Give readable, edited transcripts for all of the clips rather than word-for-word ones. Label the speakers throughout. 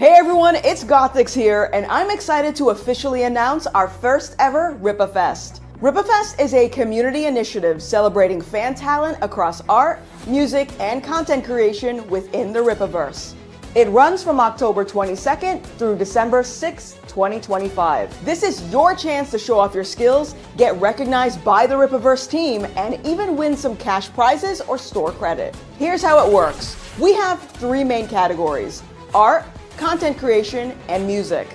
Speaker 1: Hey everyone, it's Gothix here, and I'm excited to officially announce our first ever Rippaverse. Rippaverse is a community initiative celebrating fan talent across art, music, and content creation within the Rippaverse. It runs from October 22nd through December 6th, 2025. This is your chance to show off your skills, get recognized by the Rippaverse team, and even win some cash prizes or store credit. Here's how it works. We have three main categories: art, content creation, and music.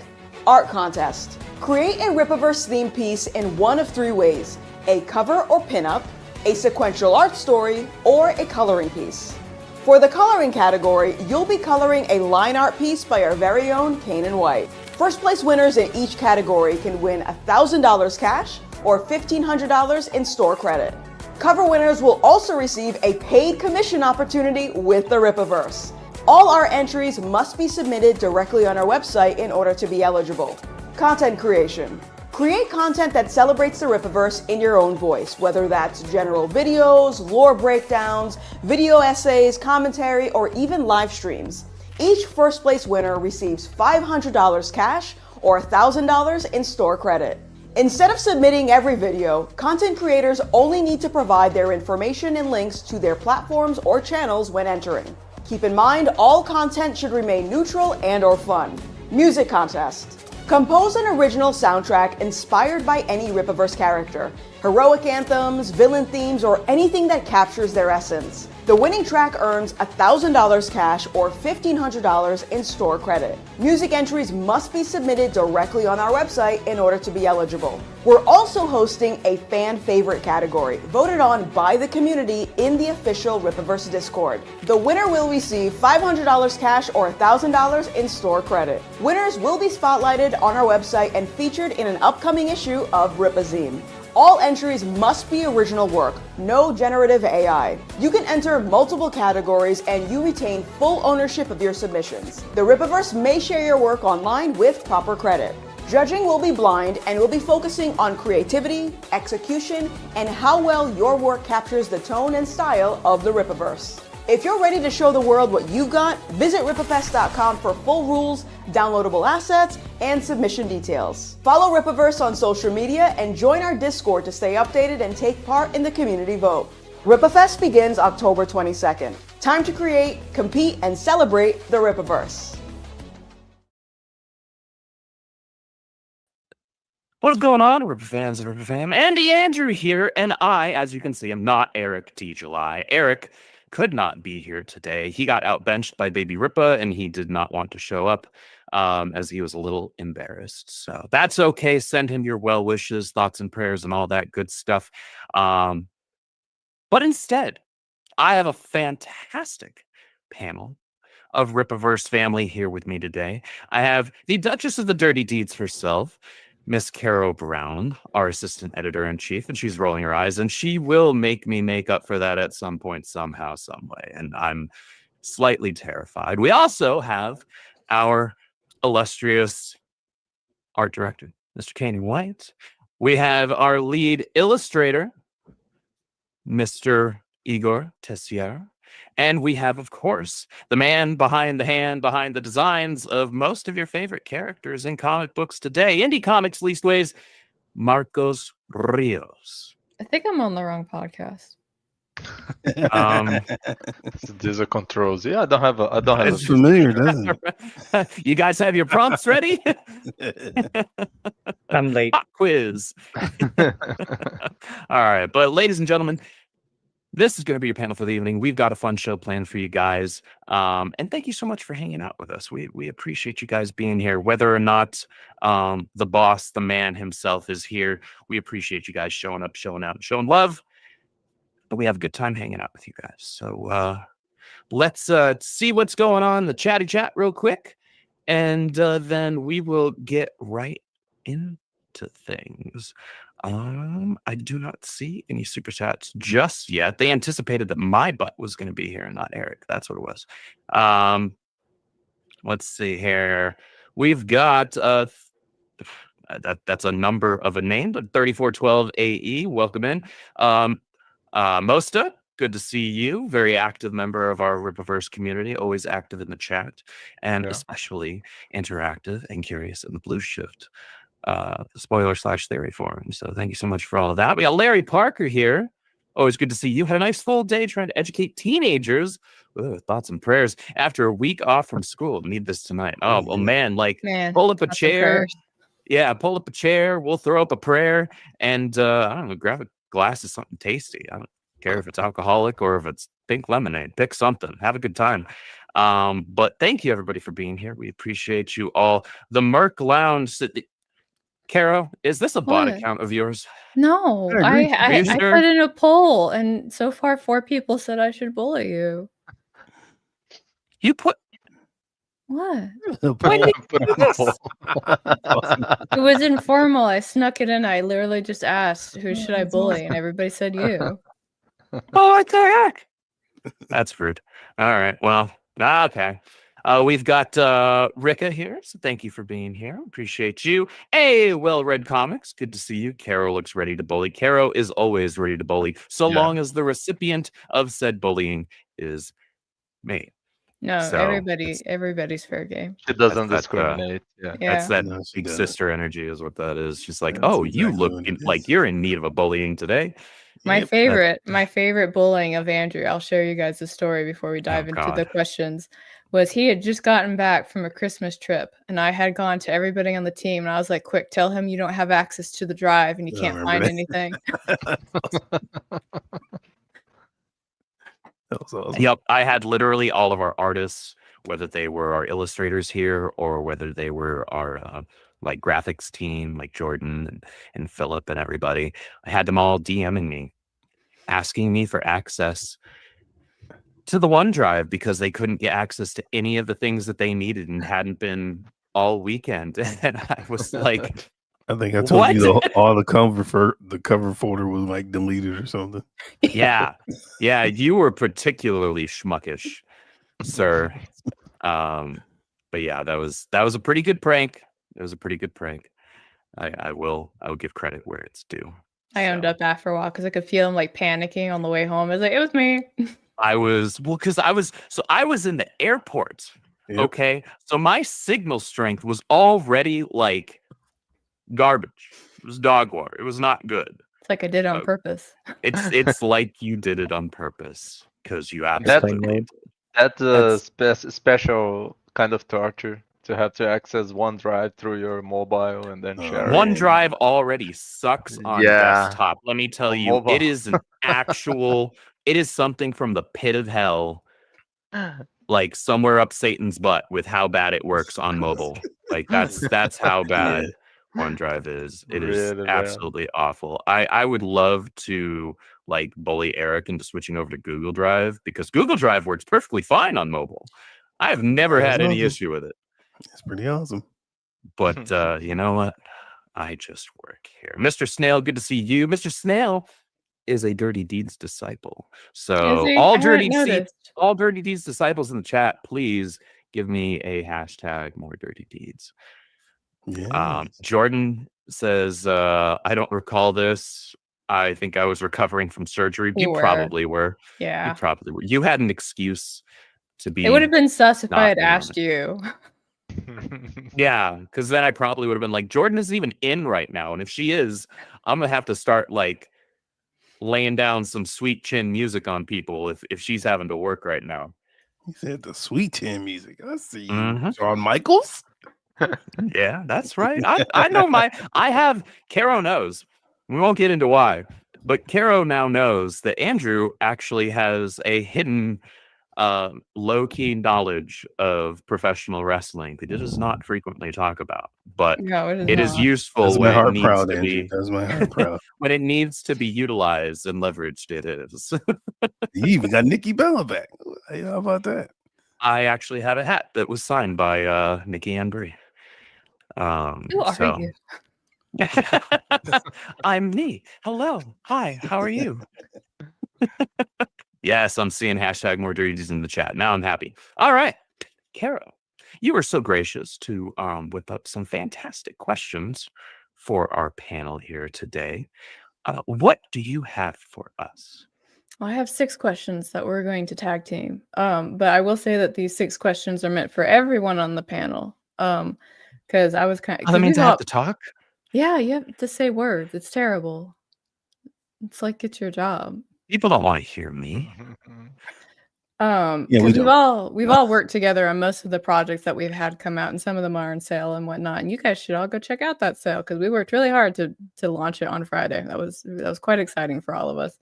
Speaker 1: Art contest. Create a Rippaverse theme piece in one of three ways: a cover or pinup, a sequential art story, or a coloring piece. For the coloring category, you'll be coloring a line art piece by our very own Kanan White. First place winners in each category can win $1,000 cash or $1,500 in store credit. Cover winners will also receive a paid commission opportunity with the Rippaverse. All our entries must be submitted directly on our website in order to be eligible. Content creation. Create content that celebrates the Rippaverse in your own voice, whether that's general videos, lore breakdowns, video essays, commentary, or even live streams. Each first place winner receives $500 cash or $1,000 in store credit. Instead of submitting every video, content creators only need to provide their information and links to their platforms or channels when entering. Keep in mind, all content should remain neutral and/or fun. Music contest. Compose an original soundtrack inspired by any Rippaverse character, heroic anthems, villain themes, or anything that captures their essence. The winning track earns $1,000 cash or $1,500 in store credit. Music entries must be submitted directly on our website in order to be eligible. We're also hosting a fan favorite category, voted on by the community in the official Rippaverse Discord. The winner will receive $500 cash or $1,000 in store credit. Winners will be spotlighted on our website and featured in an upcoming issue of Rippazine. All entries must be original work, no generative AI. You can enter multiple categories and you retain full ownership of your submissions. The Rippaverse may share your work online with proper credit. Judging will be blind and will be focusing on creativity, execution, and how well your work captures the tone and style of the Rippaverse. If you're ready to show the world what you've got, visit Rippaverse.com for full rules, downloadable assets, and submission details. Follow Rippaverse on social media and join our Discord to stay updated and take part in the community vote. Rippaverse begins October 22nd. Time to create, compete, and celebrate the Rippaverse.
Speaker 2: What's going on, Rippa fans and Rippa fam? Andy Andrew here, and I, as you can see, am not Eric T. July. Eric could not be here today. He got outbenched by Baby Rippa, and he did not want to show up as he was a little embarrassed. So that's okay. Send him your well wishes, thoughts, and prayers, and all that good stuff. But instead, I have a fantastic panel of Rippaverse family here with me today. I have the Duchess of the Dirty Deeds herself, Miss Carol Brown, our assistant editor-in-chief, and she's rolling her eyes, and she will make me make up for that at some point, somehow, some way, and I'm slightly terrified. We also have our illustrious art director, Mr. Kanan White. We have our lead illustrator, Mr. Igor Tessier. And we have, of course, the man behind the hand, behind the designs of most of your favorite characters in comic books today. Indie Comics Leastways, Marcos Rios.
Speaker 3: I think I'm on the wrong podcast.
Speaker 4: These are controls. Yeah, I don't have
Speaker 5: It's familiar, doesn't it?
Speaker 2: You guys have your prompts ready?
Speaker 6: I'm late.
Speaker 2: Pop quiz. All right, but ladies and gentlemen, this is going to be your panel for the evening. We've got a fun show planned for you guys. And thank you so much for hanging out with us. We appreciate you guys being here. Whether or not the boss, the man himself is here, we appreciate you guys showing up, showing out, and showing love. But we have a good time hanging out with you guys. So let's see what's going on in the chatty chat real quick. And then we will get right into things. I do not see any super chats just yet. They anticipated that my butt was going to be here and not Eric. That's what it was. Let's see here. We've got that's a number of a name, but 3412 AE. Welcome in. Mosta, good to see you. Very active member of our Rippaverse community, always active in the chat, and
Speaker 4: Yeah.
Speaker 2: especially interactive and curious in the Blue Shift spoiler/theory forum. So thank you so much for all of that. We got Larry Parker here. Always good to see you. Had a nice full day trying to educate teenagers with thoughts and prayers after a week off from school. Need this tonight. Oh, well, man, like
Speaker 3: Man,
Speaker 2: pull up a
Speaker 3: thoughts and
Speaker 2: chair.
Speaker 3: prayers.
Speaker 2: Yeah, pull up a chair. We'll throw up a prayer and I don't know, grab a glass of something tasty. I don't care if it's alcoholic or if it's pink lemonade. Pick something. Have a good time. But thank you everybody for being here. We appreciate you all. The Merc Lounge. Caro, is this a bot
Speaker 3: What?
Speaker 2: account of yours?
Speaker 3: No,
Speaker 5: I
Speaker 3: I
Speaker 5: agree.
Speaker 2: Are you
Speaker 3: I
Speaker 2: sure?
Speaker 3: put in a poll, and so far 4 people said I should bully you.
Speaker 2: You put
Speaker 3: What?
Speaker 2: when did you do this?
Speaker 3: It was informal. I snuck it in. I literally just asked, who should I bully? And everybody said you.
Speaker 2: Oh, what the heck? That's rude. All right. Well, okay. We've got Rika here, so thank you for being here. Appreciate you. Hey, well-read comics. Good to see you. Caro looks ready to bully. Caro is always ready to bully, so
Speaker 4: Yeah.
Speaker 2: long as the recipient of said bullying is me.
Speaker 3: No,
Speaker 2: So,
Speaker 3: everybody's fair game.
Speaker 4: She doesn't
Speaker 2: That's that,
Speaker 4: discriminate. Yeah.
Speaker 2: That's
Speaker 3: Yeah.
Speaker 2: that
Speaker 5: No, she
Speaker 2: big
Speaker 5: doesn't.
Speaker 2: sister energy is what that is. She's like,
Speaker 5: That's
Speaker 2: oh, you
Speaker 5: exactly
Speaker 2: look
Speaker 5: what it
Speaker 2: like
Speaker 5: is.
Speaker 2: you're in need of a bullying today.
Speaker 3: My
Speaker 5: Yep.
Speaker 3: favorite bullying of Andrew, I'll share you guys the story before we dive into the
Speaker 2: God.
Speaker 3: questions, was he had just gotten back from a Christmas trip, and I had gone to everybody on the team, and I was like, quick, tell him you don't have access to the drive and you
Speaker 5: I
Speaker 3: can't
Speaker 5: remember
Speaker 3: find
Speaker 5: that.
Speaker 3: anything.
Speaker 5: That was awesome.
Speaker 2: Yep, I had literally all of our artists, whether they were our illustrators here or whether they were our like graphics team, like Jordan and Philip and everybody. I had them all DMing me, asking me for access to the OneDrive because they couldn't get access to any of the things that they needed and hadn't been all weekend. And I was like,
Speaker 5: I think I told
Speaker 2: what?
Speaker 5: you all the cover folder was like deleted or something.
Speaker 2: Yeah. Yeah, you were particularly schmuckish, sir. But yeah, that was a pretty good prank. It was a pretty good prank. I will give credit where it's due.
Speaker 3: I owned up after a while because I could feel him like panicking on the way home. I was like, it was me.
Speaker 2: Because I was in the airport.
Speaker 5: Yep.
Speaker 2: Okay. So my signal strength was already like garbage. It was dog water. It was not good.
Speaker 3: It's like I did it on purpose.
Speaker 2: It's like you did it on purpose because you
Speaker 4: That's
Speaker 2: absolutely did.
Speaker 4: That's a
Speaker 2: That's-
Speaker 4: special kind of torture to have to access OneDrive through your mobile and then share it.
Speaker 2: OneDrive already sucks on
Speaker 4: Yeah.
Speaker 2: desktop. Let me tell
Speaker 4: On
Speaker 2: you,
Speaker 4: mobile.
Speaker 2: it is an actual, it is something from the pit of hell, like somewhere up Satan's butt with how bad it works on mobile. Like that's how bad OneDrive is. It is
Speaker 4: Really bad.
Speaker 2: absolutely awful. I would love to like bully Eric into switching over to Google Drive because Google Drive works perfectly fine on mobile. I have never
Speaker 5: That's
Speaker 2: had any
Speaker 5: awesome.
Speaker 2: issue with it.
Speaker 5: It's pretty awesome.
Speaker 2: But you know what? I just work here. Mr. Snail, good to see you. Mr. Snail is a Dirty Deeds disciple. So
Speaker 3: Is he?
Speaker 2: all
Speaker 3: I hadn't
Speaker 2: Dirty
Speaker 3: noticed.
Speaker 2: Deeds disciples in the chat, please give me a hashtag more Dirty Deeds.
Speaker 5: Yeah.
Speaker 2: Jordan says, I don't recall this. I think I was recovering from surgery.
Speaker 3: You were.
Speaker 2: Probably were.
Speaker 3: Yeah.
Speaker 2: You probably were. You had an excuse to be.
Speaker 3: It would have been sus if I
Speaker 2: not
Speaker 3: had
Speaker 2: being on
Speaker 3: asked you.
Speaker 2: Yeah, because then I probably would have been like, Jordan isn't even in right now. And if she is, I'm going to have to start like laying down some sweet chin music on people if she's having to work right now.
Speaker 5: He said the sweet chin music. I see you.
Speaker 2: Mhm.
Speaker 5: Shawn Michaels?
Speaker 2: Yeah, that's right. I know I have, Caro knows. We won't get into why, but Caro now knows that Andrew actually has a hidden low-key knowledge of professional wrestling that he does not frequently talk about, but
Speaker 3: No,
Speaker 2: it is
Speaker 3: not.
Speaker 2: useful
Speaker 5: That's my
Speaker 2: when it
Speaker 5: heart
Speaker 2: needs
Speaker 5: proud,
Speaker 2: to
Speaker 5: Andrew.
Speaker 2: be
Speaker 5: That's my heart proud.
Speaker 2: when it needs to be utilized and leveraged. It is.
Speaker 5: You even got Nikki Bella back. Hey, how about that?
Speaker 2: I actually have a hat that was signed by Nikki Ann Brie.
Speaker 3: Who are
Speaker 2: So
Speaker 3: you?
Speaker 2: I'm Nee. Hello. Hi. How are you? Yes, I'm seeing hashtag more dirties in the chat. Now I'm happy. All right. Caro, you were so gracious to whip up some fantastic questions for our panel here today. What do you have for us?
Speaker 3: Well, I have 6 questions that we're going to tag team. But I will say that these 6 questions are meant for everyone on the panel. Because I was kind
Speaker 2: Oh, that
Speaker 3: because
Speaker 2: means
Speaker 3: we've
Speaker 2: I have
Speaker 3: all
Speaker 2: to talk?
Speaker 3: yeah, you have to say words. It's terrible. It's like it's your job.
Speaker 2: People don't want to hear me.
Speaker 5: Yeah, we
Speaker 3: Because
Speaker 5: don't.
Speaker 3: we've all worked together on most of the projects that we've had come out, and some of them are on sale and whatnot. And you guys should all go check out that sale because we worked really hard to launch it on Friday. That was quite exciting for all of us.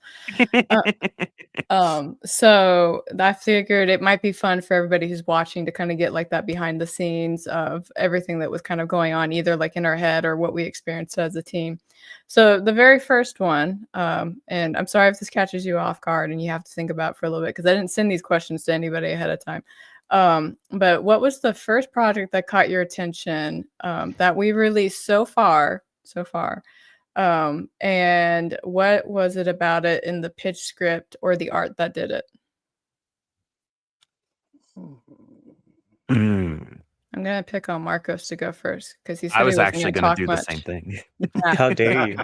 Speaker 3: So I figured it might be fun for everybody who's watching to kind of get like that behind the scenes of everything that was kind of going on, either like in our head or what we experienced as a team. So the very first one, and I'm sorry if this catches you off guard and you have to think about it for a little bit because I didn't send these questions to anybody ahead of time. But what was the first project that caught your attention that we released so far? And what was it about it in the pitch script or the art that did it?
Speaker 2: Mm.
Speaker 3: I'm gonna pick on Marcos to go first because he said
Speaker 2: I
Speaker 3: he
Speaker 2: was
Speaker 3: wasn't
Speaker 2: actually
Speaker 3: gonna
Speaker 2: going to
Speaker 3: talk
Speaker 2: do
Speaker 3: much.
Speaker 2: the same thing.
Speaker 6: How dare you?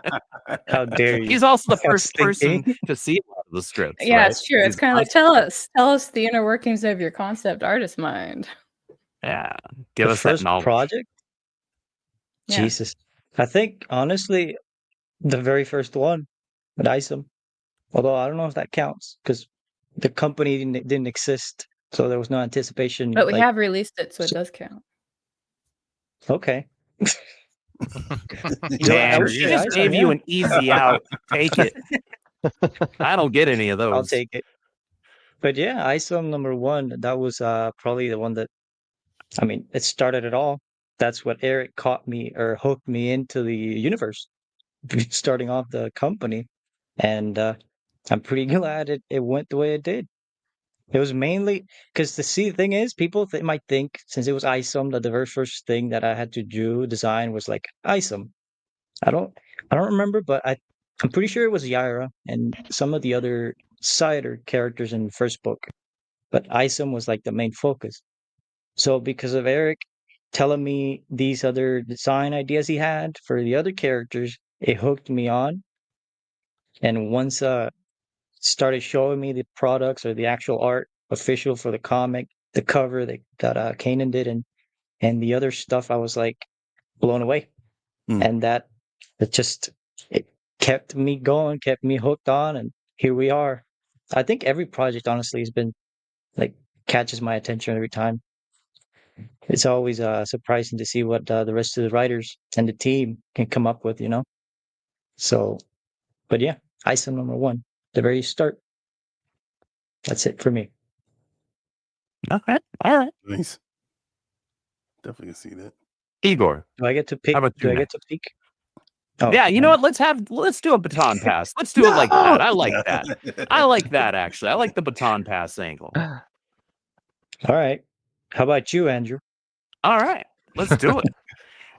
Speaker 6: How dare you?
Speaker 2: He's also the
Speaker 6: I was
Speaker 2: first person
Speaker 6: thinking-
Speaker 2: to see a lot of the scripts.
Speaker 3: Yeah,
Speaker 2: right?
Speaker 3: it's true.
Speaker 2: He's
Speaker 3: It's kind of like
Speaker 2: concept
Speaker 3: tell us the inner workings of your concept artist mind.
Speaker 2: Yeah, give
Speaker 6: the
Speaker 2: us that
Speaker 6: first
Speaker 2: knowledge.
Speaker 6: project?
Speaker 3: Yeah.
Speaker 6: Jesus. I think, honestly, the very first one with Isom. Although I don't know if that counts because the company didn't exist. So there was no anticipation.
Speaker 3: But we
Speaker 6: like,
Speaker 3: have released it, so it does count.
Speaker 6: okay.
Speaker 2: Man,
Speaker 6: would
Speaker 2: she
Speaker 6: say
Speaker 2: just
Speaker 6: Isom,
Speaker 2: gave you
Speaker 6: yeah.
Speaker 2: an easy out. Take it. I don't get any of those.
Speaker 6: I'll take it. But yeah, Isom #1, that was probably the one that, I mean, it started it all. That's what Eric caught me or hooked me into the universe, starting off the company. And I'm pretty glad it went the way it did. It was mainly because the thing is, people might think since it was Isom that the very first thing that I had to design was like Isom. I don't remember, but I'm pretty sure it was Yaira and some of the other cider characters in the first book. But Isom was like the main focus. So because of Eric telling me these other design ideas he had for the other characters, it hooked me on. And once started showing me the products or the actual art official for the comic, the cover that Kanan did and the other stuff, I was like blown away. And that just it kept me going, kept me hooked on, and here we are. I think every project honestly has been like catches my attention every time. It's always surprising to see what the rest of the writers and the team can come up with, So, but yeah, Isom #1, the very start. That's it for me.
Speaker 2: Okay, all right.
Speaker 5: Nice. Definitely can see that.
Speaker 2: Igor,
Speaker 6: Do I get to pick?
Speaker 2: how about
Speaker 6: Do
Speaker 2: you
Speaker 6: I get
Speaker 2: next?
Speaker 6: to peek? Oh,
Speaker 2: Yeah, you know what? Let's do a baton pass. Let's do it like that. I like that. I like that actually. I like the baton pass angle.
Speaker 6: All right. How about you, Andrew?
Speaker 2: All right, let's do it.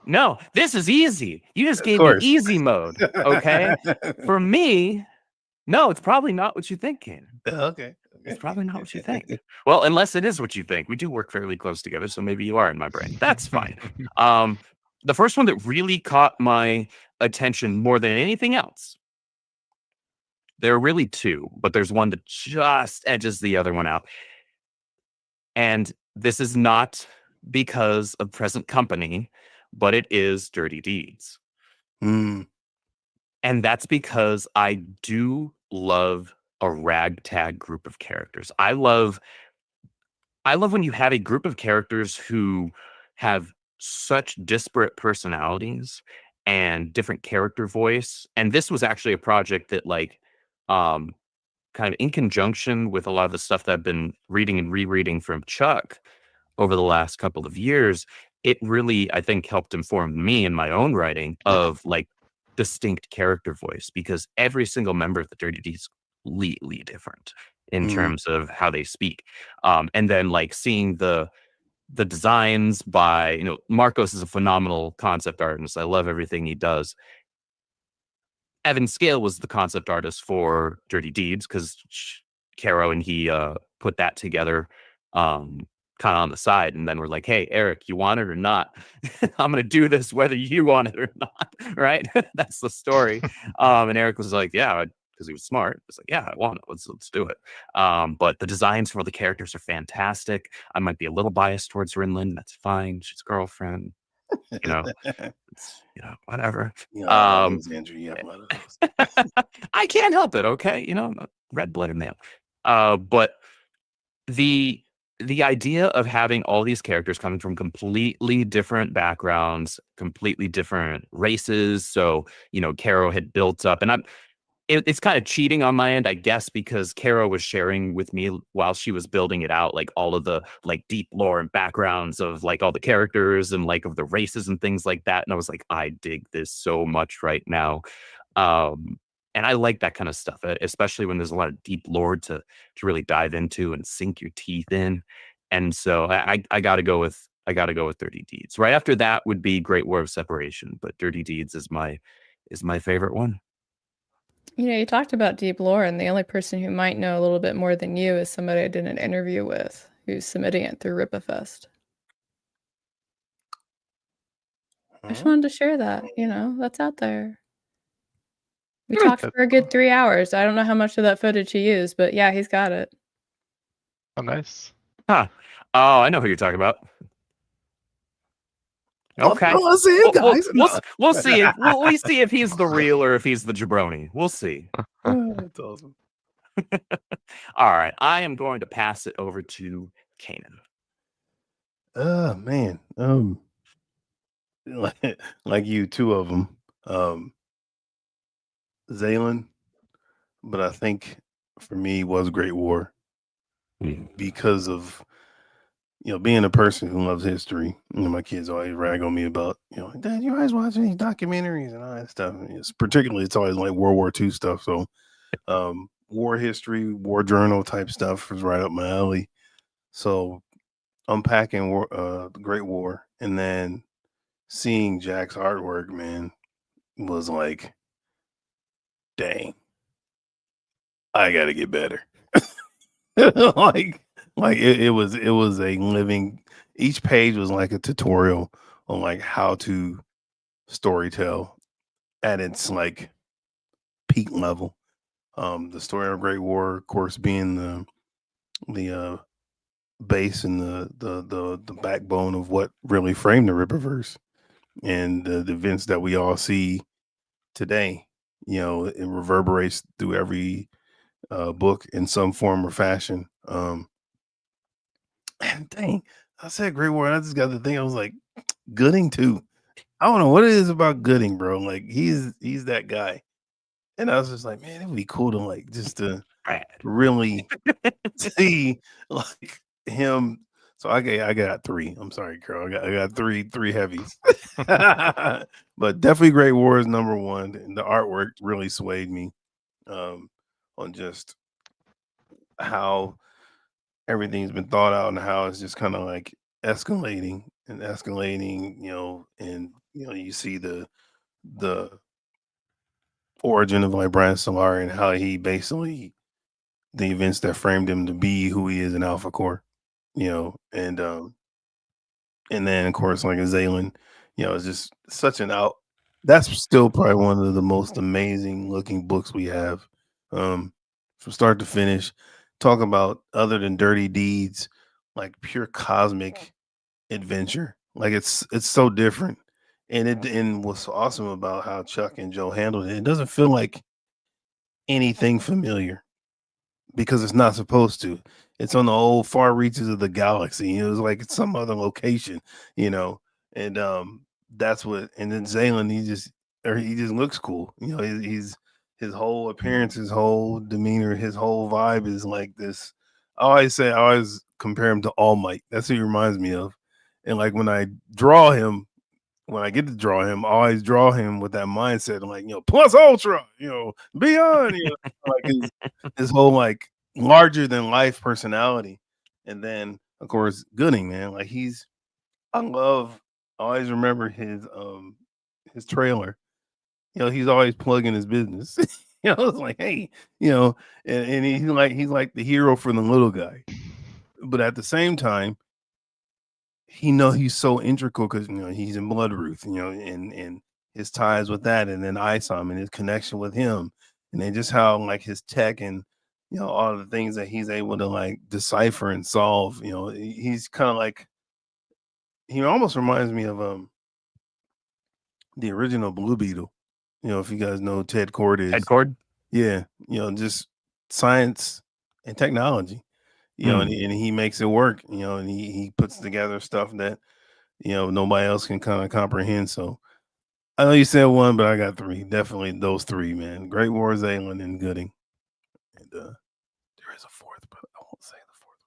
Speaker 2: No, this is easy. You just
Speaker 5: Of
Speaker 2: gave me
Speaker 5: course.
Speaker 2: easy mode. Okay. For me, no, it's probably not what you think, Kanan.
Speaker 5: Okay.
Speaker 2: It's probably not what you think. Well, unless it is what you think. We do work fairly close together, so maybe you are in my brain. That's fine. The first one that really caught my attention more than anything else. There are really two, but there's one that just edges the other one out. And this is not because of present company, but it is Dirty Deeds.
Speaker 5: Mm.
Speaker 2: And that's because I do love a ragtag group of characters. I love when you have a group of characters who have such disparate personalities and different character voice. And this was actually a project that kind of in conjunction with a lot of the stuff that I've been reading and rereading from Chuck over the last couple of years, it really, I think, helped inform me in my own writing of distinct character voice, because every single member of the Dirty Deeds is completely different in terms of how they speak. And then seeing the designs by, Marcos is a phenomenal concept artist. I love everything he does. Evan Scale was the concept artist for Dirty Deeds because Caro and he put that together kind of on the side. And then we're like, hey, Eric, you want it or not? I'm going to do this whether you want it or not. Right? That's the story. And Eric was like, yeah, because he was smart. It's like, yeah, I want it. Let's do it. But the designs for the characters are fantastic. I might be a little biased towards Rinlin. That's fine. She's girlfriend. It's, whatever.
Speaker 5: Yeah, a lot of those, Andrew. Yeah, a lot of those.
Speaker 2: I can't help it. Okay, red-blooded male. But the idea of having all these characters coming from completely different backgrounds, completely different races. So, Caro had built up, and it's kind of cheating on my end, I guess, because Caro was sharing with me while she was building it out, like all of the like deep lore and backgrounds of like all the characters and like of the races and things like that. And I was like, I dig this so much right now. And I like that kind of stuff, especially when there's a lot of deep lore to really dive into and sink your teeth in. And so I gotta go with Dirty Deeds. Right after that would be Great War of Separation, but Dirty Deeds is my favorite one.
Speaker 3: You talked about deep lore, and the only person who might know a little bit more than you is somebody I did an interview with who's submitting it through Rippaverse. I just wanted to share that, that's out there. We talked for a good 3 hours. I don't know how much of that footage he used, but yeah, he's got it.
Speaker 4: Oh, nice.
Speaker 2: Huh. Oh, I know who you're talking about. Okay.
Speaker 5: Well, see it, guys.
Speaker 2: We'll see. We'll see if he's the real or if he's the jabroni. We'll see.
Speaker 5: That's awesome.
Speaker 2: All right. I am going to pass it over to Kanan.
Speaker 5: Man. Like you, two of them. Zaylin, but I think for me was Great War because of being a person who loves history. My kids always rag on me about Dad, you always watching these documentaries and all that stuff. Particularly, it's always like World War II stuff. So, war history, war journal type stuff is right up my alley. So, unpacking the Great War and then seeing Jack's artwork, man, was like, dang, I gotta get better. like it was a living, each page was like a tutorial on like how to storytell at its like peak level. The story of Great War, of course, being the base and the backbone of what really framed the Rippaverse and the events that we all see today. It reverberates through every book in some form or fashion. Dang, I said Great War, and I just got the thing. I was like, Gooding too. I don't know what it is about Gooding, bro. Like he's that guy, and I was just like, man, it would be cool to like just to really see like him. So I got 3. I'm sorry, girl. I got three heavies, but definitely Great War is number 1. And the artwork really swayed me on just how everything's been thought out and how it's just kind of like escalating and escalating, and you see the origin of like Brian Solari and how he basically the events that framed him to be who he is in Alpha Core, and then of course like a Zaylin, it's just such an out. That's still probably one of the most amazing looking books we have, from start to finish. Talk about other than Dirty Deeds, like pure cosmic adventure. Like it's so different, and what's awesome about how Chuck and Joe handled it, it doesn't feel like anything familiar because it's not supposed to. It's on the old far reaches of the galaxy. It was like it's some other location, and that's what. And then Zaylin, he just looks cool. He's his whole appearance, his whole demeanor, his whole vibe is like this. I always compare him to All Might. That's who he reminds me of. And like when I get to draw him, I always draw him with that mindset of like, plus ultra, beyond, like his whole like larger than life personality. And then of course Gooding, man, like I always remember his trailer. He's always plugging his business. It's like, hey, and he's like the hero for the little guy. But at the same time, he's so integral because he's in Bloodruth, and his ties with that, and then Isom and his connection with him, and then just how like his tech and all the things that he's able to like decipher and solve. He's kind of like he almost reminds me of the original Blue Beetle. If you guys know who Ted Cord is.
Speaker 2: Ted Cord?
Speaker 5: Yeah, just science and technology. And he makes it work. And he puts together stuff that nobody else can kind of comprehend. So I know you said one, but I got three. Definitely those three, man. Great War, Zaylan, and Gooding. And there is a fourth, but I won't say the fourth.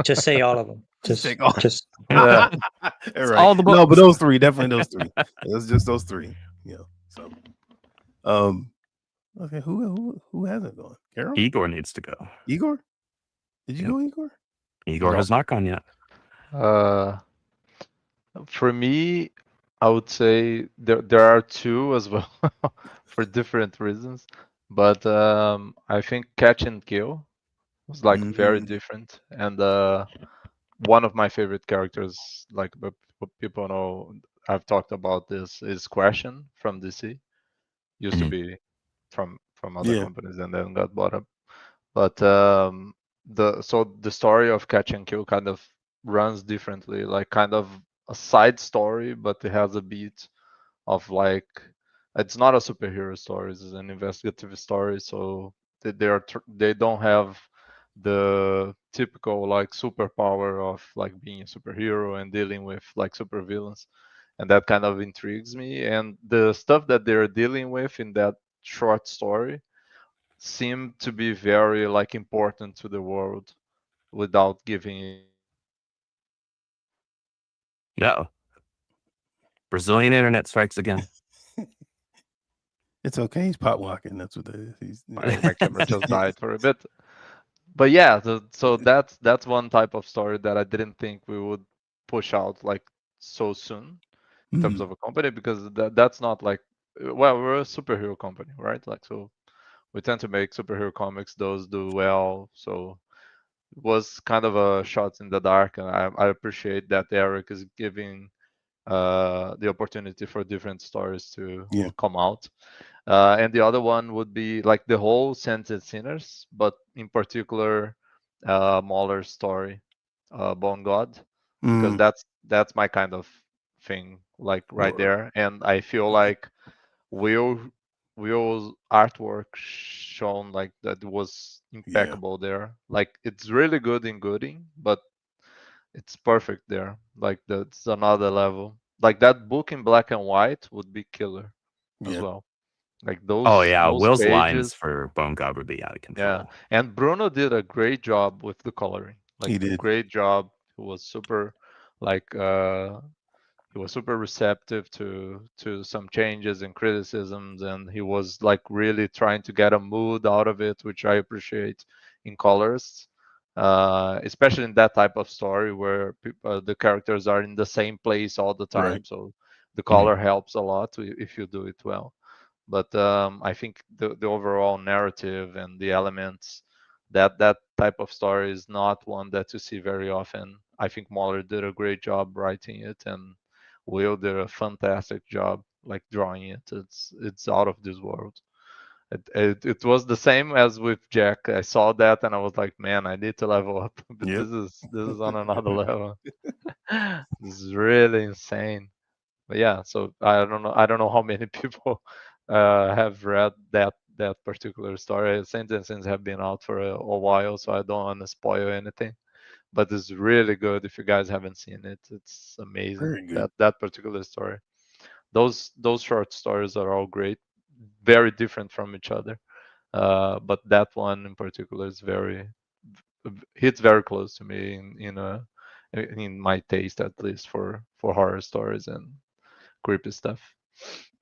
Speaker 6: Just say all of them. Just
Speaker 5: take all.
Speaker 6: just
Speaker 2: Yeah.
Speaker 5: All right.
Speaker 2: all the
Speaker 5: No, but
Speaker 2: books.
Speaker 5: those three, definitely those three. It's just those three. So okay, who hasn't gone? Carol?
Speaker 2: Igor needs to go.
Speaker 5: Igor? Did you
Speaker 2: Yep.
Speaker 5: go, Igor?
Speaker 2: Igor
Speaker 4: No.
Speaker 2: has not gone yet.
Speaker 4: For me, I would say there are two as well for different reasons. But I think Catch and Kill was like very different, and one of my favorite characters, like what people know, I've talked about this, is Question from DC. Used to
Speaker 2: Mhm.
Speaker 4: be from other
Speaker 5: Yeah.
Speaker 4: companies and then got bought up. But the story of Catch and Kill kind of runs differently, like kind of a side story, but it has a beat of like it's not a superhero story; it's an investigative story. So they don't have the typical like superpower of like being a superhero and dealing with like supervillains, and that kind of intrigues me. And the stuff that they're dealing with in that short story seem to be very like important to the world without giving it.
Speaker 2: No. Brazilian internet strikes again.
Speaker 5: It's okay. He's pot walking. That's what that is.
Speaker 4: My camera just died for a bit. But yeah, so that's one type of story that I didn't think we would push out like so soon in terms of a company, because that's not like, well, we're a superhero company, right? Like, so we tend to make superhero comics, those do well. So it was kind of a shot in the dark, and I appreciate that Eric is giving the opportunity for different stories to
Speaker 5: Yeah.
Speaker 4: come out. And the other one would be like the whole Saints and Sinners, but in particular, Mahler's story, Bone God, because that's my kind of thing, like right there. And I feel like Will's artwork shown like that was impeccable there. Like it's really good in Gooding, but it's perfect there. Like that's another level. Like that book in black and white would be killer as well. Like
Speaker 2: Oh yeah,
Speaker 4: those
Speaker 2: Will's lines
Speaker 4: pages.
Speaker 2: for Bone God would be out of control.
Speaker 4: Yeah, and Bruno did a great job with the coloring. Like
Speaker 5: He
Speaker 4: a
Speaker 5: did.
Speaker 4: great job. He was super, like he was super receptive to some changes and criticisms, and he was like really trying to get a mood out of it, which I appreciate in colorists, especially in that type of story where the characters are in the same place all the time.
Speaker 5: Right.
Speaker 4: So the color helps a lot if you do it well. But I think the overall narrative and the elements, that type of story is not one that you see very often. I think Mahler did a great job writing it, and Will did a fantastic job like drawing it. It's out of this world. It was the same as with Jack. I saw that and I was like, man, I need to level up. But
Speaker 5: Yep.
Speaker 4: this is on another level. This is really insane. But yeah, so I don't know how many people have read that particular story. Sentences have been out for a while, so I don't want to spoil anything. But it's really good if you guys haven't seen it. It's amazing.
Speaker 5: Very good.
Speaker 4: That particular story. Those short stories are all great, very different from each other. But that one in particular is hits very close to me in my taste, at least for horror stories and creepy stuff.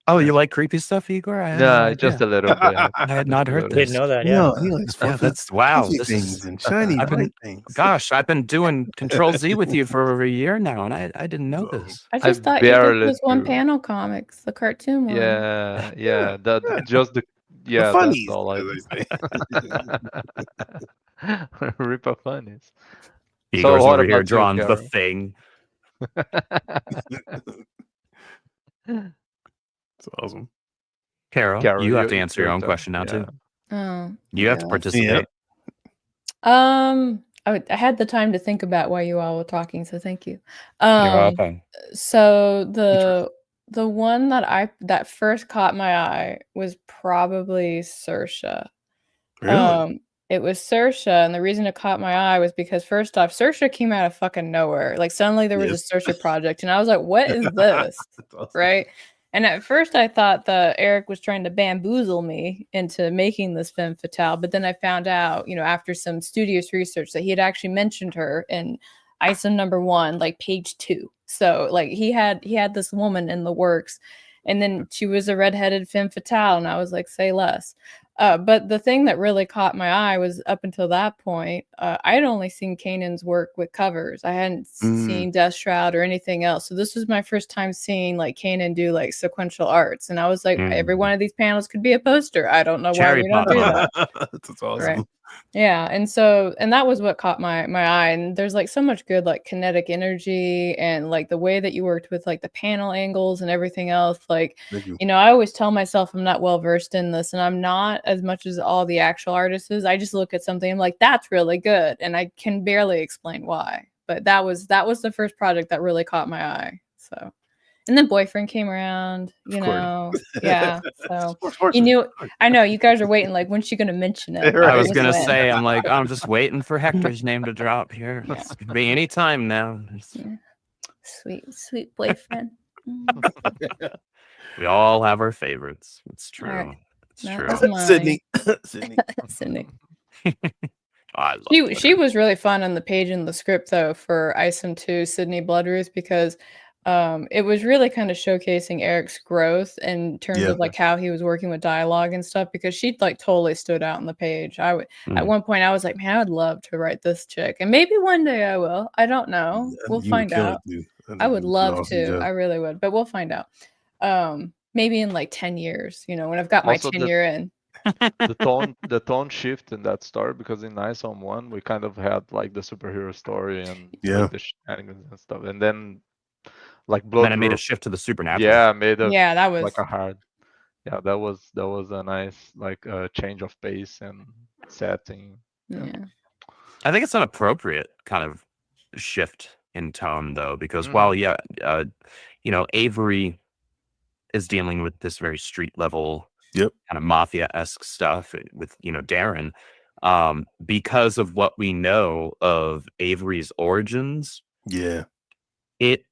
Speaker 2: Oh, you like creepy stuff, Igor? I had no
Speaker 4: Yeah,
Speaker 2: idea.
Speaker 4: just a little bit.
Speaker 2: I had not heard
Speaker 6: didn't
Speaker 2: this.
Speaker 6: know that. Yeah.
Speaker 5: He likes
Speaker 2: Yeah,
Speaker 5: fluffy,
Speaker 2: that's wow.
Speaker 5: fluffy
Speaker 2: This
Speaker 5: things
Speaker 2: is
Speaker 5: and shiny
Speaker 2: I've been
Speaker 5: bright things.
Speaker 2: gosh, I've been doing Control Z with you for over a year now, and I didn't know this.
Speaker 3: I just thought you did those one panel comics, the cartoon one.
Speaker 4: Yeah. Just the
Speaker 5: The
Speaker 4: that's
Speaker 5: funnies,
Speaker 4: all I
Speaker 5: as I say.
Speaker 4: Ripper funnies.
Speaker 2: Igor's
Speaker 4: what
Speaker 2: over here
Speaker 4: about you,
Speaker 2: drawing the
Speaker 4: Carol?
Speaker 2: thing.
Speaker 5: It's awesome.
Speaker 2: Carol,
Speaker 4: Carol,
Speaker 2: you have to
Speaker 4: it's
Speaker 2: answer your
Speaker 4: your
Speaker 2: own
Speaker 4: turn.
Speaker 2: question now too.
Speaker 3: Oh,
Speaker 2: You have to
Speaker 3: yeah.
Speaker 2: participate.
Speaker 3: I had the time to think about while you all were talking, so thank you.
Speaker 2: You're welcome.
Speaker 3: So the one that first caught my eye was probably Saoirse.
Speaker 5: Really?
Speaker 3: It was Saoirse, and the reason it caught my eye was because first off, Saoirse came out of fucking nowhere. Like suddenly there was a
Speaker 5: Yes.
Speaker 3: Saoirse project, and I was like, "What is this?"
Speaker 5: That's awesome.
Speaker 3: Right? And at first, I thought that Eric was trying to bamboozle me into making this femme fatale, but then I found out, after some studious research, that he had actually mentioned her in ISO #1, like page 2. So like he had this woman in the works, and then she was a redheaded femme fatale, and I was like, say less. But the thing that really caught my eye was up until that point, I had only seen Kanan's work with covers. I hadn't seen Death Shroud or anything else. So this was my first time seeing like Kanan do like sequential arts. And I was like, every one of these panels could be a poster. I don't know
Speaker 2: Cherry
Speaker 3: why we don't do that.
Speaker 5: That's awesome.
Speaker 3: Right. Yeah, and that was what caught my eye. And there's like so much good like kinetic energy and like the way that you worked with like the panel angles and everything else. Like,
Speaker 5: Thank you.
Speaker 3: I always tell myself I'm not well versed in this, and I'm not as much as all the actual artists is. I just look at something, I'm like, that's really good, and I can barely explain why. But that was the first project that really caught my eye. So. And then Boyfriend came around, yeah. So you knew. I know you guys are waiting. Like, when's she gonna mention it?
Speaker 2: I was
Speaker 3: Just
Speaker 2: gonna
Speaker 3: when.
Speaker 2: say, I'm like, I'm just waiting for Hector's name to drop here.
Speaker 3: Yeah.
Speaker 2: It could be any time now.
Speaker 3: Yeah. Sweet boyfriend.
Speaker 2: We all have our favorites. It's true.
Speaker 3: Right.
Speaker 2: It's
Speaker 3: That
Speaker 2: true.
Speaker 3: was mine.
Speaker 5: Sydney.
Speaker 3: Sydney.
Speaker 2: I love
Speaker 3: She was really fun on the page in the script though for ISOM 2 Sydney Bloodruth, because it was really kind of showcasing Eric's growth in terms of like how he was working with dialogue and stuff, because she like totally stood out on the page. At one point I was like, man, I would love to write this chick, and maybe one day I will. I don't know. We'll find out. I would love to. I really would, but we'll find out. Maybe in like 10 years, when I've got my
Speaker 4: Also,
Speaker 3: tenure in.
Speaker 4: the tone shift in that story, because in ISOM 1 we kind of had like the superhero story and like, the shenanigans and stuff, and then like Blood.
Speaker 2: Then I made a shift to the supernatural.
Speaker 4: Yeah, made a
Speaker 3: that was
Speaker 4: like a hard. Yeah, that was a nice like change of pace and setting.
Speaker 3: Yeah.
Speaker 2: I think it's an appropriate kind of shift in tone though, because while Avery is dealing with this very street level kind of mafia-esque stuff with Darren, because of what we know of Avery's origins, it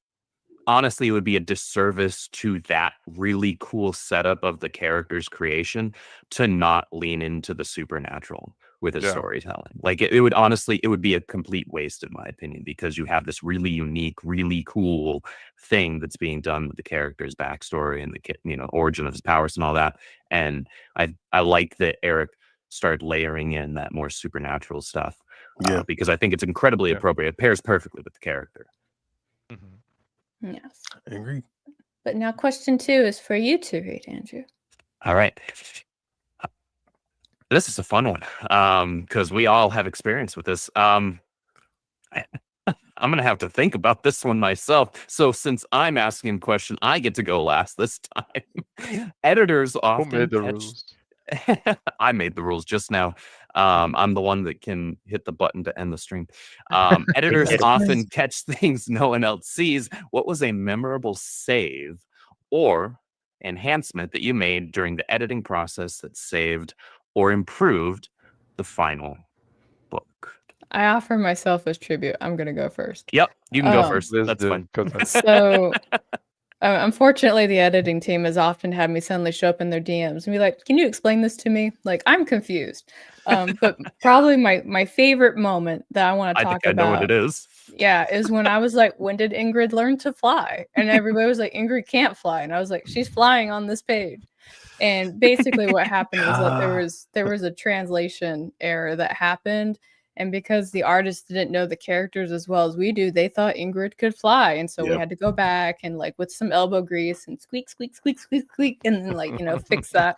Speaker 2: honestly would be a disservice to that really cool setup of the character's creation to not lean into the supernatural with his storytelling. Like it would be a complete waste in my opinion, because you have this really unique, really cool thing that's being done with the character's backstory and the origin of his powers and all that. And I like that Eric started layering in that more supernatural stuff, because I think it's incredibly appropriate. It pairs perfectly with the character.
Speaker 3: Yes.
Speaker 5: I agree.
Speaker 3: But now question 2 is for you to read, Andrew.
Speaker 2: All right. This is a fun one, because we all have experience with this. I'm going to have to think about this one myself. So since I'm asking a question, I get to go last this time. Editors often
Speaker 4: Who made the rules?
Speaker 2: I made the rules just now. I'm the one that can hit the button to end the stream. Editors often catch things no one else sees. What was a memorable save or enhancement that you made during the editing process that saved or improved the final book?
Speaker 3: I offer myself as tribute. I'm going to go first.
Speaker 2: Yep, you can go first. That's fine.
Speaker 3: So unfortunately, the editing team has often had me suddenly show up in their DMs and be like, can you explain this to me? Like, I'm confused. But probably my favorite moment that I want to talk about.
Speaker 2: I know what it is.
Speaker 3: Yeah, is when I was like, when did Ingrid learn to fly? And everybody was like, Ingrid can't fly. And I was like, she's flying on this page. And basically what happened was that there was a translation error that happened. And because the artists didn't know the characters as well as we do, they thought Ingrid could fly. And so we had to go back and like with some elbow grease and squeak, squeak, squeak, squeak, squeak, and then fix that.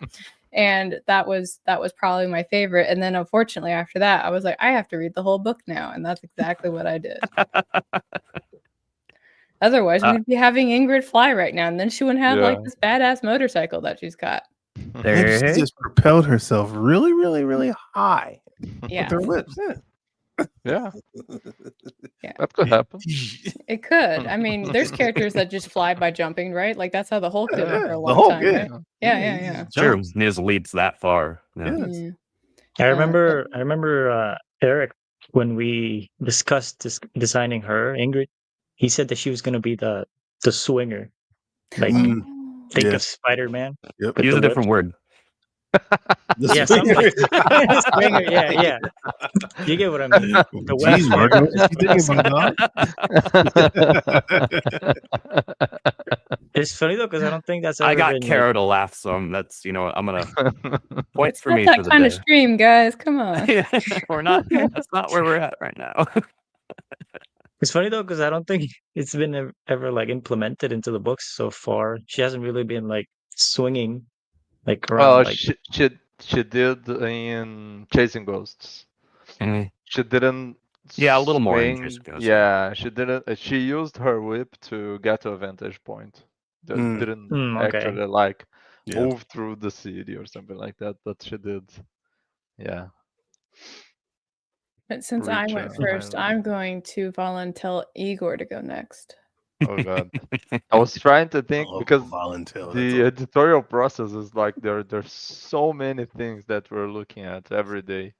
Speaker 3: And that was probably my favorite. And then unfortunately after that, I was like, I have to read the whole book now. And that's exactly what I did. Otherwise, we'd be having Ingrid fly right now. And then she wouldn't have like this badass motorcycle that she's got.
Speaker 5: Maybe she just propelled herself really, really, really high
Speaker 3: Yeah,
Speaker 5: with her lips.
Speaker 4: Yeah,
Speaker 3: Yeah.
Speaker 4: that could happen.
Speaker 3: it could. I mean, there's characters that just fly by jumping, right? Like that's how the Hulk did it for a
Speaker 5: The
Speaker 3: long
Speaker 5: Hulk,
Speaker 3: time, right?
Speaker 5: he
Speaker 3: Yeah.
Speaker 5: just
Speaker 2: Sure,
Speaker 5: jumps.
Speaker 2: his leads that far. Yeah.
Speaker 5: Yes.
Speaker 3: Yeah.
Speaker 6: I
Speaker 3: but-
Speaker 6: remember Eric when we discussed designing her, Ingrid. He said that she was going to be the swinger. Like
Speaker 5: Mm,
Speaker 3: Oh.
Speaker 6: think
Speaker 5: yeah.
Speaker 6: of Spider-Man.
Speaker 5: Yep.
Speaker 6: with
Speaker 2: Use
Speaker 6: the
Speaker 2: a different
Speaker 6: lips.
Speaker 2: word.
Speaker 5: The
Speaker 6: Yeah,
Speaker 5: swinger.
Speaker 6: something. Swinger, yeah. You get what I mean. The web
Speaker 5: Jeez, Mark,
Speaker 6: swinger.
Speaker 5: what you thinking about, dog?
Speaker 6: It's funny though because I don't think that's
Speaker 2: I
Speaker 6: ever
Speaker 2: got
Speaker 6: been
Speaker 2: Kara to laugh some. That's I'm gonna points
Speaker 3: It's
Speaker 2: for
Speaker 3: not
Speaker 2: me
Speaker 3: that
Speaker 2: for the
Speaker 3: kind of
Speaker 2: day.
Speaker 3: stream, guys. Come on.
Speaker 2: We're not. That's not where we're at right now.
Speaker 6: It's funny though because I don't think it's been ever like implemented into the books so far. She hasn't really been like swinging like around
Speaker 4: Well,
Speaker 6: like
Speaker 4: she did in Chasing Ghosts.
Speaker 2: Mm,
Speaker 4: She didn't
Speaker 2: yeah, a little more in
Speaker 4: swing.
Speaker 2: Chasing Ghosts.
Speaker 4: Yeah, she didn't. She used her whip to get to a vantage point. That didn't
Speaker 6: okay.
Speaker 4: actually like
Speaker 5: Yeah.
Speaker 4: move through the city or something like that. But she did. Yeah.
Speaker 3: But since I
Speaker 4: Reach
Speaker 3: went
Speaker 4: a
Speaker 3: first,
Speaker 4: high
Speaker 3: I'm going to volunteer Igor to go next.
Speaker 4: Oh god. I was trying to think
Speaker 5: love
Speaker 4: because
Speaker 5: volunteer.
Speaker 4: the editorial process is like there's so many things that we're looking at every day.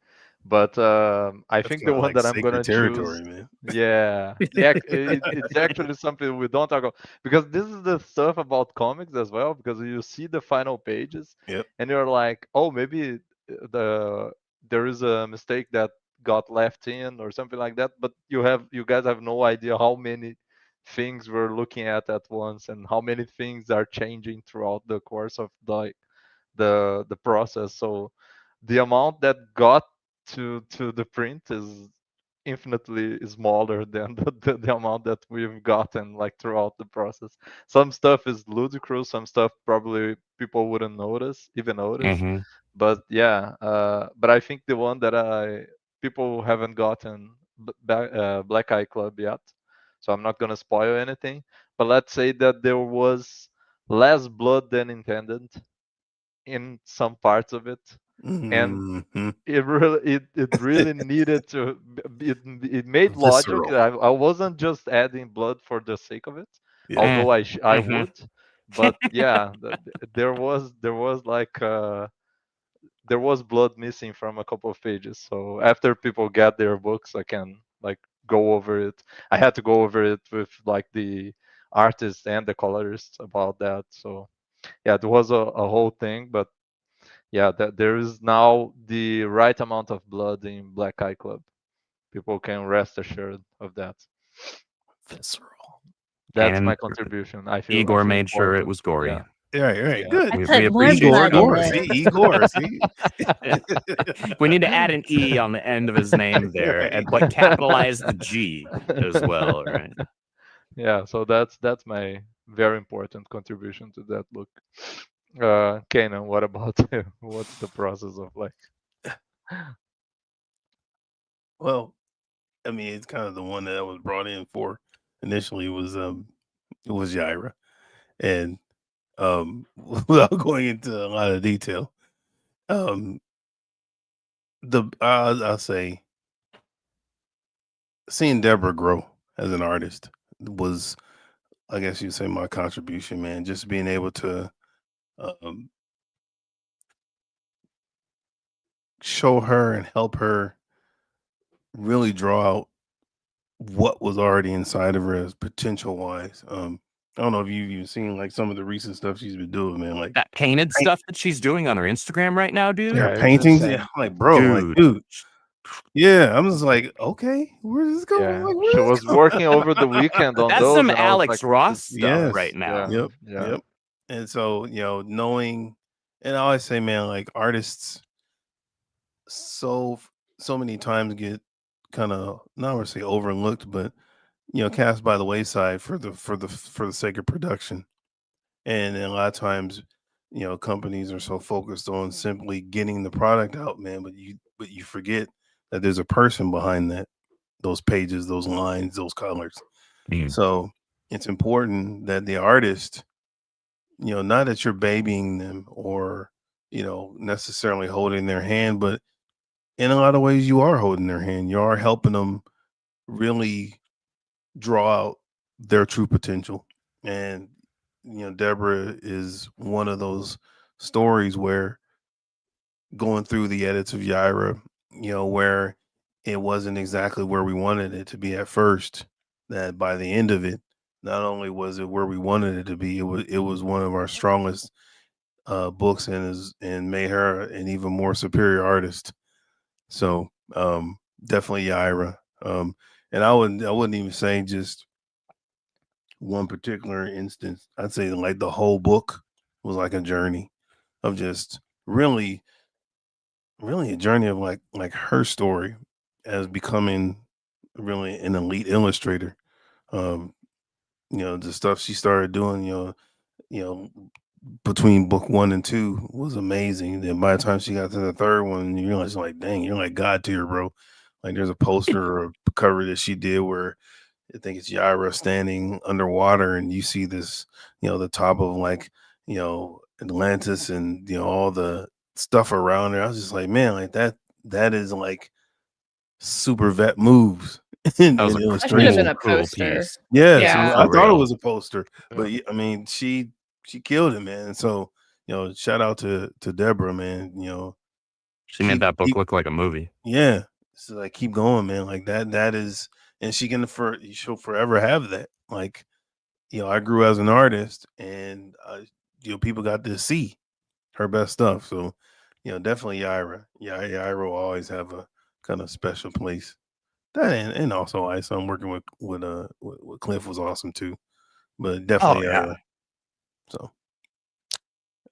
Speaker 4: But I think the one that I'm gonna choose,
Speaker 5: territory, man.
Speaker 4: yeah, it's actually something we don't talk about because this is the stuff about comics as well. Because you see the final pages,
Speaker 5: Yep.
Speaker 4: and you're like, oh, maybe there is a mistake that got left in or something like that. But you guys have no idea how many things we're looking at once and how many things are changing throughout the course of the process. So the amount that got to the print is infinitely smaller than the amount that we've gotten like throughout the process. Some stuff is ludicrous, some stuff probably people wouldn't even notice.
Speaker 2: Mhm.
Speaker 4: But yeah, but I think the one that people haven't gotten Black Eye Club yet, so I'm not gonna spoil anything. But let's say that there was less blood than intended in some parts of it, and
Speaker 5: Mhm.
Speaker 4: it really needed to it made logic.
Speaker 5: Visceral.
Speaker 4: I wasn't just adding blood for the sake of it,
Speaker 5: Yeah.
Speaker 4: although I
Speaker 2: Mhm.
Speaker 4: would. But yeah, there was like there was blood missing from a couple of pages. So after people get their books, I can like go over it. I had to go over it with like the artist and the colorist about that. So yeah, it was a whole thing. But yeah, that there is now the right amount of blood in Black Eye Club. People can rest assured of that.
Speaker 5: Visceral.
Speaker 4: That's
Speaker 2: And
Speaker 4: my contribution. I feel
Speaker 2: Igor made sure it
Speaker 4: important.
Speaker 2: was gory.
Speaker 4: Yeah.
Speaker 5: Right.
Speaker 4: Yeah.
Speaker 5: Good.
Speaker 3: I
Speaker 2: We
Speaker 3: put more
Speaker 2: appreciate
Speaker 3: blood
Speaker 2: your
Speaker 3: in
Speaker 5: Igor.
Speaker 3: there.
Speaker 5: See, Igor. See.
Speaker 2: We need to add an E on the end of his name there,
Speaker 5: Right.
Speaker 2: and but capitalize the G as well, right?
Speaker 4: Yeah, so that's my very important contribution to that book. Kanan, what about you? What's the process of like?
Speaker 5: Well, I mean, it's kind of the one that I was brought in for initially was it was Jaira, and without going into a lot of detail, um I'll say seeing Deborah grow as an artist was, I guess you'd say, my contribution, man. Just being able to um show her and help her really draw out what was already inside of her as potential wise. I don't know if you've even seen like some of the recent stuff she's been doing, man. Like
Speaker 2: That painted
Speaker 5: paint-
Speaker 2: stuff that she's doing on her Instagram right now, dude.
Speaker 4: Yeah,
Speaker 5: her
Speaker 4: it's
Speaker 5: paintings,
Speaker 4: insane.
Speaker 5: yeah, like bro, like dude, yeah. I'm just like, okay, where's this going?
Speaker 4: Yeah,
Speaker 5: Like, where's
Speaker 4: she
Speaker 5: this
Speaker 4: was
Speaker 5: going?
Speaker 4: working over the weekend on
Speaker 2: That's
Speaker 4: those,
Speaker 2: some
Speaker 4: and I was
Speaker 2: Alex
Speaker 4: like,
Speaker 2: Ross
Speaker 4: this-
Speaker 2: stuff
Speaker 5: Yes.
Speaker 2: right now.
Speaker 4: Yeah,
Speaker 5: Yep.
Speaker 4: yeah.
Speaker 5: Yep. And so, knowing, and I always say, man, like artists so many times get kind of, not want to say overlooked, but cast by the wayside for the sake of production. And then a lot of times, companies are so focused on simply getting the product out, man, but you forget that there's a person behind those pages, those lines, those colors. So it's important that the artist, not that you're babying them or necessarily holding their hand, but in a lot of ways, you are holding their hand. You are helping them really draw out their true potential. And Deborah is one of those stories where going through the edits of Yaira, where it wasn't exactly where we wanted it to be at first, that by the end of it, not only was it where we wanted it to be, it was one of our strongest books and made her an even more superior artist. So definitely Yaira. And I wouldn't even say just one particular instance. I'd say like the whole book was like a journey of just really, really a journey of like her story as becoming really an elite illustrator. Um, the stuff she started doing, you know, between book 1 and 2 was amazing. Then by the time she got to the third one, you realize like, dang, you're like God tier, bro. Like there's a poster or a cover that she did where I think it's Yaira standing underwater, and you see this, the top of like, Atlantis, and all the stuff around there. I was just like, man, like that is like super vet moves in,
Speaker 2: That was
Speaker 5: in
Speaker 2: a
Speaker 3: That should have been
Speaker 5: illustration.
Speaker 3: a
Speaker 2: cool
Speaker 3: poster.
Speaker 2: piece.
Speaker 5: Yes,
Speaker 3: Yeah.
Speaker 5: I
Speaker 2: For
Speaker 5: thought it
Speaker 2: real.
Speaker 5: was a poster, but
Speaker 4: Yeah.
Speaker 5: I mean, she killed it, man. And so, shout out to Deborah, man.
Speaker 2: She made
Speaker 5: Keep
Speaker 2: that book
Speaker 5: keep
Speaker 2: look like a movie.
Speaker 5: yeah. So like keep going, man. Like that is, and she'll forever have that. Like, I grew as an artist, and people got to see her best stuff. So, definitely Yaira. Yeah, Yaira will always have a kind of special place. That and also Ice. I'm working with Cliff was awesome too, but
Speaker 2: Oh
Speaker 5: definitely
Speaker 2: yeah.
Speaker 5: Yaira. So,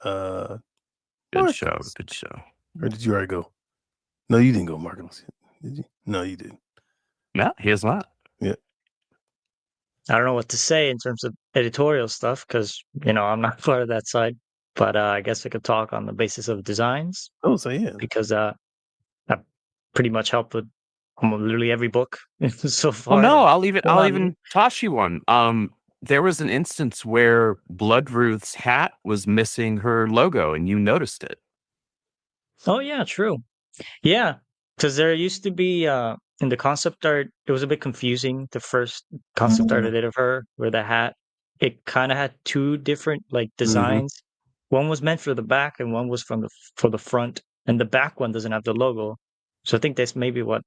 Speaker 5: uh,
Speaker 2: Good show.
Speaker 5: Marcos,
Speaker 2: Good show.
Speaker 5: or did you already go? No, you didn't go, Marcos. Did you? No, you didn't.
Speaker 2: No, he is not.
Speaker 5: Yeah.
Speaker 6: I don't know what to say in terms of editorial stuff because I'm not part of that side. But I guess I could talk on the basis of designs
Speaker 5: Oh, so yeah.
Speaker 6: because I pretty much helped with almost literally every book so
Speaker 2: Well,
Speaker 6: far.
Speaker 2: no,
Speaker 6: Well,
Speaker 2: I'll
Speaker 6: not me.
Speaker 2: even toss you one. There was an instance where Bloodruth's hat was missing her logo, and you noticed it.
Speaker 6: Oh yeah, true. Yeah, because there used to be in the concept art, it was a bit confusing. The first concept art I did of her, where the hat, it kind of had two different like
Speaker 5: Mm-hmm.
Speaker 6: designs. One was meant for the back, and one was for the front. And the back one doesn't have the logo, so I think that's maybe what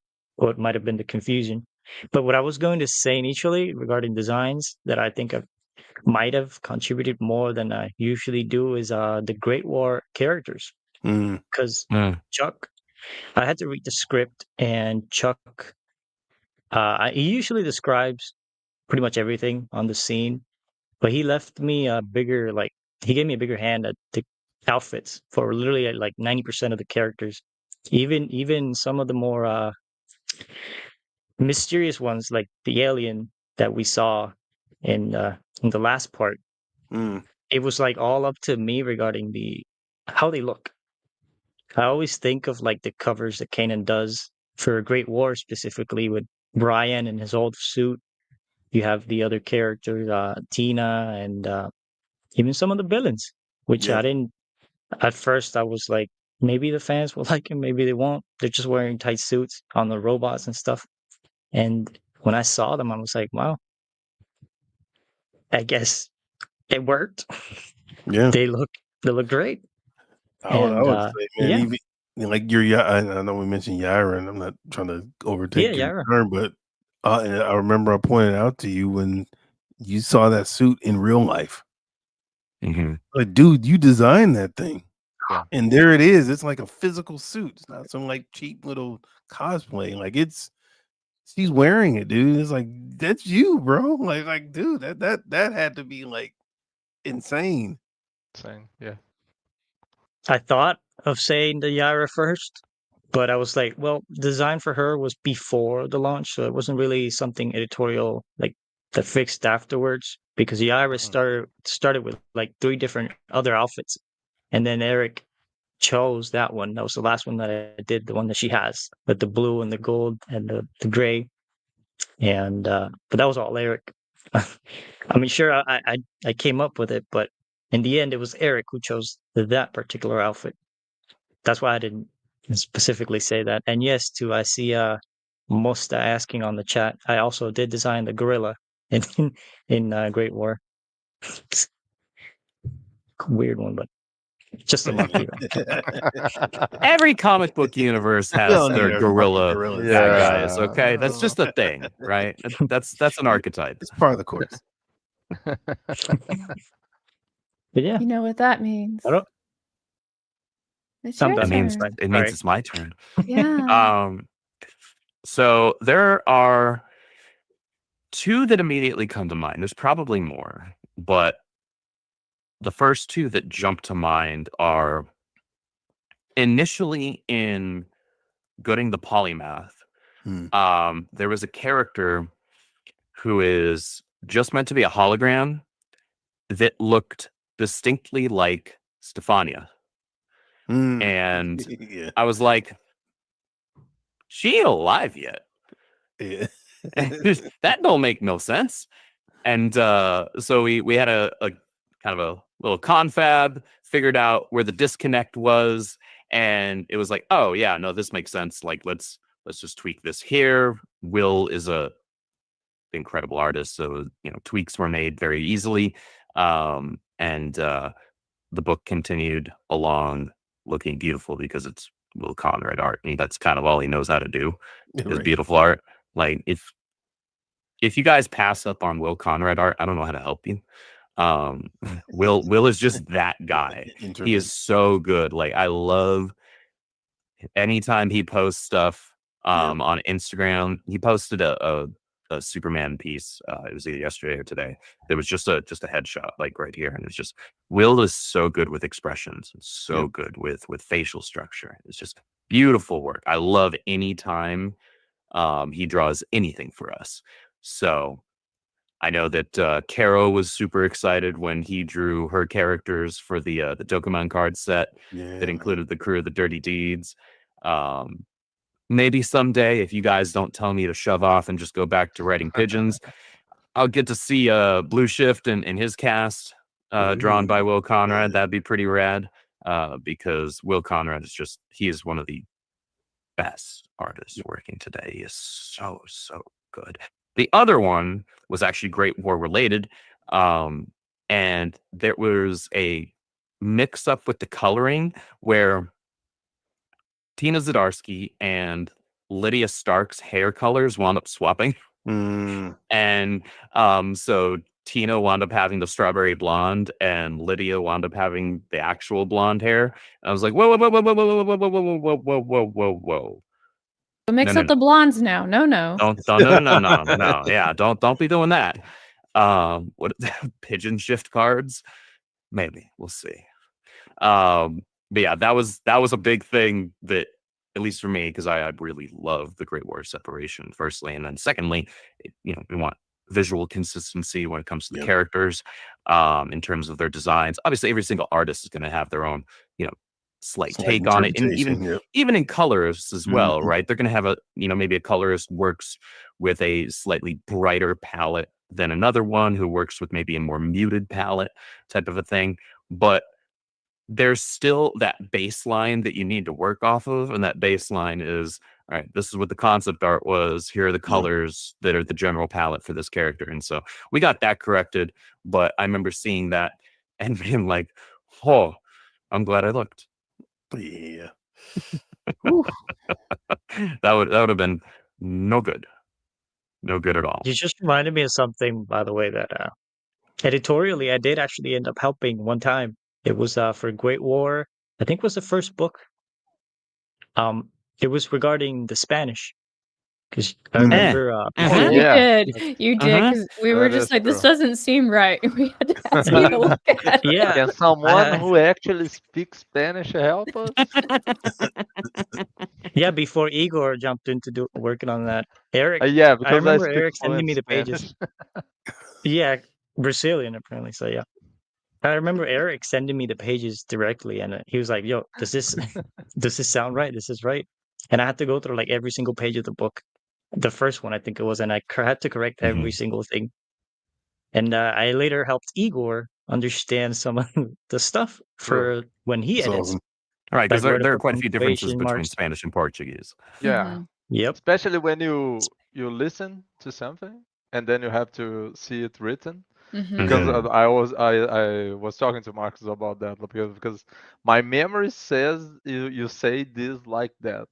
Speaker 6: might have been the confusion. But what I was going to say initially regarding designs that I think I might have contributed more than I usually do is the Great War characters,
Speaker 5: Mm-hmm.
Speaker 6: because
Speaker 2: Mm.
Speaker 6: Chuck. I had to read the script, and Chuck, he usually describes pretty much everything on the scene, but he left me a bigger, like, he gave me a bigger hand at the outfits for literally like 90% of the characters. Even some of the more mysterious ones, like the alien that we saw in the last part.
Speaker 5: Mm.
Speaker 6: It was like all up to me regarding the how they look. I always think of like the covers that Kanan does for Great War specifically with Brian in his old suit. You have the other characters, Tina, and even some of the villains, which
Speaker 5: Yeah.
Speaker 6: I didn't. At first, I was like, maybe the fans will like him, maybe they won't. They're just wearing tight suits on the robots and stuff. And when I saw them, I was like, wow, I guess it worked.
Speaker 5: Yeah.
Speaker 6: They look they look great.
Speaker 5: I
Speaker 6: And
Speaker 5: would say, man,
Speaker 6: yeah,
Speaker 5: even like I know we mentioned Yaira, and I'm not trying to
Speaker 6: yeah,
Speaker 5: overtake your
Speaker 6: yeah.
Speaker 5: turn, but and I remember I pointed out to you when you saw that suit in real life.
Speaker 2: Mhm.
Speaker 5: Like, dude, you designed that thing.
Speaker 4: Yeah.
Speaker 5: And there it is. It's like a physical suit. It's not some like cheap little cosplay. Like she's wearing it, dude. It's like that's you, bro. Like, dude, that had to be like insane.
Speaker 4: Same. Yeah.
Speaker 6: I thought of saying the Yaira first, but I was like, well, design for her was before the launch, so it wasn't really something editorial like that fixed afterwards because Yaira
Speaker 4: Mhm.
Speaker 6: started with like three different other outfits, and then Eric chose that one. That was the last one that I did, the one that she has with the blue and the gold and the gray, and but that was all Eric. I mean, sure, I came up with it, but in the end, it was Eric who chose that particular outfit. that's why I didn't specifically say that. And yes, too, I see Mosta asking on the chat. I also did design the gorilla in Great War. Weird one, but just a monkey.
Speaker 2: Every comic book universe
Speaker 5: We
Speaker 2: has
Speaker 5: don't need
Speaker 2: their
Speaker 5: our fucking
Speaker 2: gorilla
Speaker 5: gorillas.
Speaker 2: bad guys.
Speaker 4: Yeah.
Speaker 2: Okay, that's just a thing, right? That's an archetype.
Speaker 5: It's part of the course.
Speaker 6: But yeah,
Speaker 3: You know what that means.
Speaker 6: I don't.
Speaker 3: It's
Speaker 6: I'm
Speaker 3: your
Speaker 6: done.
Speaker 2: That means
Speaker 3: turn.
Speaker 2: it means it's my turn.
Speaker 3: Yeah.
Speaker 2: So there are two that immediately come to mind. There's probably more, but the first two that jump to mind are initially in Gooding the Polymath. There was a character who is just meant to be a hologram that looked distinctly like Stefania. And
Speaker 5: Yeah.
Speaker 2: I was like, she ain't alive yet.
Speaker 5: Yeah.
Speaker 2: That don't make no sense. And so we had a kind of a little confab, figured out where the disconnect was, and it was like, oh yeah, no, this makes sense. Like let's just tweak this here. Will is a incredible artist, so tweaks were made very easily. And the book continued along looking beautiful because it's Will Conrad art, and that's kind of all he knows how to do is
Speaker 5: Right.
Speaker 2: beautiful art. Like if you guys pass up on Will Conrad art, I don't know how to help you. Will is just that guy. He is so good. Like I love anytime he posts stuff on Instagram. He posted a Superman piece. It was either yesterday or today. There was just a headshot like right here, and it's just Will is so good with expressions, so good with facial structure. It's just beautiful work. I love any time he draws anything for us. So I know that Caro was super excited when he drew her characters for the Dokemon card set that included the crew of the Dirty Deeds. Maybe someday, if you guys don't tell me to shove off and just go back to writing pigeons, I'll get to see Blue Shift and his cast drawn by Will Conrad.
Speaker 5: Yeah.
Speaker 2: That'd be pretty rad because Will Conrad he is one of the best artists working today. He is so good. The other one was actually Great War related, and there was a mix up with the coloring where Tina Zdarsky and Lydia Stark's hair colors wound up swapping, and so Tina wound up having the strawberry blonde, and Lydia wound up having the actual blonde hair. And I was like, whoa, whoa, whoa, whoa, whoa, whoa, whoa, whoa, whoa, whoa, whoa, whoa, whoa.
Speaker 3: Mix up the blondes now. No.
Speaker 2: No. Yeah, don't be doing that. What pigeon shift cards? Maybe we'll see. But yeah, that was a big thing that, at least for me, because I really love the Great War separation. Firstly, and then secondly, we want visual consistency when it comes to the characters, in terms of their designs. Obviously, every single artist is going to have their own, slight take on it, and even in colors as well, right? They're going to have maybe a colorist works with a slightly brighter palette than another one who works with maybe a more muted palette type of a thing, but there's still that baseline that you need to work off of, and that baseline is, all right, this is what the concept art was, here are the colors that are the general palette for this character. And so we got that corrected, but I remember seeing that and being like, oh, I'm glad I looked.
Speaker 5: Yeah.
Speaker 2: that would have been no good at all.
Speaker 6: You just reminded me of something, by the way, that editorially I did actually end up helping one time. It was for Great War. I think it was the first book. It was regarding the Spanish, because I remember.
Speaker 3: You did, because we were just like, this doesn't seem right. We had to ask you to look at it.
Speaker 6: Yeah.
Speaker 4: Can someone who actually speaks Spanish help us?
Speaker 6: Yeah, before Igor jumped into working on that, Eric.
Speaker 4: Yeah, because
Speaker 6: I remember
Speaker 4: speak
Speaker 6: Eric sending
Speaker 4: fluent
Speaker 6: me the
Speaker 4: Spanish.
Speaker 6: pages. Yeah, Brazilian apparently. So yeah, I remember Eric sending me the pages directly, and he was like, "Yo, does this sound right? This is right." And I had to go through like every single page of the book, the first one I think it was, and I had to correct every single thing. And I later helped Igor understand some of the stuff for when he edits.
Speaker 5: Awesome.
Speaker 2: Right, because
Speaker 6: Like where to
Speaker 2: there are
Speaker 6: put
Speaker 2: quite a few differences
Speaker 6: punctuation
Speaker 2: between
Speaker 6: marks.
Speaker 2: Spanish and Portuguese.
Speaker 4: Yeah.
Speaker 3: Mhm.
Speaker 6: Yep.
Speaker 4: Especially when you listen to something and then you have to see it written. Because
Speaker 3: Mhm.
Speaker 2: Mhm.
Speaker 4: I was talking to Marcus about that because my memory says you say this like that,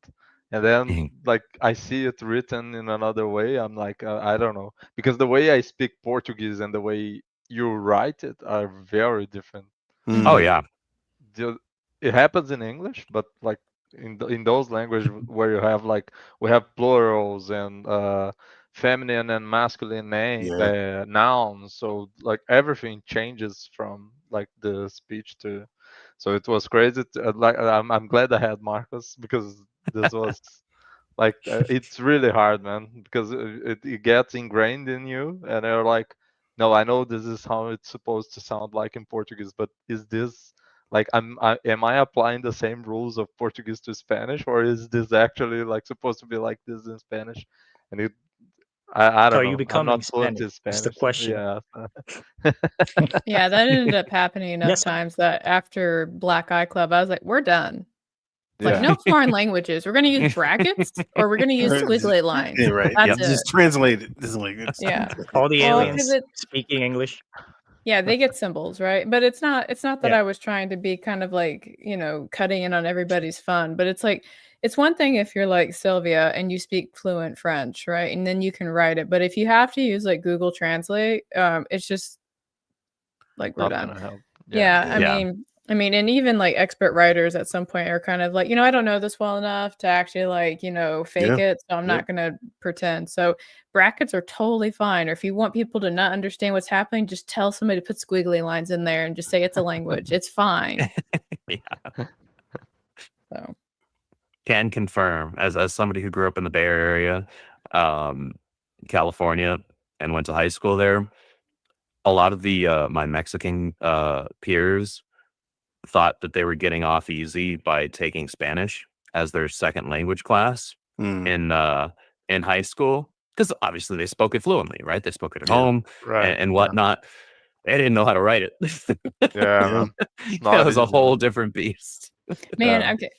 Speaker 4: and then like I see it written in another way. I'm like I don't know, because the way I speak Portuguese and the way you write it are very different.
Speaker 5: Mm.
Speaker 2: Oh
Speaker 4: Like
Speaker 2: yeah.
Speaker 4: it happens in English, but like in those languages where you have like we have plurals and feminine and masculine
Speaker 5: Yeah.
Speaker 4: nouns, so like everything changes from like the speech to. So it was crazy. Like I'm glad I had Marcus because this was like it's really hard, man, because it gets ingrained in you, and you're like, no, I know this is how it's supposed to sound like in Portuguese, but is this like am I applying the same rules of Portuguese to Spanish, or is this actually like supposed to be like this in Spanish? And I don't
Speaker 6: Are you
Speaker 4: know. I'm
Speaker 6: becoming
Speaker 4: not fluent
Speaker 6: Spanish?
Speaker 4: in
Speaker 6: Is the
Speaker 4: Spanish, so
Speaker 6: question.
Speaker 4: yeah.
Speaker 3: Yeah, that ended up happening enough
Speaker 6: Yes.
Speaker 3: times that after Black Eye Club, I was like, we're done. It's like
Speaker 4: Yeah.
Speaker 3: no foreign languages. We're gonna use brackets or we're gonna use
Speaker 5: Right,
Speaker 3: squiggly lines.
Speaker 5: Yeah, right.
Speaker 3: That's
Speaker 2: Yep.
Speaker 3: it.
Speaker 5: Just translate it. This is like
Speaker 3: Yeah.
Speaker 6: All the
Speaker 3: Well, 'cause
Speaker 6: aliens speaking English.
Speaker 3: yeah, they get symbols, right? But it's not that
Speaker 6: Yeah.
Speaker 3: I was trying to be kind of like, cutting in on everybody's fun, but it's like it's one thing if you're like Sylvia and you speak fluent French, right? And then you can write it. But if you have to use like Google Translate, it's just like we're
Speaker 4: Not
Speaker 3: done.
Speaker 4: gonna help.
Speaker 3: Yeah,
Speaker 5: Yeah.
Speaker 3: I mean, and even like expert writers at some point are kind of like, I don't know this well enough to actually like, fake
Speaker 5: Yeah.
Speaker 3: it, so I'm not gonna pretend. So brackets are totally fine. Or if you want people to not understand what's happening, just tell somebody to put squiggly lines in there and just say it's a language. It's fine.
Speaker 2: Yeah.
Speaker 3: So
Speaker 2: Can confirm as somebody who grew up in the Bay Area, um, California, and went to high school there. A lot of the my Mexican peers thought that they were getting off easy by taking Spanish as their second language class
Speaker 5: Mm.
Speaker 2: in high school, because obviously they spoke it fluently, right? They spoke it at
Speaker 5: Yeah.
Speaker 2: home
Speaker 4: Right.
Speaker 2: and whatnot. They didn't know how to write it.
Speaker 4: Yeah,
Speaker 5: Yeah.
Speaker 4: man. It's
Speaker 2: It
Speaker 4: not
Speaker 2: was a
Speaker 4: easy,
Speaker 2: whole
Speaker 4: man.
Speaker 2: different beast.
Speaker 3: man,
Speaker 4: Yeah.
Speaker 3: okay,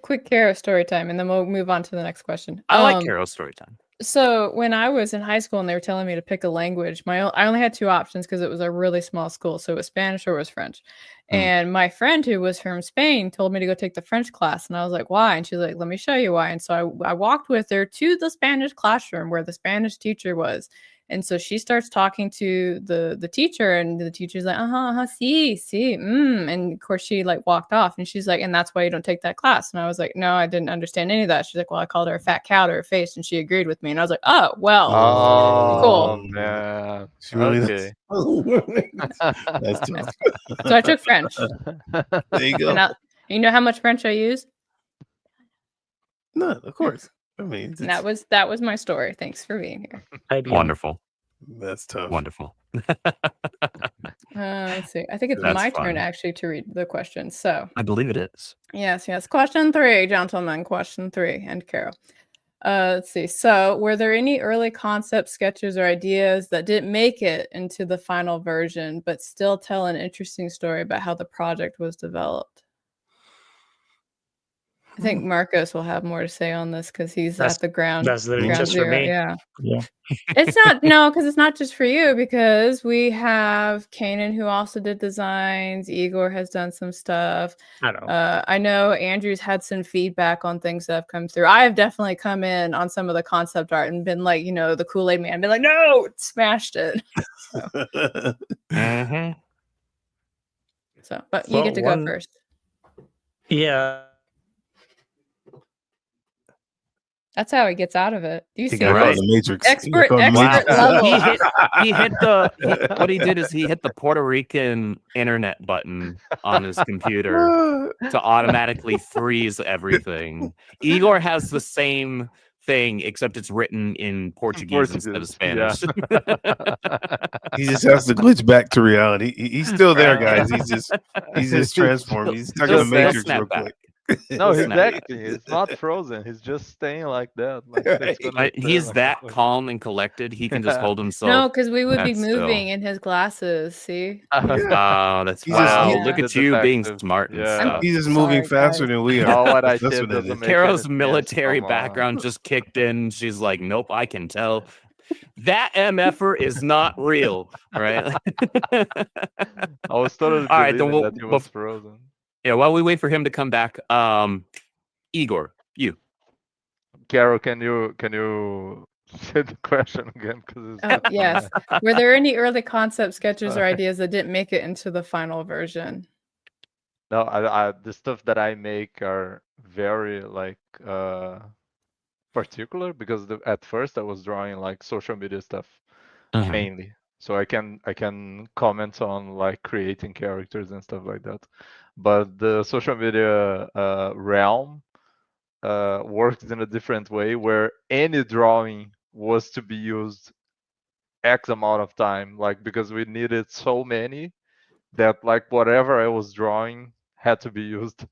Speaker 3: quick Kara story time, and then we'll move on to the next question.
Speaker 2: I like Carol's story time.
Speaker 3: So when I was in high school and they were telling me to pick a language, I only had two options because it was a really small school. So it was Spanish or it was French.
Speaker 5: Hmm.
Speaker 3: And my friend who was from Spain told me to go take the French class. And I was like, why? And she's like, let me show you why. And so I walked with her to the Spanish classroom where the Spanish teacher was. And so she starts talking to the teacher, and the teacher's like, sí, sí, and of course she like walked off, and she's like, and that's why you don't take that class. And I was like, no, I didn't understand any of that. She's like, well, I called her a fat cow to her face, and she agreed with me. And I was like, oh, well,
Speaker 4: Oh
Speaker 3: cool.
Speaker 4: man.
Speaker 5: She really
Speaker 4: Okay.
Speaker 5: That's tough.
Speaker 3: So I took French.
Speaker 5: There you go.
Speaker 3: And you know how much French I use?
Speaker 5: No, of course. I mean,
Speaker 3: And that was my story. Thanks for being here.
Speaker 6: IBM.
Speaker 2: Wonderful.
Speaker 5: that's tough.
Speaker 2: Wonderful.
Speaker 3: Let's see. I think it's
Speaker 2: That's
Speaker 3: my
Speaker 2: fun.
Speaker 3: turn actually to read the question. So
Speaker 2: I believe it is.
Speaker 3: yes. Question 3, gentlemen. Question 3, and Carol. Let's see. So, were there any early concept sketches or ideas that didn't make it into the final version, but still tell an interesting story about how the project was developed? I think Marcos will have more to say on this because he's
Speaker 6: That's-
Speaker 3: at the ground.
Speaker 6: That's literally
Speaker 3: ground
Speaker 6: just for
Speaker 3: zero.
Speaker 6: me.
Speaker 3: Yeah.
Speaker 6: Yeah.
Speaker 3: It's not because it's not just for you, because we have Kanan who also did designs. Igor has done some stuff.
Speaker 6: I know.
Speaker 3: I know Andrew's had some feedback on things that have come through. I have definitely come in on some of the concept art and been like, the Kool-Aid man, been like, no, smashed it.
Speaker 2: Mhm.
Speaker 3: So, but you get to go first.
Speaker 6: Yeah.
Speaker 3: That's how he gets out of it. Do you
Speaker 5: He
Speaker 3: see
Speaker 5: got
Speaker 2: Right.
Speaker 3: this?
Speaker 5: the Matrix.
Speaker 3: Expert
Speaker 2: Wow.
Speaker 3: level.
Speaker 2: He hit what he did is he hit the Puerto Rican internet button on his computer to automatically freeze everything. Igor has the same thing, except it's written in Portuguese instead of Spanish.
Speaker 5: He just has to glitch back to reality. He's still there, guys. He's just transformed. He's stuck in the
Speaker 2: Just
Speaker 5: Matrix
Speaker 2: snap
Speaker 5: real
Speaker 2: back.
Speaker 5: quick.
Speaker 4: No, he's
Speaker 2: Snap.
Speaker 4: acting. It's not frozen. He's just staying like that. Like
Speaker 5: Right.
Speaker 4: it's gonna
Speaker 2: He's
Speaker 4: turn
Speaker 2: that
Speaker 4: away.
Speaker 2: calm and collected. He can just hold
Speaker 3: No,
Speaker 2: himself
Speaker 3: because we would be
Speaker 2: that still.
Speaker 3: moving in his glasses. See?
Speaker 5: Yeah.
Speaker 2: Oh, that's
Speaker 5: He's just
Speaker 2: wow.
Speaker 3: Yeah.
Speaker 2: Look
Speaker 4: the
Speaker 2: at you being
Speaker 4: detective.
Speaker 2: smart and
Speaker 4: Yeah.
Speaker 2: stuff.
Speaker 5: he's just moving
Speaker 3: Sorry,
Speaker 5: faster
Speaker 3: guys.
Speaker 5: than we are.
Speaker 4: All what I
Speaker 5: That's
Speaker 4: said
Speaker 5: what it
Speaker 4: doesn't
Speaker 5: is.
Speaker 4: make any
Speaker 2: Caro's
Speaker 4: sense.
Speaker 2: military
Speaker 4: Come on.
Speaker 2: background just kicked in. She's like, nope, I can tell. That MFer is not real, right?
Speaker 4: I was totally
Speaker 2: All right, then
Speaker 4: believing that he was frozen.
Speaker 2: yeah, while we wait for him to come back, Igor, you.
Speaker 4: Carol, can you say the question again? Because it's
Speaker 3: Oh,
Speaker 4: getting
Speaker 3: yes.
Speaker 4: mad.
Speaker 3: Were there any early concept sketches or ideas that didn't make it into the final version?
Speaker 4: No, the stuff that I make are very like particular because at first I was drawing like social media stuff mainly. So I can comment on like creating characters and stuff like that. But the social media realm works in a different way where any drawing was to be used X amount of time, like because we needed so many that like whatever I was drawing had to be used.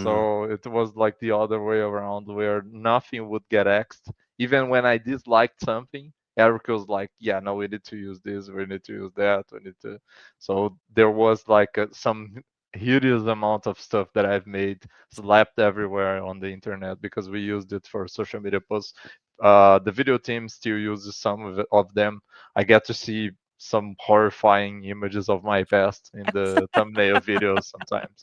Speaker 4: So it was like the other way around where nothing would get X'd. Even when I disliked something, Eric was like, yeah, no, we need to use this, we need to use that, we need to. So there was like some hideous amount of stuff that I've made slapped everywhere on the internet because we used it for social media posts. The video team still uses some of them. I get to see some horrifying images of my past in the thumbnail videos sometimes.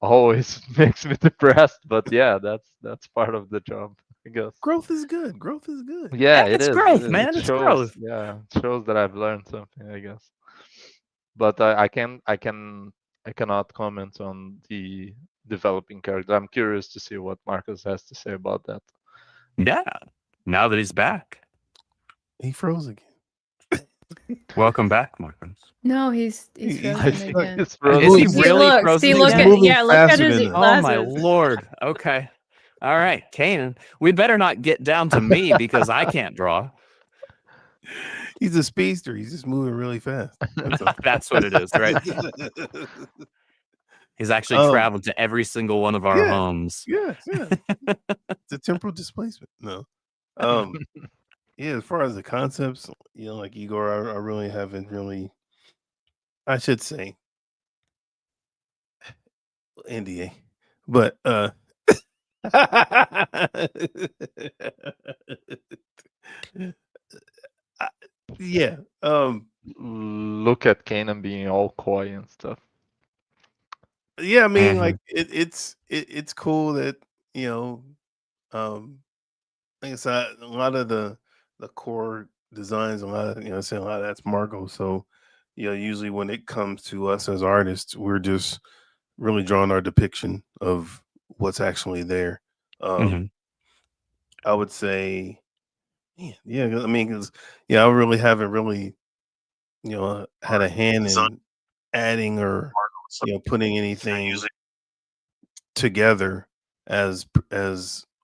Speaker 4: Always makes me depressed, but yeah, that's part of the job, I guess.
Speaker 5: Growth is good. Growth is good.
Speaker 4: Yeah, it
Speaker 2: It's
Speaker 4: is.
Speaker 2: growth,
Speaker 4: It
Speaker 2: man.
Speaker 4: is. It
Speaker 2: It's
Speaker 4: shows.
Speaker 2: growth.
Speaker 4: Yeah, it shows that I've learned something, I guess. But I cannot comment on the developing character. I'm curious to see what Marcus has to say about that.
Speaker 2: Yeah. Now that he's back.
Speaker 5: He froze again.
Speaker 2: Welcome back, Marcus.
Speaker 3: No, he's
Speaker 5: He's
Speaker 3: frozen
Speaker 5: stuck.
Speaker 3: again.
Speaker 4: It's frozen.
Speaker 2: Is he
Speaker 3: See,
Speaker 2: really
Speaker 3: look,
Speaker 2: frozen
Speaker 3: see, look
Speaker 2: again?
Speaker 3: at
Speaker 5: moving
Speaker 3: yeah, look at
Speaker 5: faster
Speaker 3: his
Speaker 5: than us.
Speaker 2: Oh my
Speaker 3: glasses.
Speaker 2: lord. Okay. All right, Kanan. We better not get down to me because I can't draw.
Speaker 5: He's a speedster. He's just moving really fast. That's all.
Speaker 2: That's what it is, right? He's actually
Speaker 5: Um,
Speaker 2: traveled to every single one of our
Speaker 5: yeah.
Speaker 2: homes.
Speaker 5: Yes, yeah. It's a temporal displacement. No. Yeah, as far as the concepts, like Igor, I really haven't really, I should say NDA. But yeah.
Speaker 4: Look at Kanan being all coy and stuff.
Speaker 5: Yeah, I mean,
Speaker 2: Mhm.
Speaker 5: like it's cool that, like I said, a lot of the core designs, a lot of saying a lot of that's Marco. So, usually when it comes to us as artists, we're just really drawing our depiction of what's actually there.
Speaker 2: Mhm.
Speaker 5: I would say, yeah. I mean, because I really haven't really, had a hand in adding or putting anything together as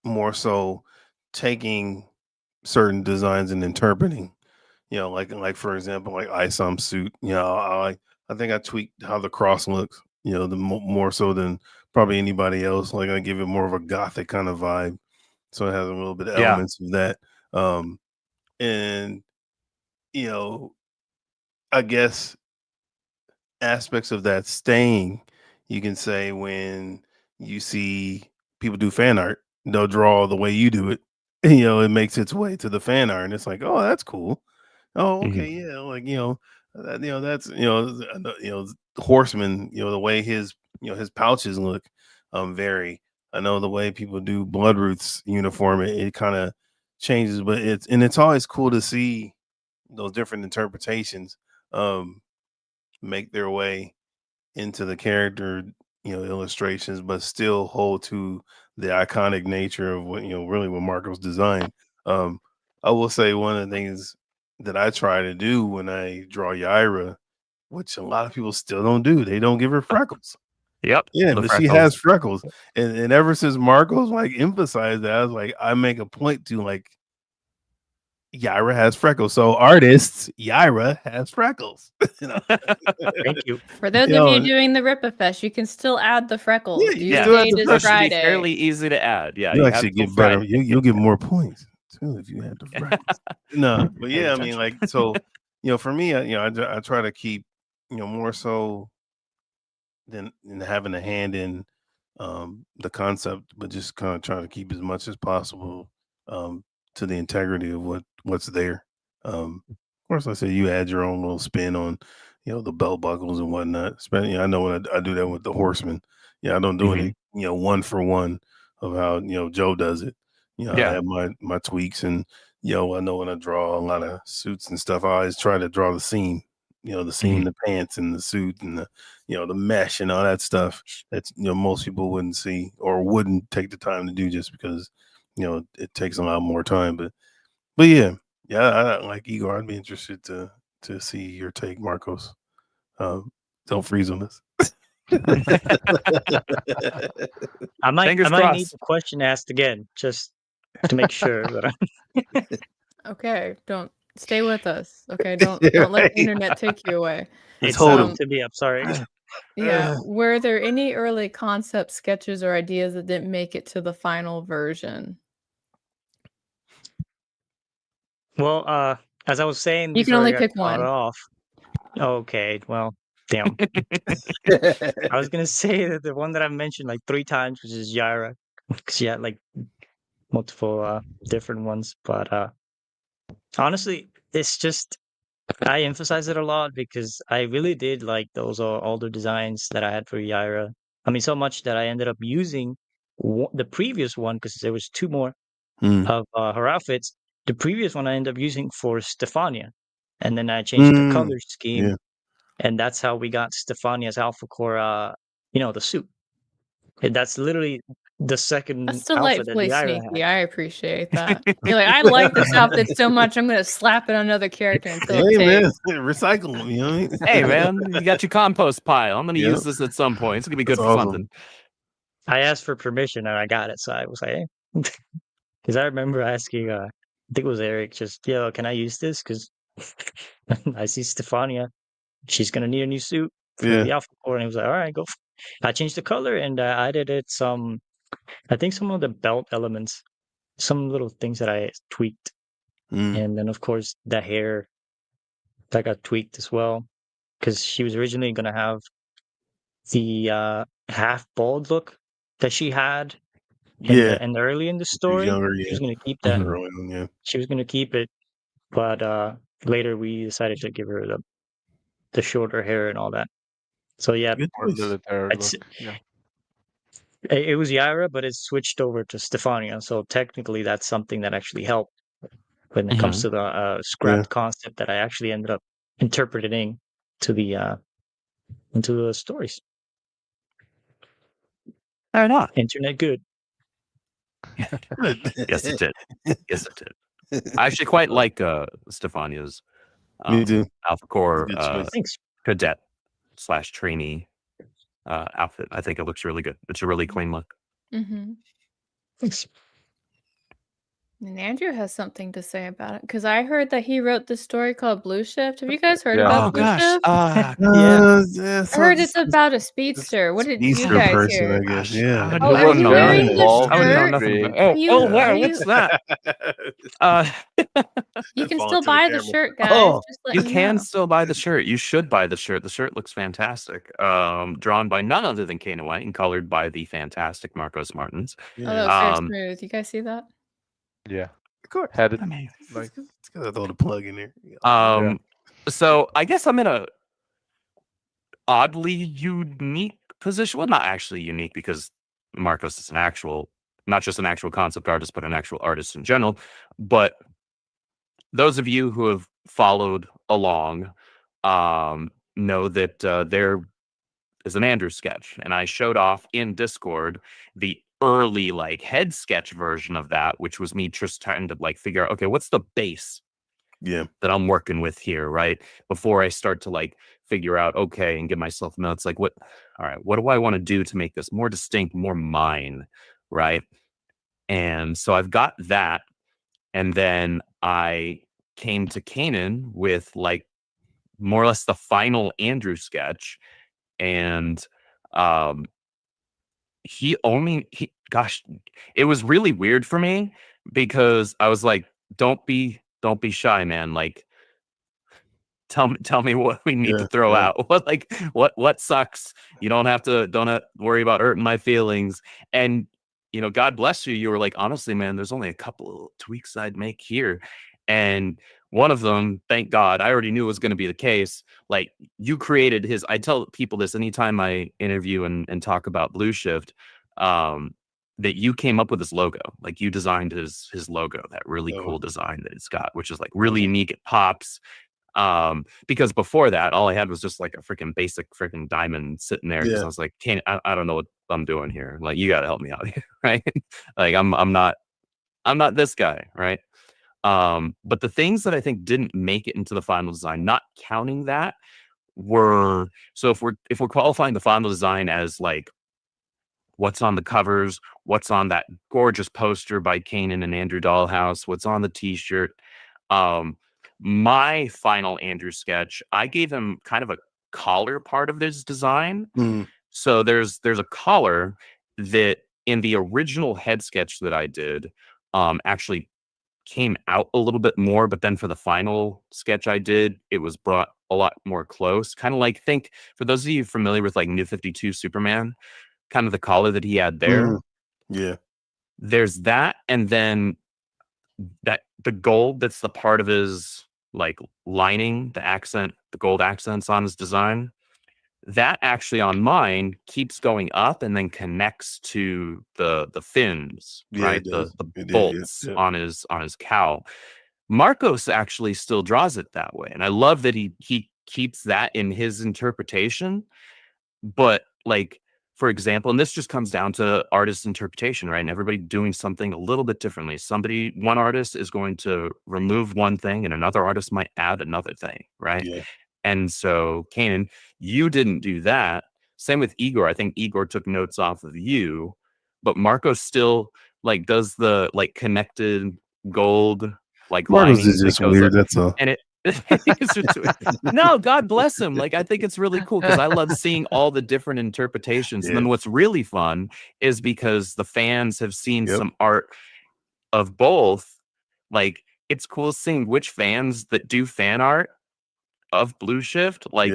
Speaker 5: more so taking certain designs and interpreting. Like for example, like ISOM suit. I think I tweaked how the cross looks. The more so than probably anybody else. Like I give it more of a gothic kind of vibe, so it has a little bit of
Speaker 2: Yeah.
Speaker 5: elements of that. And I guess aspects of that staying, you can say when you see people do fan art, they'll draw the way you do it. It makes its way to the fan art, and it's like, oh, that's cool. Oh, okay, yeah, like that's Horseman, the way his pouches look, vary. I know the way people do Bloodroots uniform, it kind of changes, but it's always cool to see those different interpretations make their way into the character, illustrations, but still hold to the iconic nature of what really what Marco's designed. I will say one of the things that I try to do when I draw Yaira, which a lot of people still don't do, they don't give her freckles.
Speaker 2: Yep.
Speaker 5: Yeah,
Speaker 2: the
Speaker 5: but she
Speaker 2: freckles.
Speaker 5: has freckles, and ever since Marco's like emphasized that, I was like, I make a point to like Yaira has freckles. So artists, Yaira has freckles.
Speaker 6: Thank you.
Speaker 3: For those
Speaker 5: You
Speaker 3: of you
Speaker 5: know,
Speaker 3: doing the Rippaverse, you can still add the freckles.
Speaker 5: Yeah,
Speaker 3: Do
Speaker 5: you
Speaker 3: you
Speaker 5: still add
Speaker 3: stay
Speaker 5: the
Speaker 3: this
Speaker 2: Those should be
Speaker 3: Friday?
Speaker 2: fairly easy to add. Yeah,
Speaker 5: you
Speaker 2: you
Speaker 5: actually
Speaker 2: have till
Speaker 5: get better.
Speaker 2: Friday.
Speaker 5: You'll get more points too if you had the freckles. No, but
Speaker 2: Pay
Speaker 5: yeah, I mean,
Speaker 2: attention.
Speaker 5: like, so for me, I try to keep more so than having a hand in the concept, but just kind of trying to keep as much as possible to the integrity of what's there. Of course, like I say you add your own little spin on the belt buckles and whatnot. I know when I do that with the horseman. I don't do
Speaker 2: Mhm.
Speaker 5: it one for one of how Joe does it. I
Speaker 2: Yeah.
Speaker 5: have my tweaks, and I know when I draw a lot of suits and stuff, I always try to draw the seam. The seam, the pants, and the suit, and the mesh and all that stuff. That's most people wouldn't see or wouldn't take the time to do just because it takes a lot more time. But yeah, like Igor, I'd be interested to see your take, Marcos. Don't freeze on this.
Speaker 6: I might
Speaker 2: Fingers
Speaker 6: need
Speaker 2: crossed.
Speaker 6: the question asked again just to make sure that
Speaker 3: Okay, don't stay with us. Okay, don't let
Speaker 5: Right.
Speaker 3: the internet take you away.
Speaker 5: Let's
Speaker 6: it's
Speaker 5: hold
Speaker 3: Um,
Speaker 5: him.
Speaker 6: to me. I'm sorry.
Speaker 3: Yeah, were there any early concept sketches or ideas that didn't make it to the final version?
Speaker 6: Well, as I was saying
Speaker 3: You can
Speaker 6: before I
Speaker 3: only
Speaker 6: got
Speaker 3: pick
Speaker 6: cut
Speaker 3: one.
Speaker 6: off. Okay, well, damn. I was gonna say that the one that I mentioned like 3 times, which is Yaira, because she had like multiple different ones. But honestly, it's just I emphasize it a lot because I really did like those older designs that I had for Yaira. I mean, so much that I ended up using the previous one because there was 2 more
Speaker 5: Mm.
Speaker 6: of her outfits. The previous one I ended up using for Stefania, and then I changed the color scheme,
Speaker 5: Yeah.
Speaker 6: and that's how we got Stefania's Alpha Core. The suit. And that's literally the second
Speaker 3: That's
Speaker 6: outfit that
Speaker 3: delightfully
Speaker 6: Yaira had.
Speaker 3: sneaky. I appreciate that. You're like, I like this outfit so much, I'm gonna slap it on another character until it
Speaker 5: Hey man,
Speaker 3: takes.
Speaker 5: recycle them. You know what I mean?
Speaker 2: Hey man, you got your compost pile. I'm gonna
Speaker 5: Yep.
Speaker 2: use this at some point. It's gonna be good
Speaker 5: That's
Speaker 2: for
Speaker 5: awesome.
Speaker 2: something.
Speaker 6: I asked for permission and I got it, so I was like, hey. Because I remember asking, I think it was Eric, just, yo, can I use this? Because I see Stefania, she's gonna need a new suit for
Speaker 5: Yeah.
Speaker 6: the Alpha Core, and he was like, all right, go. I changed the color and I added I think some of the belt elements, some little things that I tweaked,
Speaker 5: Mm.
Speaker 6: and then of course the hair that got tweaked as well, because she was originally gonna have the half bald look that she had
Speaker 5: Yeah.
Speaker 6: in the early in the
Speaker 5: She was
Speaker 6: story.
Speaker 5: younger.
Speaker 6: She
Speaker 5: Yeah.
Speaker 6: was gonna keep that.
Speaker 2: Mhm.
Speaker 5: Early on. Yeah.
Speaker 6: She was gonna keep it, but later we decided to give her the shorter hair and all that. So yeah,
Speaker 5: Good
Speaker 4: More
Speaker 5: choice.
Speaker 4: military
Speaker 6: it's
Speaker 4: look. Yeah.
Speaker 6: it was Yaira, but it switched over to Stefania. So technically, that's something that actually helped when it comes
Speaker 2: Mhm.
Speaker 6: to the
Speaker 5: Yeah.
Speaker 6: scrapped concept that I actually ended up interpreting to the into the stories.
Speaker 2: Fair enough.
Speaker 6: Internet good.
Speaker 5: Good.
Speaker 2: Yes, it did. Yes, it did. I actually quite like Stefania's
Speaker 5: Me too.
Speaker 2: Alpha Core
Speaker 5: Good choice.
Speaker 6: Thanks.
Speaker 2: cadet / trainee outfit. I think it looks really good. It's a really clean look.
Speaker 3: Mm-hmm.
Speaker 6: Thanks.
Speaker 3: And Andrew has something to say about it because I heard that he wrote this story called Blue Shift. Have you guys heard
Speaker 4: Yeah.
Speaker 3: about
Speaker 2: Oh
Speaker 3: Blue
Speaker 2: gosh.
Speaker 3: Shift?
Speaker 6: Yeah.
Speaker 3: I heard it's about a speedster. What did you
Speaker 5: Easter
Speaker 3: guys
Speaker 5: person,
Speaker 3: hear?
Speaker 5: I guess.
Speaker 2: Gosh,
Speaker 5: Yeah.
Speaker 2: I
Speaker 3: Oh,
Speaker 4: It
Speaker 3: are
Speaker 4: was
Speaker 3: you
Speaker 2: know
Speaker 4: very
Speaker 2: nothing.
Speaker 3: wearing the
Speaker 4: involved
Speaker 2: I wouldn't know
Speaker 3: shirt?
Speaker 2: nothing about.
Speaker 4: imagery.
Speaker 2: Oh,
Speaker 3: Are you?
Speaker 2: oh,
Speaker 3: Are
Speaker 2: wow,
Speaker 3: you?
Speaker 2: what's that? Uh,
Speaker 3: You can
Speaker 5: Fall
Speaker 3: still
Speaker 5: into the
Speaker 3: buy the
Speaker 5: camera.
Speaker 3: shirt, guys.
Speaker 5: Oh,
Speaker 3: Just
Speaker 2: you
Speaker 3: letting you
Speaker 2: can
Speaker 3: know.
Speaker 2: still buy the shirt. You should buy the shirt. The shirt looks fantastic. Drawn by none other than Kana White and colored by the fantastic Marcos Martins.
Speaker 3: Oh, that
Speaker 5: yeah.
Speaker 3: was very
Speaker 2: Um,
Speaker 3: smooth. You guys see that?
Speaker 4: Yeah.
Speaker 5: Of course.
Speaker 4: Had it
Speaker 2: I mean,
Speaker 4: like
Speaker 5: It's gotta throw the plug in there.
Speaker 4: yeah.
Speaker 2: so I guess I'm in a oddly unique position. Well, not actually unique because Marcos is not just an actual concept artist, but an actual artist in general. But those of you who have followed along know that there is an Andrew sketch, and I showed off in Discord the early like head sketch version of that, which was me just trying to like figure out, okay, what's the base
Speaker 5: Yeah.
Speaker 2: that I'm working with here, right? Before I start to like figure out, okay, and give myself notes like, all right, what do I want to do to make this more distinct, more mine, right? And so I've got that. And then I came to Kanan with like more or less the final Andrew sketch, and gosh, it was really weird for me because I was like, don't be shy, man. Like, tell me what we need to throw out. What sucks. You don't have to worry about hurting my feelings. And God bless you. You were like, honestly, man, there's only a couple of tweaks I'd make here. And one of them, thank God, I already knew was going to be the case. Like, you created his. I tell people this anytime I interview and talk about Blue Shift, that you came up with his logo. Like, you designed his logo, that really cool design that it's got, which is like really unique. It pops. Because before that, all I had was just like a freaking basic freaking diamond sitting there, because I was like, I don't know what I'm doing here. Like, you got to help me out here, right? Like, I'm not this guy, right? But the things that I think didn't make it into the final design, not counting that, were, so if we're qualifying the final design as like what's on the covers, what's on that gorgeous poster by Kanan and Andrew Dollhouse, what's on the t-shirt, my final Andrew sketch, I gave him kind of a collar part of this design. So there's a collar that in the original head sketch that I did actually came out a little bit more, but then for the final sketch I did, it was brought a lot more close. Kind of like, think, for those of you familiar with like New 52 Superman, kind of the collar that he had there.
Speaker 5: Yeah.
Speaker 2: There's that, and then that the gold that's the part of his like lining, the accent, the gold accents on his design, that actually on mine keeps going up and then connects to the fins, right? The bolts on his cowl. Marcos actually still draws it that way, and I love that he keeps that in his interpretation. But like, for example, and this just comes down to artist interpretation, right? And everybody doing something a little bit differently. One artist is going to remove one thing, and another artist might add another thing, right?
Speaker 5: Yeah.
Speaker 2: And so, Kanan, you didn't do that. Same with Igor. I think Igor took notes off of you, but Marco still like does the like connected gold like
Speaker 5: Marcos
Speaker 2: lining
Speaker 5: is just
Speaker 2: that goes
Speaker 5: weird.
Speaker 2: up,
Speaker 5: That's all.
Speaker 2: and it's just, no, God bless him. Like, I think it's really cool because I love seeing all the different interpretations. And then what's really fun is because the fans have seen some art of both. Like, it's cool seeing which fans that do fan art of Blue Shift, like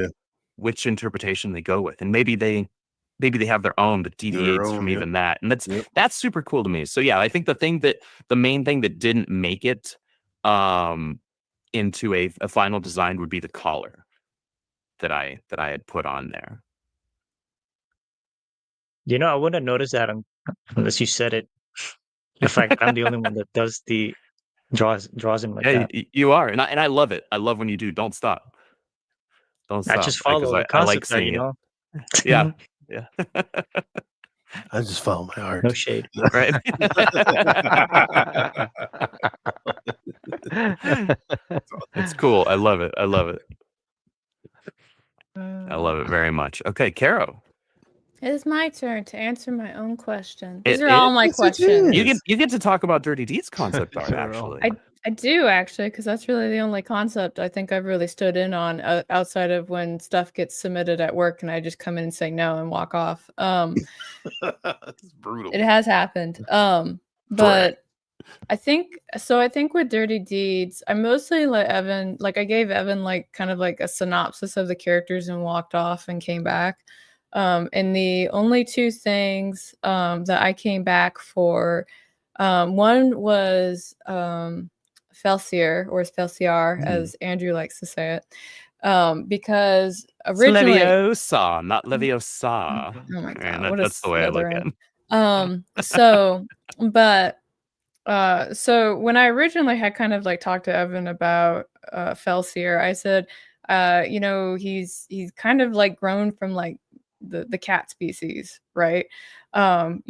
Speaker 2: which interpretation they go with, and maybe they have their own that deviates from even that, and that's super cool to me. So yeah, I think the main thing that didn't make it into a final design would be the collar that I had put on there.
Speaker 6: I wouldn't notice that unless you said it. In fact, I'm the only one that does the draws him like that.
Speaker 2: You are, and I love it. I love when you do. Don't stop. Don't stop.
Speaker 6: I just follow the
Speaker 2: I like
Speaker 6: concept,
Speaker 2: seeing it.
Speaker 6: Yeah.
Speaker 2: Yeah.
Speaker 5: I just follow my heart.
Speaker 6: No shade.
Speaker 2: Right. It's cool. I love it. I love it very much. Okay, Caro.
Speaker 3: It is my turn to answer my own question. These are all my questions.
Speaker 2: You get to talk about Dirty Deeds concept art, actually.
Speaker 3: I do, actually, because that's really the only concept I think I've really stood in on outside of when stuff gets submitted at work and I just come in and say no and walk off.
Speaker 5: That's brutal.
Speaker 3: It has happened. But I think with Dirty Deeds, I mostly let Evan, like I gave Evan like kind of like a synopsis of the characters and walked off and came back. And the only two things that I came back for, one was Felsier, or Felsiar, as Andrew likes to say it, because originally
Speaker 2: Leviosa, not Leviosa.
Speaker 3: Oh my god,
Speaker 2: that's the way I look at it.
Speaker 3: So when I originally had kind of like talked to Evan about Felsier, I said, he's kind of like grown from like the cat species, right? And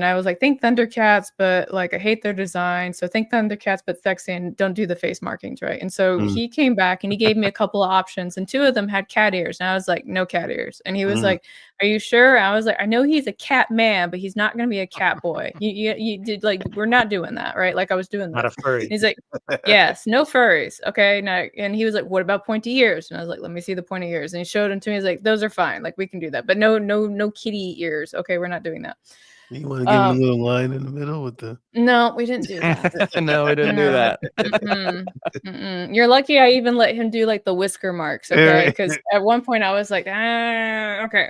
Speaker 3: I was like, think Thundercats, but like I hate their design, so think Thundercats but sexy and don't do the face markings, right? And so he came back and he gave me a couple of options, and two of them had cat ears, and I was like, no cat ears. And he was like, "Are you sure?" I was like, "I know he's a cat man, but he's not gonna be a cat boy. You did like we're not doing that, right?" Like I was doing
Speaker 6: Not a
Speaker 3: this.
Speaker 6: furry.
Speaker 3: And he's like, "Yes, no furries, okay." Now, and he was like, "What about pointy ears?" And I was like, "Let me see the pointy ears." And he showed them to me. He's like, "Those are fine. Like we can do that, but no kitty ears. Okay, we're not doing that."
Speaker 5: You want to give him a little line in the middle with the?
Speaker 3: No, we didn't do that.
Speaker 2: No, we didn't do that.
Speaker 3: You're lucky I even let him do like the whisker marks,
Speaker 5: Yeah,
Speaker 3: okay?
Speaker 5: right.
Speaker 3: Because at one point I was like, okay.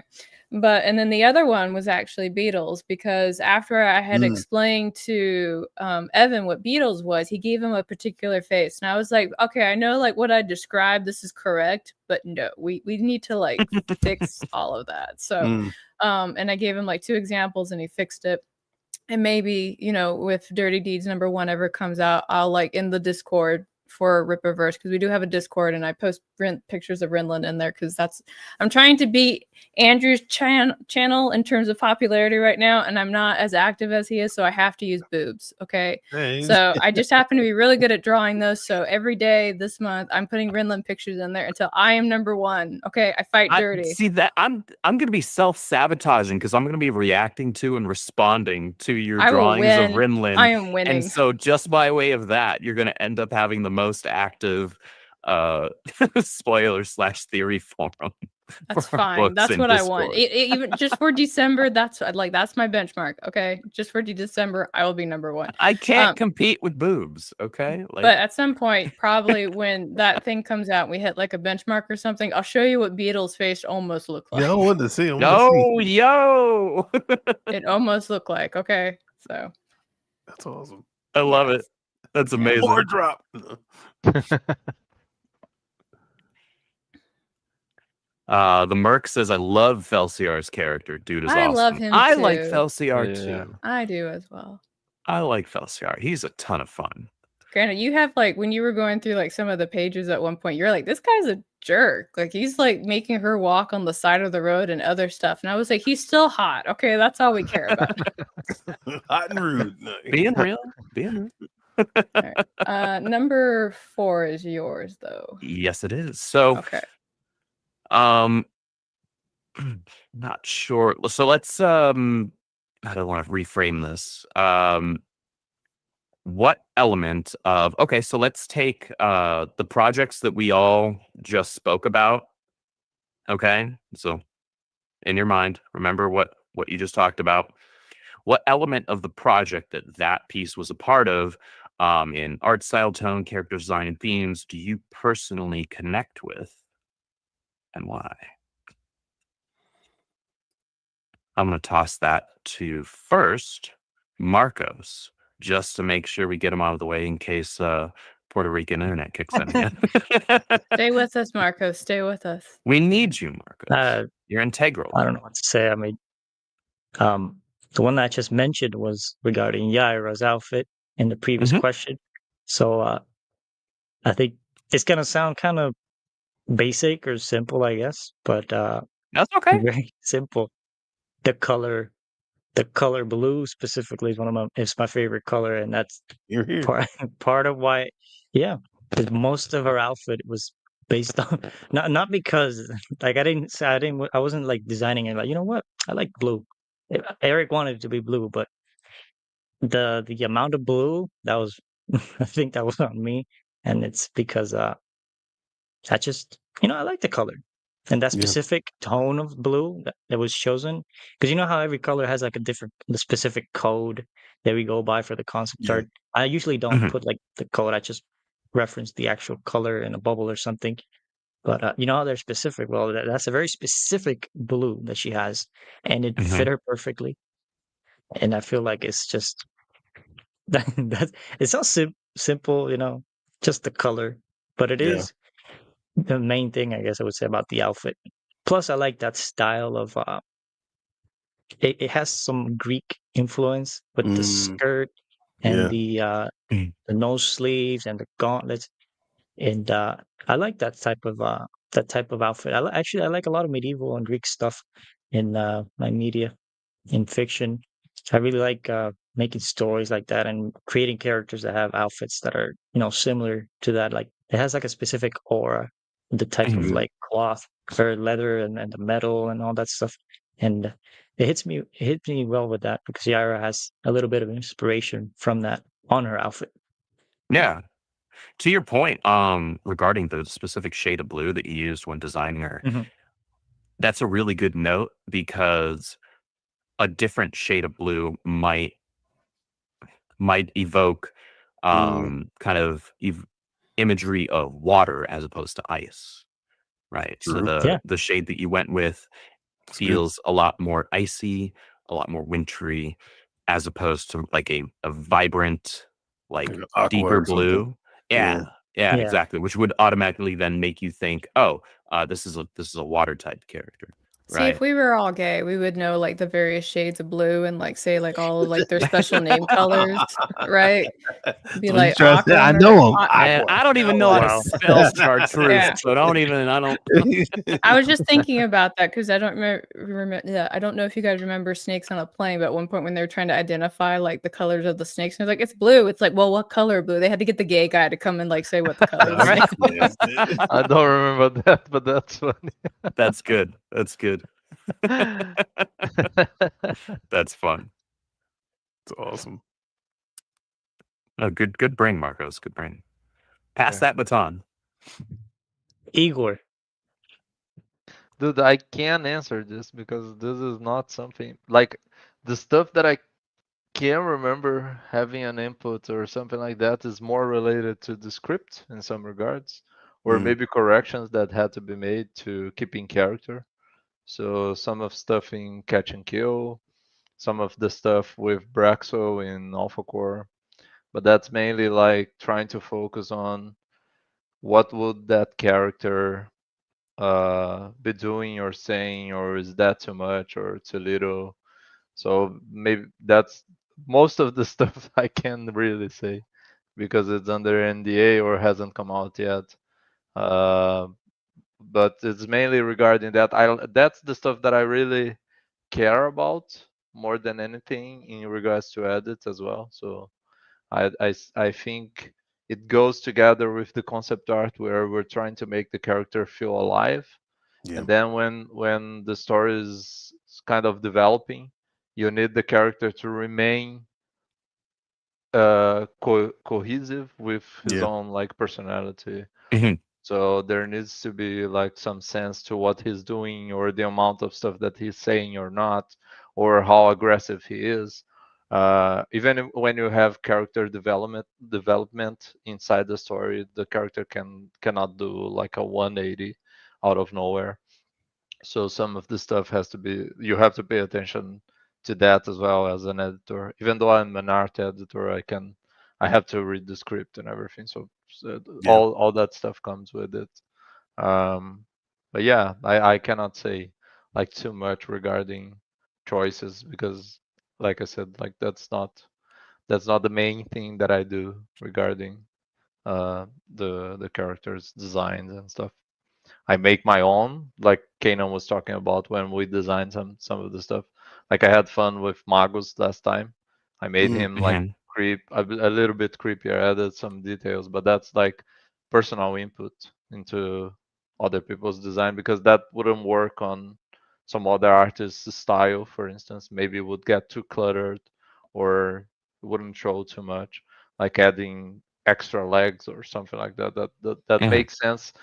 Speaker 3: But and then the other one was actually Beatles because after I had explained to Evan what Beatles was, he gave him a particular face, and I was like, okay, I know like what I described, this is correct, but no, we need to like fix all of that. So, and I gave him like 2 examples, and he fixed it. And maybe, you know, with Dirty Deeds #1 ever comes out, I'll like in the Discord for Rippaverse because we do have a Discord and I post pictures of Rinlin in there because I'm trying to beat Andrew's channel in terms of popularity right now, and I'm not as active as he is, so I have to use boobs. Okay.
Speaker 5: Hey,
Speaker 3: So I just happen to be really good at drawing those. So every day this month, I'm putting Rinlin pictures in there until I am #1. Okay. I fight dirty.
Speaker 2: See that I'm gonna be self-sabotaging because I'm gonna be reacting to and responding to your
Speaker 3: I will
Speaker 2: drawings of
Speaker 3: win.
Speaker 2: Rinlin.
Speaker 3: I am winning.
Speaker 2: And so just by way of that, you're gonna end up having the most active spoiler/theory forum.
Speaker 3: That's
Speaker 2: for
Speaker 3: fine.
Speaker 2: books
Speaker 3: That's
Speaker 2: in
Speaker 3: what I want.
Speaker 2: Discord.
Speaker 3: Even just for December, that's my benchmark. Okay, just for December, I will be #1.
Speaker 2: I can't compete with boobs, okay? Like,
Speaker 3: But at some point, probably when that thing comes out, we hit like a benchmark or something. I'll show you what Beatles' face almost looked like.
Speaker 5: yeah, I want to see him.
Speaker 2: yo.
Speaker 3: It almost looked like. Okay, so
Speaker 5: That's awesome.
Speaker 2: I love it. That's amazing.
Speaker 5: More drop.
Speaker 2: The Merc says, I love Felsiar's character. Dude is
Speaker 3: I
Speaker 2: awesome.
Speaker 3: love him
Speaker 2: I like
Speaker 3: too.
Speaker 2: Felsiar
Speaker 4: Yeah.
Speaker 2: too.
Speaker 3: I do as well.
Speaker 2: I like Felsiar. He's a ton of fun.
Speaker 3: Granted, you have like when you were going through like some of the pages at one point, you're like, this guy's a jerk. Like he's like making her walk on the side of the road and other stuff. And I was like, he's still hot. Okay, that's all we care about.
Speaker 5: Hot and rude. No.
Speaker 2: Being real. Being real.
Speaker 3: Right. #4 is yours though.
Speaker 2: Yes, it is. So
Speaker 3: Okay.
Speaker 2: not sure. So let's I don't want to reframe this. What element of so let's take the projects that we all just spoke about. Okay, so in your mind, remember what you just talked about. What element of the project that piece was a part of, in art style, tone, character design, and themes, do you personally connect with, and why? I'm going to toss that to first Marcos, just to make sure we get him out of the way in case Puerto Rican internet kicks in again.
Speaker 3: Stay with us, Marcos. Stay with us.
Speaker 2: We need you, Marcos. You're integral.
Speaker 6: I don't know what to say. I mean, the one that I just mentioned was regarding Yaira's outfit in the previous question. So I think it's gonna sound kind of basic or simple, I guess, but
Speaker 2: that's okay.
Speaker 6: Very simple. The color blue specifically is my favorite color, and that's part of why. Yeah, 'cause most of her outfit was based on not because like I wasn't like designing it like, you know what, I like blue. Eric wanted it to be blue, but the amount of blue that was I think that was on me, and it's because I just I like the color. And that specific tone of blue that was chosen, because you know how every color has like the specific code that we go by for the concept art. I usually don't put like the code. I just reference the actual color in a bubble or something. But you know how they're specific. Well, that's a very specific blue that she has, and it fit her perfectly. And I feel like it's just that it's so simple, just the color, but it is the main thing, I guess I would say, about the outfit. Plus, I like that style of it has some Greek influence with the skirt and the nose sleeves and the gauntlets, and I like that type of outfit. Actually, I like a lot of medieval and Greek stuff in my media, in fiction. I really like making stories like that and creating characters that have outfits that are similar to that. Like it has like a specific aura, the type of like cloth or leather and the metal and all that stuff. and it hits me well with that because Yara has a little bit of inspiration from that on her outfit.
Speaker 2: Yeah. To your point, regarding the specific shade of blue that you used when designing her,
Speaker 6: Mhm.
Speaker 2: that's a really good note because a different shade of blue might evoke kind of imagery of water as opposed to ice, right? So
Speaker 5: True.
Speaker 6: Yeah.
Speaker 2: the shade that you went with
Speaker 5: It's good.
Speaker 2: feels a lot more icy, a lot more wintry, as opposed to like a vibrant, like
Speaker 5: Like an aqua
Speaker 2: deeper
Speaker 5: or something.
Speaker 2: blue. Yeah,
Speaker 6: Yeah.
Speaker 2: exactly. Which would automatically then make you think, oh, this is a water type character,
Speaker 3: See, if
Speaker 2: right?
Speaker 3: we were all gay, we would know like the various shades of blue and like say like all of like their special name colors, right? Be
Speaker 5: So what you
Speaker 3: like
Speaker 5: trying to say? I
Speaker 3: aqua,
Speaker 5: know him.
Speaker 2: And
Speaker 5: Aqua.
Speaker 2: I don't even know how to
Speaker 6: Wow.
Speaker 2: spell chartreuse,
Speaker 3: yeah.
Speaker 2: so don't even. I don't.
Speaker 3: I was just thinking about that because I don't remember. Yeah, I don't know if you guys remember Snakes on a Plane, but at one point when they were trying to identify like the colors of the snakes, and they're like, "It's blue." It's like, well, what color blue? They had to get the gay guy to come and like say what the color of the
Speaker 2: Right.
Speaker 3: snake was.
Speaker 4: I don't remember that, but that's funny.
Speaker 2: That's good. That's good. That's fun.
Speaker 5: It's awesome.
Speaker 2: Oh, good brain, Marcos. Good brain. Pass
Speaker 4: Yeah.
Speaker 2: that baton.
Speaker 6: Igor.
Speaker 4: Dude, I can't answer this because this is not something like the stuff that I can remember having an input or something like that is more related to the script in some regards, or
Speaker 5: Mm.
Speaker 4: maybe corrections that had to be made to keep in character. So some of stuff in Catch and Kill, some of the stuff with Braxo in Alpha Core, but that's mainly like trying to focus on what would that character be doing or saying, or is that too much or too little? So maybe that's most of the stuff I can really say because it's under NDA or hasn't come out yet. Uh, but it's mainly regarding that. That's the stuff that I really care about more than anything in regards to edits as well. So I think it goes together with the concept art where we're trying to make the character feel alive.
Speaker 5: Yeah.
Speaker 4: And then when the story is kind of developing, you need the character to remain cohesive with his
Speaker 5: Yeah.
Speaker 4: own like personality.
Speaker 2: Mhm.
Speaker 4: So there needs to be like some sense to what he's doing or the amount of stuff that he's saying or not, or how aggressive he is. Even when you have character development inside the story, the character cannot do like a 180 out of nowhere. So some of the stuff has to be, you have to pay attention to that as well as an editor. Even though I'm an art editor, I have to read the script and everything. So
Speaker 5: Yeah.
Speaker 4: all that stuff comes with it. But yeah, I cannot say like too much regarding choices because like I said, like that's not the main thing that I do regarding the characters designs and stuff. I make my own, like Kanan was talking about when we designed some of the stuff. Like I had fun with Magus last time. I made him like
Speaker 2: Mhm.
Speaker 4: a little bit creepier, added some details, but that's like personal input into other people's design because that wouldn't work on some other artist's style, for instance. Maybe it would get too cluttered or it wouldn't show too much, like adding extra legs or something like that. That
Speaker 2: Mhm.
Speaker 4: makes sense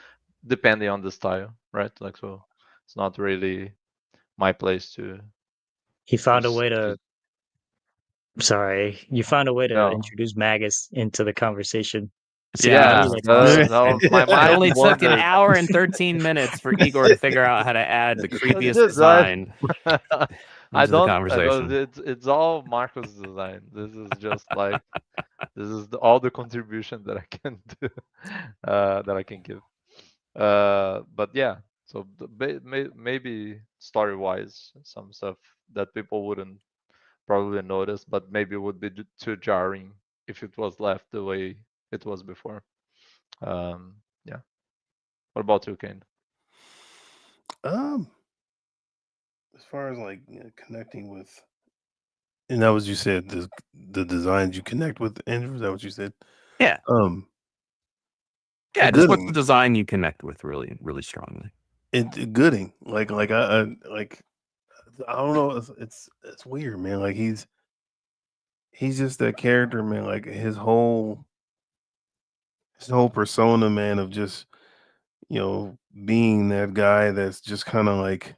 Speaker 4: depending on the style, right? Like so, it's not really my place to.
Speaker 6: He found a way
Speaker 4: to
Speaker 6: to. Sorry, you found a way to
Speaker 4: no.
Speaker 6: introduce Magus into the conversation. See, I
Speaker 2: Yeah,
Speaker 6: really
Speaker 4: Yeah,
Speaker 6: like
Speaker 2: uh,
Speaker 6: Magus.
Speaker 4: no,
Speaker 6: And
Speaker 4: my
Speaker 2: it
Speaker 4: mind
Speaker 2: only took an
Speaker 4: wandered.
Speaker 2: hour and 13 minutes for Igor to figure out how to add the creepiest
Speaker 4: Just I,
Speaker 2: design
Speaker 4: I
Speaker 2: into the
Speaker 4: don't. I go.
Speaker 2: conversation.
Speaker 4: It's all Marco's design. This is just like this is all the contribution that I can do, that I can give. But yeah, so maybe story wise, some stuff that people wouldn't probably notice, but maybe would be too jarring if it was left the way it was before. Yeah. What about you, Kane?
Speaker 5: Um, as far as like connecting with, and that was you said the designs you connect with, Andrew. Is that what you said?
Speaker 2: Yeah,
Speaker 5: Um,
Speaker 2: yeah. Just what's the
Speaker 5: Gooding,
Speaker 2: design you connect with really, really strongly.
Speaker 5: Gooding, like I like I don't know. It's weird, man. Like he's just that character, man. Like his whole persona, man, of just being that guy that's just kind of like,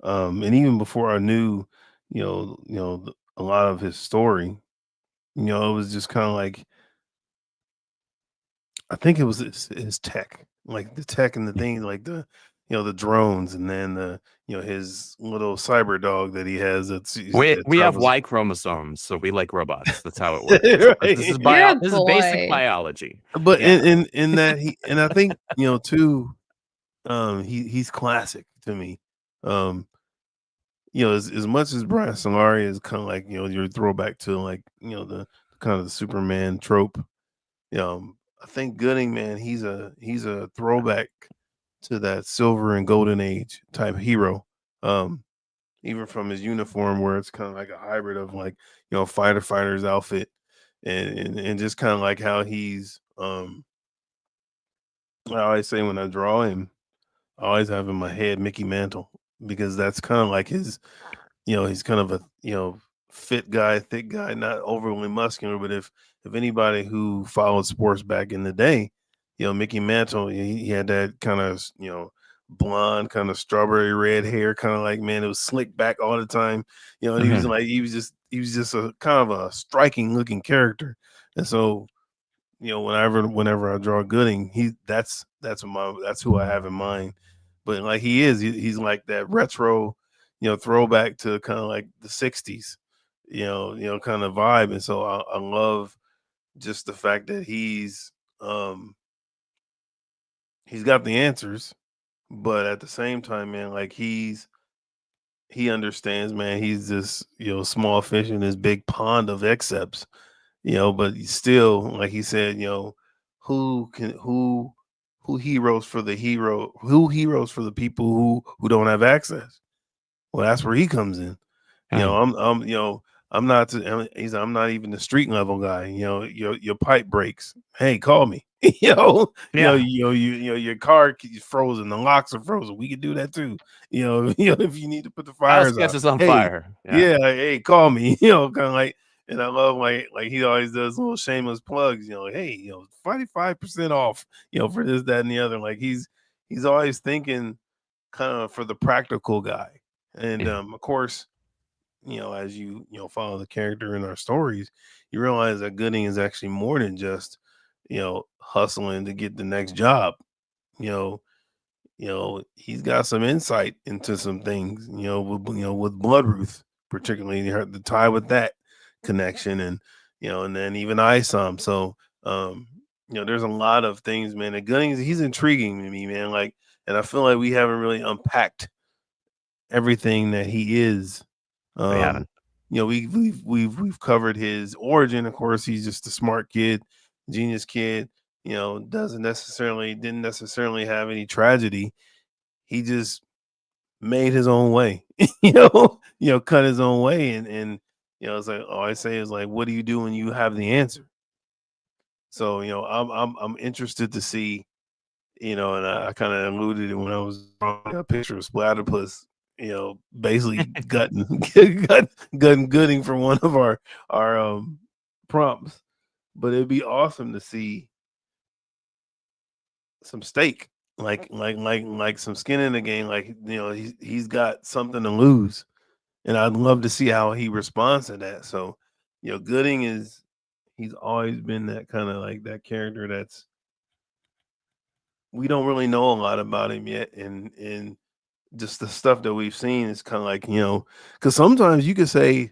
Speaker 5: and even before I knew, a lot of his story, it was just kind of like I think it was his tech, like the tech and the things like the drones, and then his little cyber dog that he has that
Speaker 2: We have
Speaker 5: travels.
Speaker 2: Y chromosomes, so we like robots. That's how it works. This is
Speaker 5: Right.
Speaker 3: You're a
Speaker 2: this is basic
Speaker 3: boy.
Speaker 2: biology.
Speaker 5: But
Speaker 2: Yeah.
Speaker 5: in that and I think too, he's classic to me. Um, as much as Brian Solari is kind of like your throwback to like the kind of the Superman trope. I think Gooding, man, he's a throwback to that silver and golden age type hero. Um, even from his uniform, where it's kind of like a hybrid of like fighter's outfit, and just kind of like how he's. I always say when I draw him, I always have in my head Mickey Mantle because that's kind of like his. He's kind of a fit guy, thick guy, not overly muscular. But if anybody who followed sports back in the day, Mickey Mantle, he had that kind of blonde, kind of strawberry red hair, kind of like, man, it was slicked back all the time. And he was
Speaker 2: Mhm.
Speaker 5: like he was just a kind of a striking looking character. And so whenever I draw Gooding, that's who I have in mind. But like he's like that retro, throwback to kind of like the '60s, kind of vibe. And so I love just the fact that he's got the answers, but at the same time, man, like he understands, man. He's this small fish in this big pond of accepts, but still, like he said, who can who heroes for the people who don't have access. Well, that's where he comes in.
Speaker 2: Yeah.
Speaker 5: I'm not I'm not even the street level guy. Your pipe breaks. Hey, call me.
Speaker 2: Yeah.
Speaker 5: Your car is frozen, the locks are frozen. We can do that too. If you need to put the
Speaker 2: House
Speaker 5: fires out.
Speaker 2: catches on
Speaker 5: Hey,
Speaker 2: fire. Yeah.
Speaker 5: yeah, hey, call me. Kind of like, and I love like he always does little shameless plugs. Like, hey, 45% off. For this, that, and the other. Like he's always thinking kind of for the practical guy. And
Speaker 2: Yeah.
Speaker 5: of course, as follow the character in our stories, you realize that Gooding is actually more than just hustling to get the next job. You know, he's got some insight into some things. With Bloodruth, particularly the tie with that connection, and then even ISOM. So there's a lot of things, man. And Gooding, he's intriguing to me, man. Like, and I feel like we haven't really unpacked everything that he is.
Speaker 2: We
Speaker 5: Um,
Speaker 2: haven't.
Speaker 5: we've covered his origin. Of course, he's just a smart kid, genius kid. Didn't necessarily have any tragedy. He just made his own way. Cut his own way, and it's like all I say is like, what do you do when you have the answer? So I'm interested to see. And I kind of alluded it when I was drawing a picture of Splatterpuss, basically gutting, gutting Gooding for one of our prompts. But it'd be awesome to see some steak, like some skin in the game. Like he's got something to lose, and I'd love to see how he responds to that. So, Gooding he's always been that kind of like that character that's we don't really know a lot about him yet, and just the stuff that we've seen is kind of like because sometimes you could say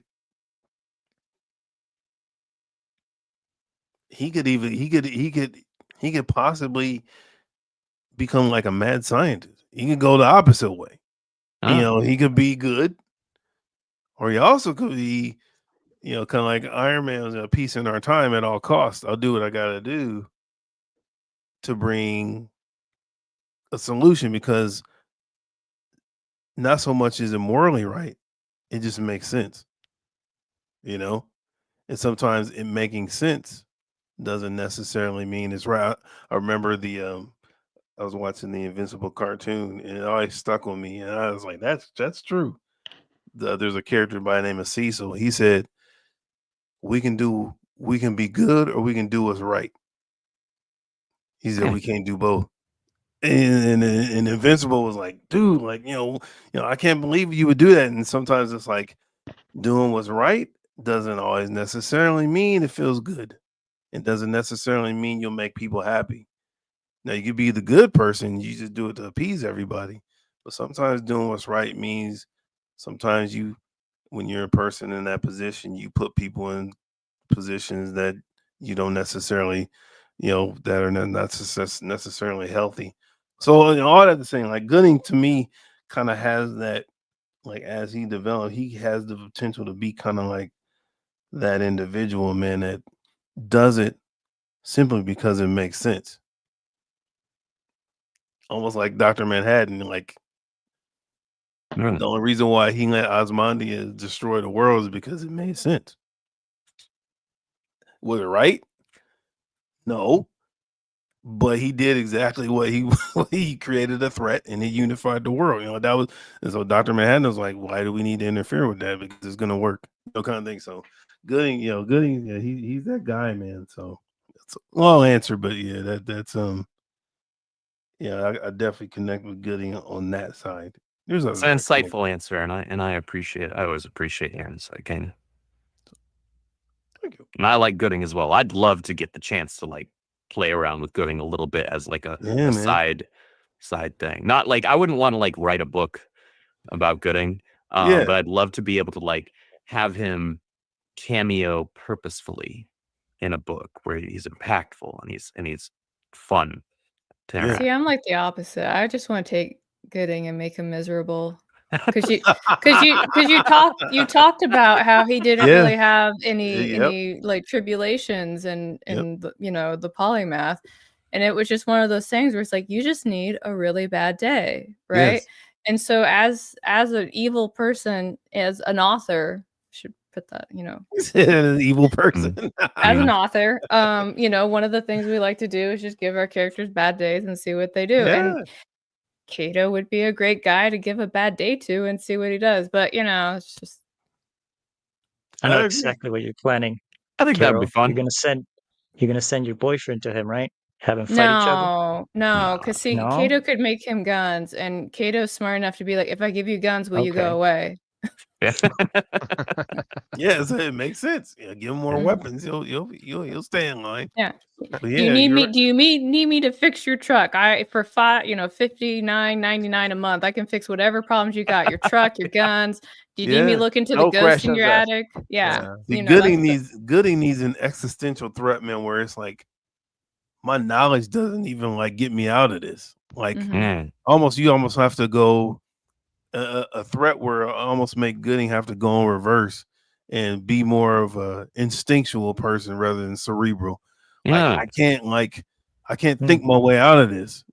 Speaker 5: he could possibly become like a mad scientist. He could go the opposite way.
Speaker 2: Ah,
Speaker 5: He could be good, or he also could be kind of like Iron Man's a peace in our time at all costs. I'll do what I gotta do to bring a solution because not so much is it morally right. It just makes sense, you know? And sometimes it making sense doesn't necessarily mean it's right. I remember I was watching the Invincible cartoon and it always stuck with me. And I was like, that's true. there's a character by the name of Cecil. He said, we can be good or we can do what's right. He said we can't do both. And Invincible was like, dude, like, I can't believe you would do that. And sometimes it's like doing what's right doesn't always necessarily mean it feels good. It doesn't necessarily mean you'll make people happy. Now you could be the good person, you just do it to appease everybody. But sometimes doing what's right means sometimes when you're a person in that position, you put people in positions that you don't necessarily, that are not necessarily healthy. So all that to say, like Gooding to me kind of has that, like as he developed, he has the potential to be kind of like that individual, man, that does it simply because it makes sense. Almost like Dr. Manhattan, like
Speaker 2: Really?
Speaker 5: the only reason why he let Ozymandias destroy the world is because it made sense. Was it right? No. But he did exactly what he created a threat and he unified the world. That was, and so Dr. Manhattan was like, why do we need to interfere with that? Because it's gonna work. Kind of thing. So Gooding, yeah, he's that guy, man. So it's a long answer, but yeah, that's I definitely connect with Gooding on that side. There's
Speaker 2: It's an insightful answer, and I appreciate. I always appreciate your insight, kind of.
Speaker 5: Thank you.
Speaker 2: And I like Gooding as well. I'd love to get the chance to like play around with Gooding a little bit as like a side thing. Not like I wouldn't want to like write a book about Gooding, but I'd love to be able to like have him cameo purposefully in a book where he's impactful and he's fun to interact.
Speaker 3: See, I'm like the opposite. I just want to take Gooding and make him miserable. Because you talked about how he didn't really have any like tribulations and the, the polymath, and it was just one of those things where it's like you just need a really bad day, right?
Speaker 5: Yes.
Speaker 3: And so as an evil person, as an author, should put that,
Speaker 5: an evil person.
Speaker 3: as an author, one of the things we like to do is just give our characters bad days and see what they do. And Kato would be a great guy to give a bad day to and see what he does. But it's just
Speaker 6: I know exactly what you're planning.
Speaker 2: I think that'd be fun.
Speaker 6: You're gonna send your boyfriend to him, right? Have him fight each other?
Speaker 3: No, because see,
Speaker 6: No?
Speaker 3: Kato could make him guns, and Kato's smart enough to be like, if I give you guns, will you go away?
Speaker 2: Yeah.
Speaker 5: So it makes sense. Give him more weapons. He'll stay in line.
Speaker 3: Yeah.
Speaker 5: But
Speaker 3: Do you need me? Do you need me to fix your truck? For $59.99 a month, I can fix whatever problems you got. Your truck, your guns. Do you need me to look into the ghost in your attic? Yeah.
Speaker 5: Gooding needs an existential threat, man, where it's like my knowledge doesn't even like get me out of this. Like you almost have to go a threat where I almost make Gooding have to go in reverse and be more of a instinctual person rather than cerebral. Like I can't think my way out of this.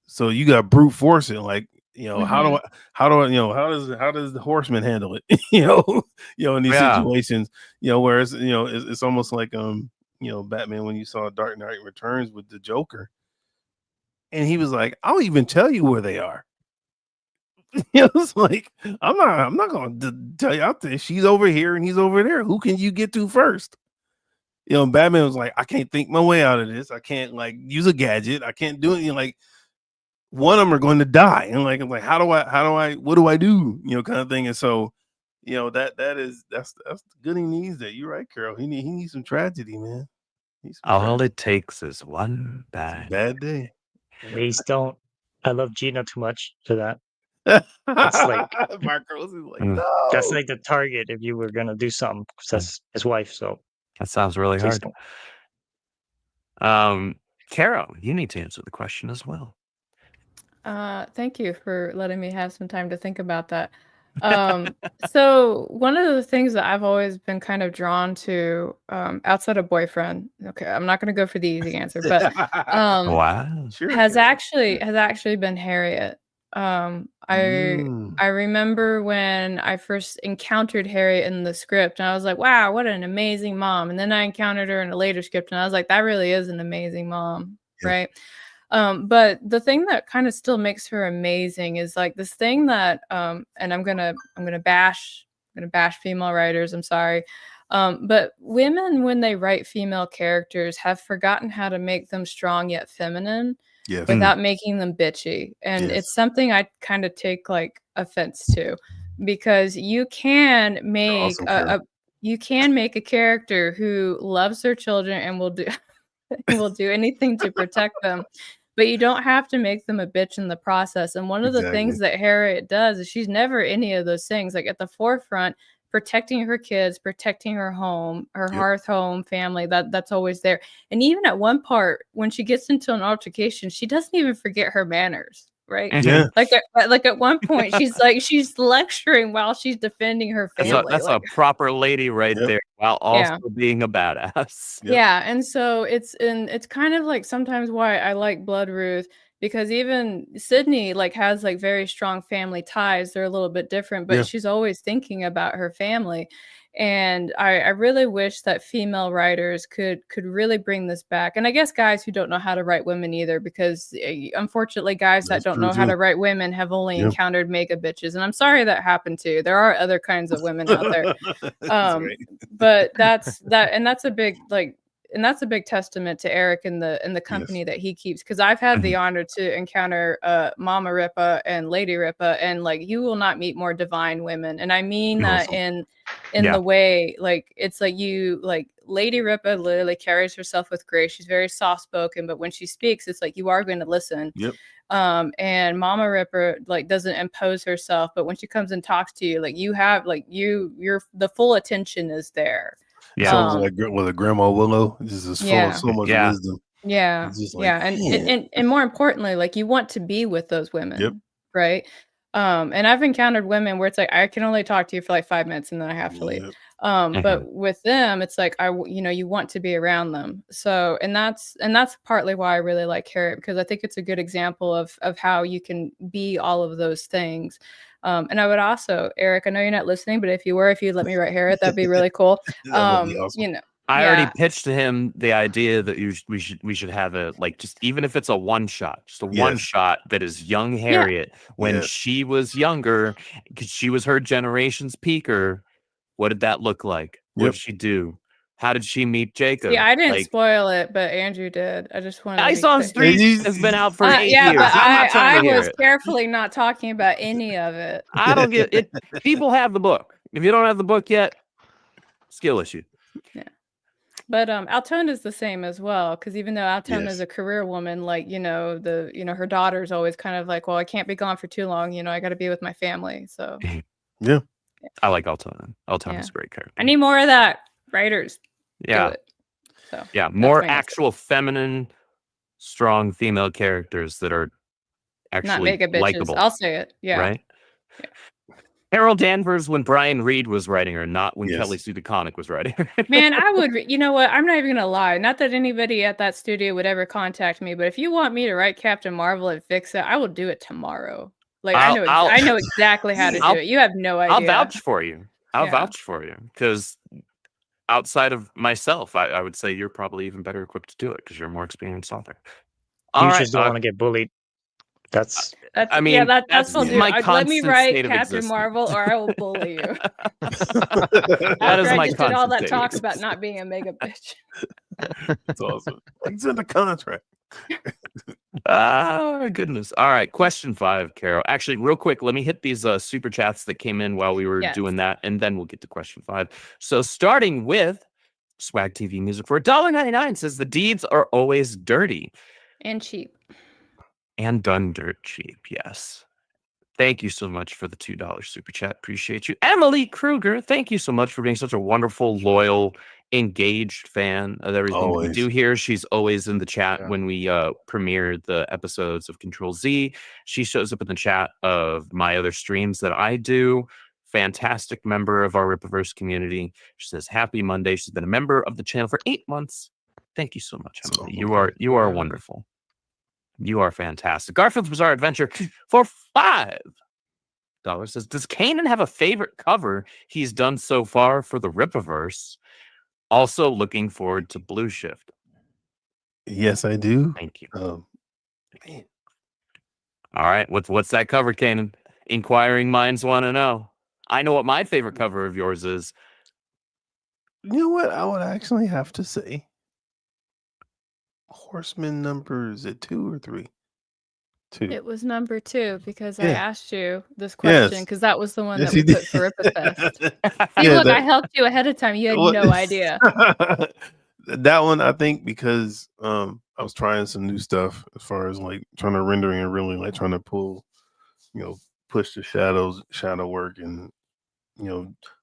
Speaker 5: So you got brute force it. Like, how does the horseman handle it? In these situations, where it's almost like Batman when you saw Dark Knight Returns with the Joker. And he was like, I'll even tell you where they are. It's like I'm not gonna tell you out there. She's over here and he's over there. Who can you get to first? Batman was like, I can't think my way out of this. I can't like use a gadget. I can't do it. Like one of them are going to die. And like I'm like, what do I do? Kind of thing. And so, that's Gooding needs that. You're right, Carol. He needs some tragedy, man.
Speaker 2: All it takes is one bad
Speaker 5: day.
Speaker 6: Please don't. I love Gina too much for that. That's like
Speaker 5: Marcos is like, no.
Speaker 6: That's like the target if you were gonna do something. That's his wife. So
Speaker 2: that sounds really hard.
Speaker 6: Don't.
Speaker 2: Carol, you need to answer the question as well.
Speaker 3: Thank you for letting me have some time to think about that. So one of the things that I've always been kind of drawn to, outside of boyfriend, okay, I'm not going to go for the easy answer, but
Speaker 2: wow,
Speaker 3: has actually been Harriet. I remember when I first encountered Harriet in the script, and I was like, wow, what an amazing mom. And then I encountered her in a later script, and I was like, that really is an amazing mom, right? But the thing that kind of still makes her amazing is like this thing that, and I'm gonna bash going to bash female writers. I'm sorry. But women, when they write female characters, have forgotten how to make them strong yet feminine
Speaker 5: Yes.
Speaker 3: without making them bitchy. And
Speaker 5: Yes.
Speaker 3: it's something I kind of take like offense to, because you can make
Speaker 5: awesome, Carol.
Speaker 3: you can make a character who loves their children and will do will do anything to protect them, but you don't have to make them a bitch in the process. And one of the things that Harriet does is she's never any of those things. Like at the forefront, protecting her kids, protecting her home, her hearth home, family, that's always there. And even at one part, when she gets into an altercation, she doesn't even forget her manners. Right?
Speaker 5: Yeah.
Speaker 3: Like at one point, she's lecturing while she's defending her family.
Speaker 2: That's a proper lady right there, while also being a badass.
Speaker 3: Yeah, and so it's kind of like sometimes why I like Blood Ruth, because even Sydney like has like very strong family ties. They're a little bit different, but she's always thinking about her family. And I really wish that female writers could really bring this back. And I guess guys who don't know how to write women either, because unfortunately guys that don't know how to write women have only encountered mega bitches. And I'm sorry that happened too. There are other kinds of women out there. But that's a big that's a big testament to Eric and the company that he keeps, because I've had the honor to encounter Mama Rippa and Lady Rippa, and like you will not meet more divine women. And I mean that in the way, like it's like you like Lady Rippa literally carries herself with grace. She's very soft spoken, but when she speaks, it's like you are going to listen. And Mama Ripper like doesn't impose herself, but when she comes and talks to you, like you have like you're the full attention is there.
Speaker 5: Sounds like with a Grandma Willow, just is full of so much wisdom.
Speaker 3: And more importantly, like you want to be with those women, right? And I've encountered women where it's like I can only talk to you for like 5 minutes and then I have to leave. But with them, it's like you want to be around them. So and that's partly why I really like Harriet, because I think it's a good example of how you can be all of those things. And I would also, Eric, I know you're not listening, but if you'd let me write Harriet, that'd be really cool.
Speaker 5: That would be awesome.
Speaker 3: You know,
Speaker 2: I already pitched to him the idea that we should have a like just even if it's a one shot, just a one shot that is young Harriet when she was younger, because she was her generation's peaker. What did that look like? What did she do? How did she meet Jacob?
Speaker 3: Yeah, I didn't spoil it, but Andrew did. I just wanted.
Speaker 2: Ice on Street has been out for 8 years.
Speaker 3: But I was carefully not talking about any of it.
Speaker 2: I don't get it. People have the book. If you don't have the book yet, skill issue.
Speaker 3: Yeah. But Altona is the same as well, because even though Altona is a career woman, like her daughter's always kind of like, well, I can't be gone for too long. I got to be with my family. So
Speaker 2: I like Altona. Altona's a great character.
Speaker 3: I need more of that. Writers.
Speaker 2: Yeah.
Speaker 3: Do it. So
Speaker 2: more actual feminine, strong female characters that are actually likable.
Speaker 3: I'll say it. Yeah.
Speaker 2: Right. Yeah. Carol Danvers when Brian Reed was writing her, not when Kelly Sue DeConnick was writing her.
Speaker 3: Man, I would. You know what? I'm not even gonna lie. Not that anybody at that studio would ever contact me, but if you want me to write Captain Marvel and fix it, I will do it tomorrow. Like I know exactly how to do it. You have no idea.
Speaker 2: I'll vouch for you. I'll vouch for you, because outside of myself, I would say you're probably even better equipped to do it because you're a more experienced author.
Speaker 6: You just don't want to get bullied. That's
Speaker 2: my
Speaker 3: let me write
Speaker 2: Captain
Speaker 3: existence. Marvel, or I will bully you.
Speaker 2: That is my
Speaker 3: did all that talk about not being a mega bitch.
Speaker 5: That's awesome. It's in the contract.
Speaker 2: Oh, goodness. All right. Question 5, Carol. Actually, real quick, let me hit these super chats that came in while we were doing that, and then we'll get to question 5. So starting with Swag TV Music for $1.99 says the deeds are always dirty.
Speaker 3: And cheap.
Speaker 2: And done dirt cheap, yes. Thank you so much for the $2 super chat. Appreciate you. Emily Kruger, thank you so much for being such a wonderful, loyal, engaged fan of everything that we do here. She's always in the chat when we premiere the episodes of Control Z. She shows up in the chat of my other streams that I do. Fantastic member of our Rippaverse community. She says, happy Monday. She's been a member of the channel for 8 months. Thank you so much, Emily. You are wonderful. You are fantastic. Garfield's Bizarre Adventure for $5 says, does Kanan have a favorite cover he's done so far for the Rippaverse? Also looking forward to Blue Shift.
Speaker 5: Yes, I do.
Speaker 2: Thank you.
Speaker 5: Man.
Speaker 2: All right. What's that cover, Kanan? Inquiring minds want to know. I know what my favorite cover of yours is.
Speaker 5: You know what? I would actually have to say Horseman number, is it 2 or 3? 2.
Speaker 3: It was number 2 because I
Speaker 5: Yeah.
Speaker 3: asked you this question
Speaker 5: Yes.
Speaker 3: because that was the one
Speaker 5: Yes,
Speaker 3: that we
Speaker 5: he did.
Speaker 3: put for Rippaverse. See,
Speaker 5: Yeah,
Speaker 3: look, I
Speaker 5: that
Speaker 3: helped you ahead of time. You had
Speaker 5: what
Speaker 3: no idea.
Speaker 5: that one, I think, because I was trying some new stuff as far as like trying to rendering and really like trying to pull, push the shadow work, and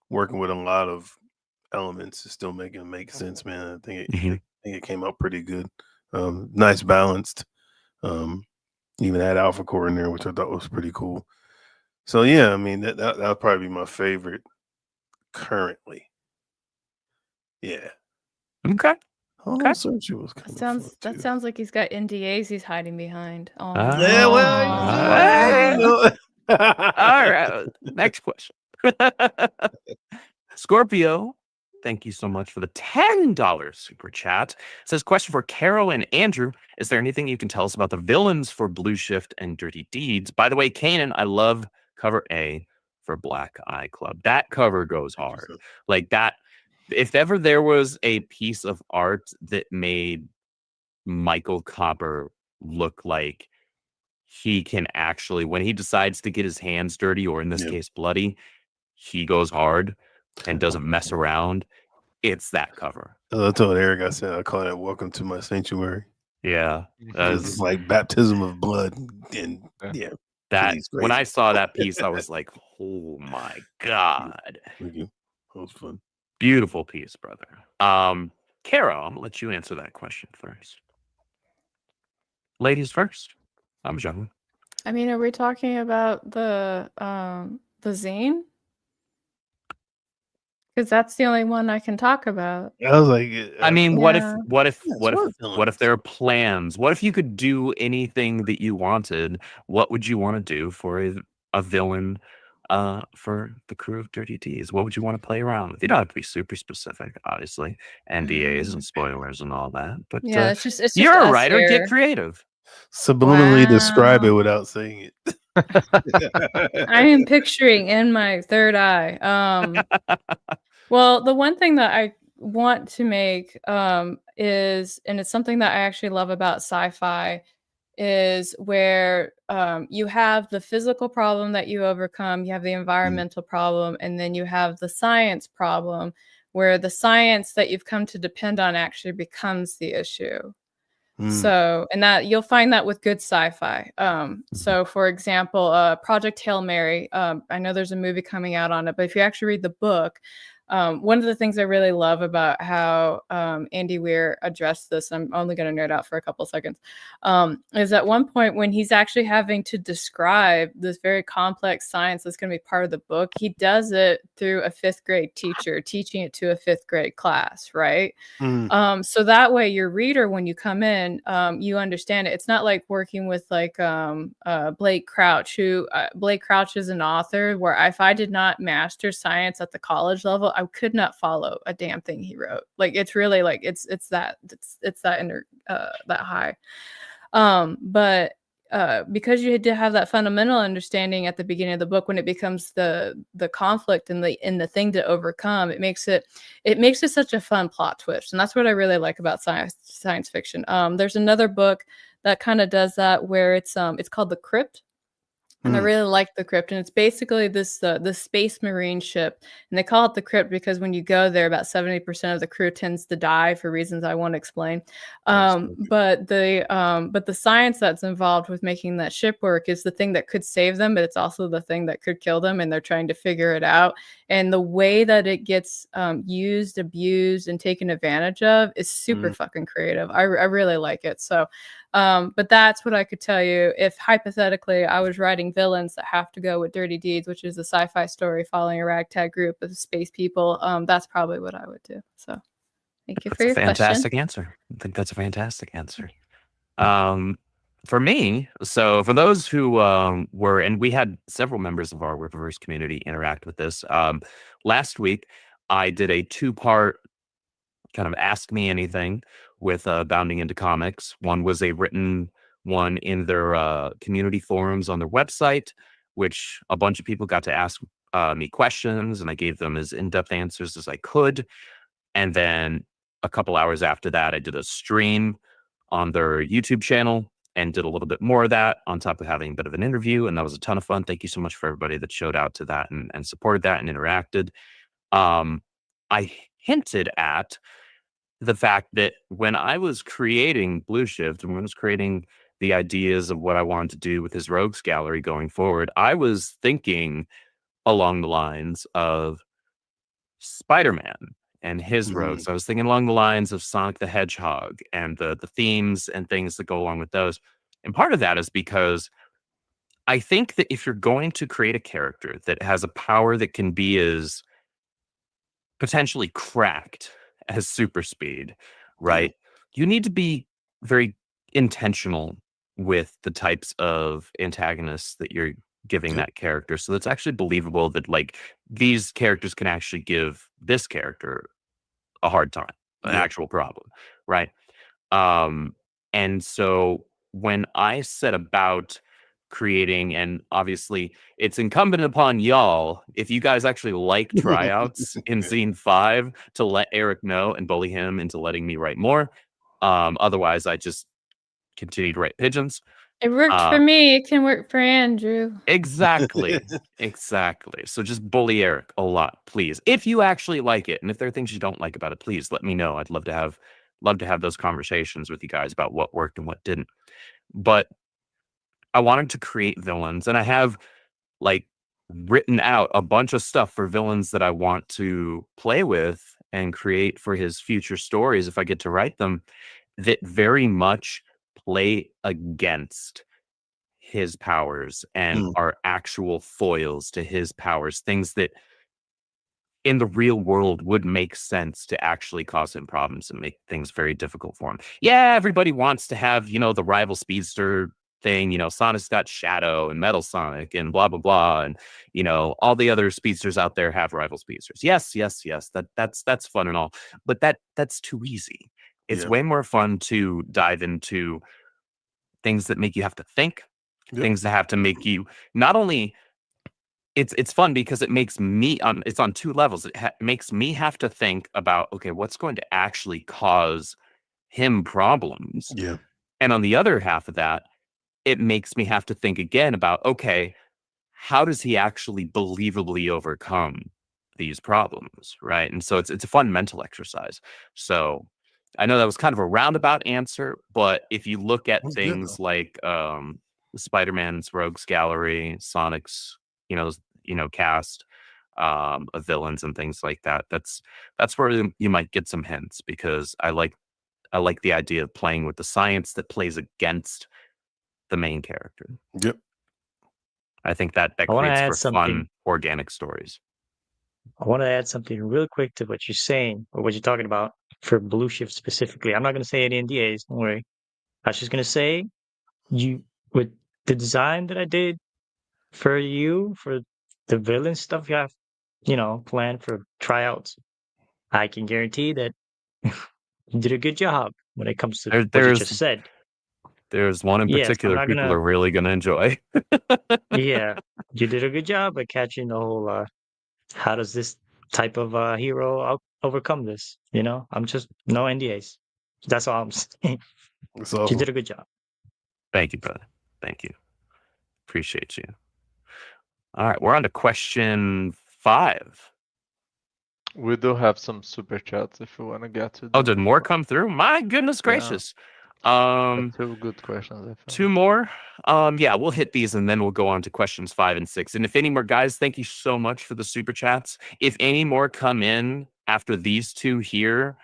Speaker 5: working with a lot of elements to still make it make sense, man. I think it came out pretty good. Nice balanced. Even had alpha core in there, which I thought was pretty cool. So yeah, I mean that would probably be my favorite currently. Yeah.
Speaker 2: Okay.
Speaker 5: Hollow Search was kind of fun
Speaker 3: That
Speaker 5: too.
Speaker 3: sounds like he's got NDAs he's hiding behind. Oh,
Speaker 5: Yeah, well,
Speaker 2: All right. Next question. Scorpio, thank you so much for the $10 super chat. It says, question for Carol and Andrew. Is there anything you can tell us about the villains for Blue Shift and Dirty Deeds? By the way, Kanan, I love cover A for Black Eye Club. That cover goes hard. Like that. If ever there was a piece of art that made Michael Copper look like he can actually, when he decides to get his hands dirty, or in this case bloody, he goes hard and doesn't mess around, it's that cover.
Speaker 5: I told Eric, I said I call it "Welcome to My Sanctuary."
Speaker 2: Yeah,
Speaker 5: It's like baptism of blood, and
Speaker 2: that when I saw that piece, I was like, oh my god.
Speaker 5: Thank you. That was fun.
Speaker 2: Beautiful piece, brother. Carol, I'm gonna let you answer that question first. Ladies first. I'm John.
Speaker 3: I mean, are we talking about the zine? Because that's the only one I can talk about.
Speaker 5: I was like,
Speaker 2: I mean, what if
Speaker 5: villains.
Speaker 2: there are plans? What if you could do anything that you wanted? What would you want to do for a villain for the crew of Dirty D's? What would you want to play around with? You don't have to be super specific, obviously. NDAs and spoilers and all that. But
Speaker 3: yeah, it's just
Speaker 2: you're a
Speaker 3: us
Speaker 2: writer.
Speaker 3: here.
Speaker 2: Get creative.
Speaker 5: Subliminally describe it
Speaker 3: Wow.
Speaker 5: without saying it.
Speaker 3: I am picturing in my third eye. Well, the one thing that I want to make is, and it's something that I actually love about sci-fi, is where you have the physical problem that you overcome, you have the environmental problem, and then you have the science problem, where the science that you've come to depend on actually becomes the issue. So, and that you'll find that with good sci-fi. So for example, Project Hail Mary, I know there's a movie coming out on it, but if you actually read the book, one of the things I really love about how Andy Weir addressed this, I'm only going to nerd out for a couple seconds, is at one point when he's actually having to describe this very complex science that's going to be part of the book, he does it through a 5th grade teacher teaching it to a 5th grade class, right? So that way your reader, when you come in, you understand it. It's not like working with like Blake Crouch, who Blake Crouch is an author where if I did not master science at the college level, I could not follow a damn thing he wrote. Like it's really like it's that high. But because you had to have that fundamental understanding at the beginning of the book, when it becomes the conflict and the thing to overcome, it makes it such a fun plot twist. And that's what I really like about science fiction. There's another book that kind of does that, where it's called The Crypt. And I really like The Crypt, and it's basically this space marine ship, and they call it The Crypt because when you go there, about 70% of the crew tends to die for reasons I won't explain. But the science that's involved with making that ship work is the thing that could save them, but it's also the thing that could kill them, and they're trying to figure it out. And the way that it gets used, abused, and taken advantage of is super fucking creative. I really like it. So. But that's what I could tell you if hypothetically I was writing villains that have to go with Dirty Deeds, which is a sci-fi story following a ragtag group of space people. That's probably what I would do. So thank you for your
Speaker 2: fantastic
Speaker 3: question.
Speaker 2: answer. I think that's a fantastic answer. For me, so for those who were, and we had several members of our Rippaverse community interact with this. Last week, I did a 2-part kind of Ask Me Anything with Bounding Into Comics. One was a written one in their community forums on their website, which a bunch of people got to ask me questions, and I gave them as in-depth answers as I could. And then a couple hours after that, I did a stream on their YouTube channel and did a little bit more of that on top of having a bit of an interview. And that was a ton of fun. Thank you so much for everybody that showed out to that and supported that and interacted. I hinted at the fact that when I was creating Blue Shift and when I was creating the ideas of what I wanted to do with his rogues gallery going forward, I was thinking along the lines of Spider-Man and his rogues. I was thinking along the lines of Sonic the Hedgehog and the themes and things that go along with those. And part of that is because I think that if you're going to create a character that has a power that can be as potentially cracked as super speed, right? You need to be very intentional with the types of antagonists that you're giving that character. So it's actually believable that like these characters can actually give this character a hard time, an actual problem, right? And so when I set about creating, and obviously it's incumbent upon y'all, if you guys actually like tryouts in scene 5, to let Eric know and bully him into letting me write more. Otherwise I just continue to write pigeons.
Speaker 3: It worked for me. It can work for Andrew.
Speaker 2: Exactly. Exactly. So just bully Eric a lot, please. If you actually like it, and if there are things you don't like about it, please let me know. I'd love to have those conversations with you guys about what worked and what didn't. But I wanted to create villains, and I have like written out a bunch of stuff for villains that I want to play with and create for his future stories if I get to write them, that very much play against his powers and are actual foils to his powers, things that in the real world would make sense to actually cause him problems and make things very difficult for him. Yeah, everybody wants to have, the rival speedster thing, Sonic's got Shadow and Metal Sonic and blah blah blah, and all the other speedsters out there have rival speedsters. Yes, that's fun and all, but that's too easy. It's way more fun to dive into things that make you have to think, things that have to make you not only it's fun because it makes me it's on 2 levels. It makes me have to think about, okay, what's going to actually cause him problems. And on the other half of that, it makes me have to think again about, okay, how does he actually believably overcome these problems, right? And so it's a fun mental exercise. So I know that was kind of a roundabout answer, but if you look at things like Spider-Man's Rogues Gallery, Sonic's, cast of villains and things like that, that's where you might get some hints, because I like the idea of playing with the science that plays against the main character. I think that creates for fun, organic stories.
Speaker 6: I want to add something real quick to what you're saying or what you're talking about for Blue Shift specifically. I'm not going to say any NDAs, don't worry. I was just going to say, with the design that I did for the villain stuff you have, planned for tryouts, I can guarantee that you did a good job when it comes to what you just said.
Speaker 2: There's one in particular people are really going to enjoy.
Speaker 6: Yeah, you did a good job at catching the whole, how does this type of hero overcome this? I'm just, no NDAs. That's all I'm saying. You did a good job.
Speaker 2: Thank you, brother. Thank you. Appreciate you. All right, we're on to question 5.
Speaker 4: We do have some super chats if you want to get to them.
Speaker 2: Oh, did more come through? My goodness gracious.
Speaker 4: 2 good questions, I think.
Speaker 2: 2 more. Yeah, we'll hit these and then we'll go on to questions 5 and 6. And if any more, guys, thank you so much for the super chats. If any more come in after these 2 here,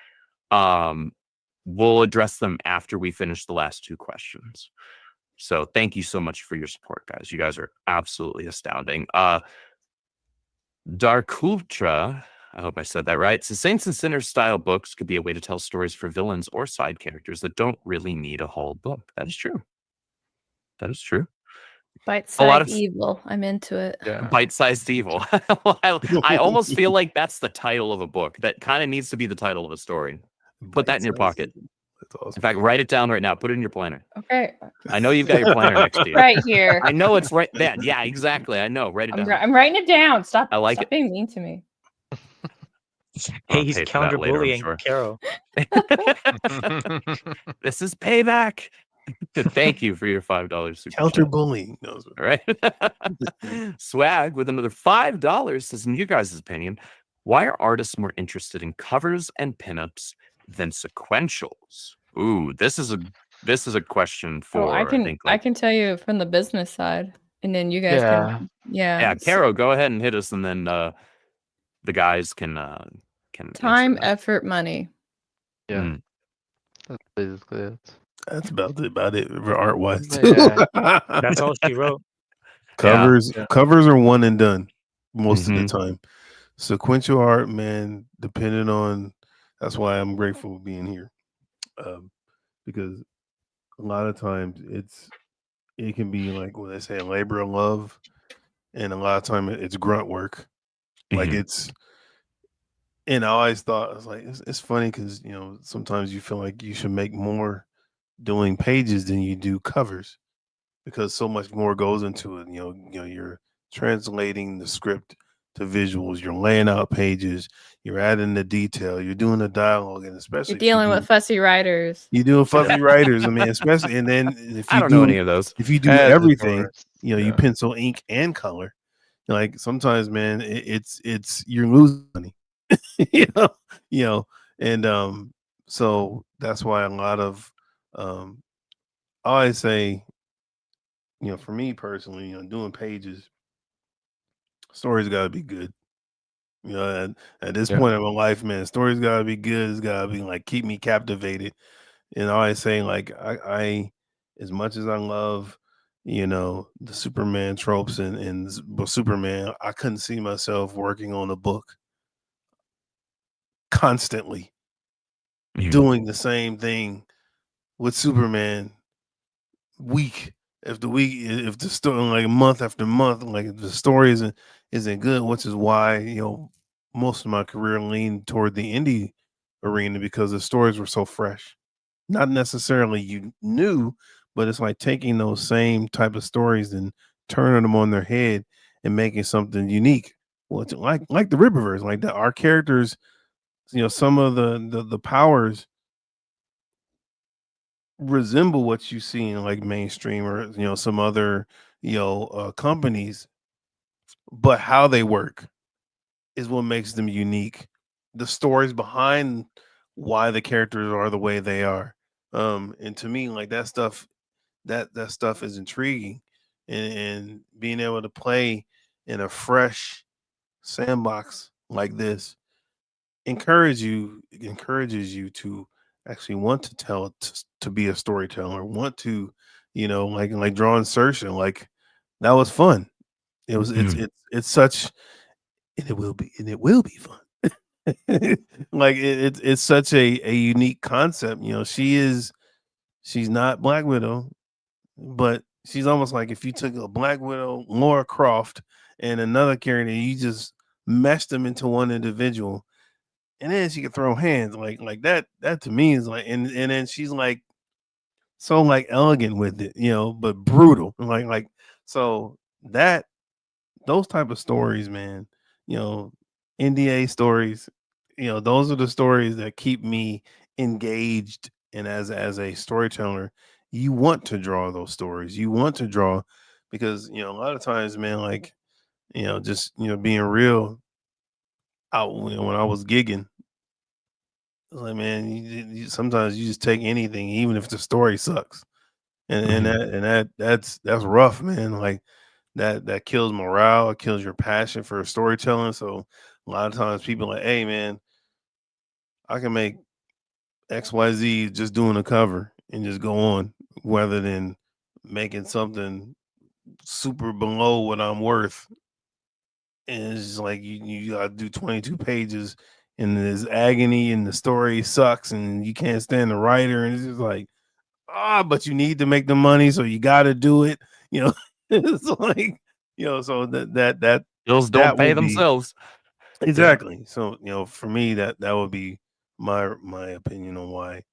Speaker 2: we'll address them after we finish the last 2 questions. So thank you so much for your support, guys. You guys are absolutely astounding. Darkultra, I hope I said that right. So Saints and Sinners style books could be a way to tell stories for villains or side characters that don't really need a whole book. That is true. That is true.
Speaker 3: Bite-sized evil. I'm into it.
Speaker 4: Yeah.
Speaker 2: Bite-sized evil. I almost feel like that's the title of a book. That kind of needs to be the title of a story. Put that in your pocket.
Speaker 5: That's awesome.
Speaker 2: In fact, write it down right now. Put it in your planner.
Speaker 3: Okay.
Speaker 2: I know you've got your planner next to you.
Speaker 3: Right here.
Speaker 2: I know it's right there. Yeah, exactly. I know. Write it down.
Speaker 3: I'm writing it down. Stop.
Speaker 2: I like
Speaker 3: Stop
Speaker 2: it.
Speaker 3: being mean to me.
Speaker 6: Hey,
Speaker 2: I'll
Speaker 6: he's
Speaker 2: pay for that later, I'm
Speaker 6: counter-bullying
Speaker 2: sure.
Speaker 6: Carol.
Speaker 2: This is payback. Thank you for your $5 super
Speaker 5: Counter
Speaker 2: chat.
Speaker 5: bullying. No,
Speaker 2: All right. Swag with another $5 says, in your guys' opinion, why are artists more interested in covers and pinups than sequentials? Ooh, this is a question for
Speaker 3: I can
Speaker 2: think
Speaker 3: I can tell you from the business side, and then you guys
Speaker 4: Yeah.
Speaker 3: can yeah.
Speaker 2: Caro, go ahead and hit us, and then the guys can answer
Speaker 3: Time,
Speaker 2: that.
Speaker 3: effort, money.
Speaker 4: Yeah.
Speaker 2: Mm.
Speaker 4: That's basically it.
Speaker 5: that's about it for art wise.
Speaker 4: Yeah.
Speaker 6: That's all she wrote.
Speaker 5: Covers
Speaker 4: Yeah.
Speaker 5: covers are one and done most of
Speaker 2: Mhm.
Speaker 5: the time. Sequential art, man, depending on. That's why I'm grateful for being here, because a lot of times it can be like when they say labor of love, and a lot of time it's grunt work. Like
Speaker 2: Mhm.
Speaker 5: it's, and I always thought it's like it's funny because sometimes you feel like you should make more doing pages than you do covers because so much more goes into it. You're translating the script to visuals, you're laying out pages, you're adding the detail, you're doing the dialogue, and
Speaker 3: You're
Speaker 5: especially
Speaker 3: dealing with fussy writers.
Speaker 5: you doing fuzzy writers. I mean, especially, and then
Speaker 2: I don't know any of those.
Speaker 5: if you do everything,
Speaker 4: Editors.
Speaker 5: you
Speaker 4: Yeah.
Speaker 5: pencil, ink, and color. Like sometimes, man, it's you're losing money, you know, and so that's why a lot of I always say, for me personally, doing pages, stories got to be good. At this
Speaker 4: Yeah.
Speaker 5: point in my life, man, stories got to be good. It's got to be like keep me captivated. And I always say, like, I as much as I love, the Superman tropes but Superman, I couldn't see myself working on a book constantly
Speaker 2: Mhm.
Speaker 5: doing the same thing with Superman week after week. If the story like month after month, like if the story isn't good, which is why most of my career leaned toward the indie arena because the stories were so fresh. Not necessarily you knew, but it's like taking those same type of stories and turning them on their head and making something unique. Well, it's like the Rippaverse, like that our characters, some of the powers resemble what you see in like mainstream or some other companies, but how they work is what makes them unique. The stories behind why the characters are the way they are. And to me, like that stuff, that stuff is intriguing, and being able to play in a fresh sandbox like this encourages you to actually want to tell to be a storyteller, want to like draw insertion. Like that was fun. It was it's such, and it will be fun. Like it's such a unique concept. She's not Black Widow, but she's almost like if you took a Black Widow, Laura Croft, and another character, you just meshed them into one individual, and then she could throw hands like that. That to me is like, and then she's like so like elegant with it, but brutal, like so that those type of stories, man, you know, NDA stories, those are the stories that keep me engaged. And as a storyteller, you want to draw those stories. You want to draw because a lot of times, man, like just being real out when I was gigging, like man, sometimes you just take anything, even if the story sucks, and that's rough, man. Like that kills morale, it kills your passion for storytelling. So a lot of times people are like, hey man, I can make XYZ just doing a cover and just go on rather than making something super below what I'm worth. And it's just like you gotta do 22 pages and there's agony and the story sucks and you can't stand the writer, and it's just like, but you need to make the money, so you gotta do it. It's like, so
Speaker 2: Bills don't
Speaker 5: that
Speaker 2: pay
Speaker 5: would be
Speaker 2: themselves.
Speaker 5: exactly. So, for me, that would be my opinion on why,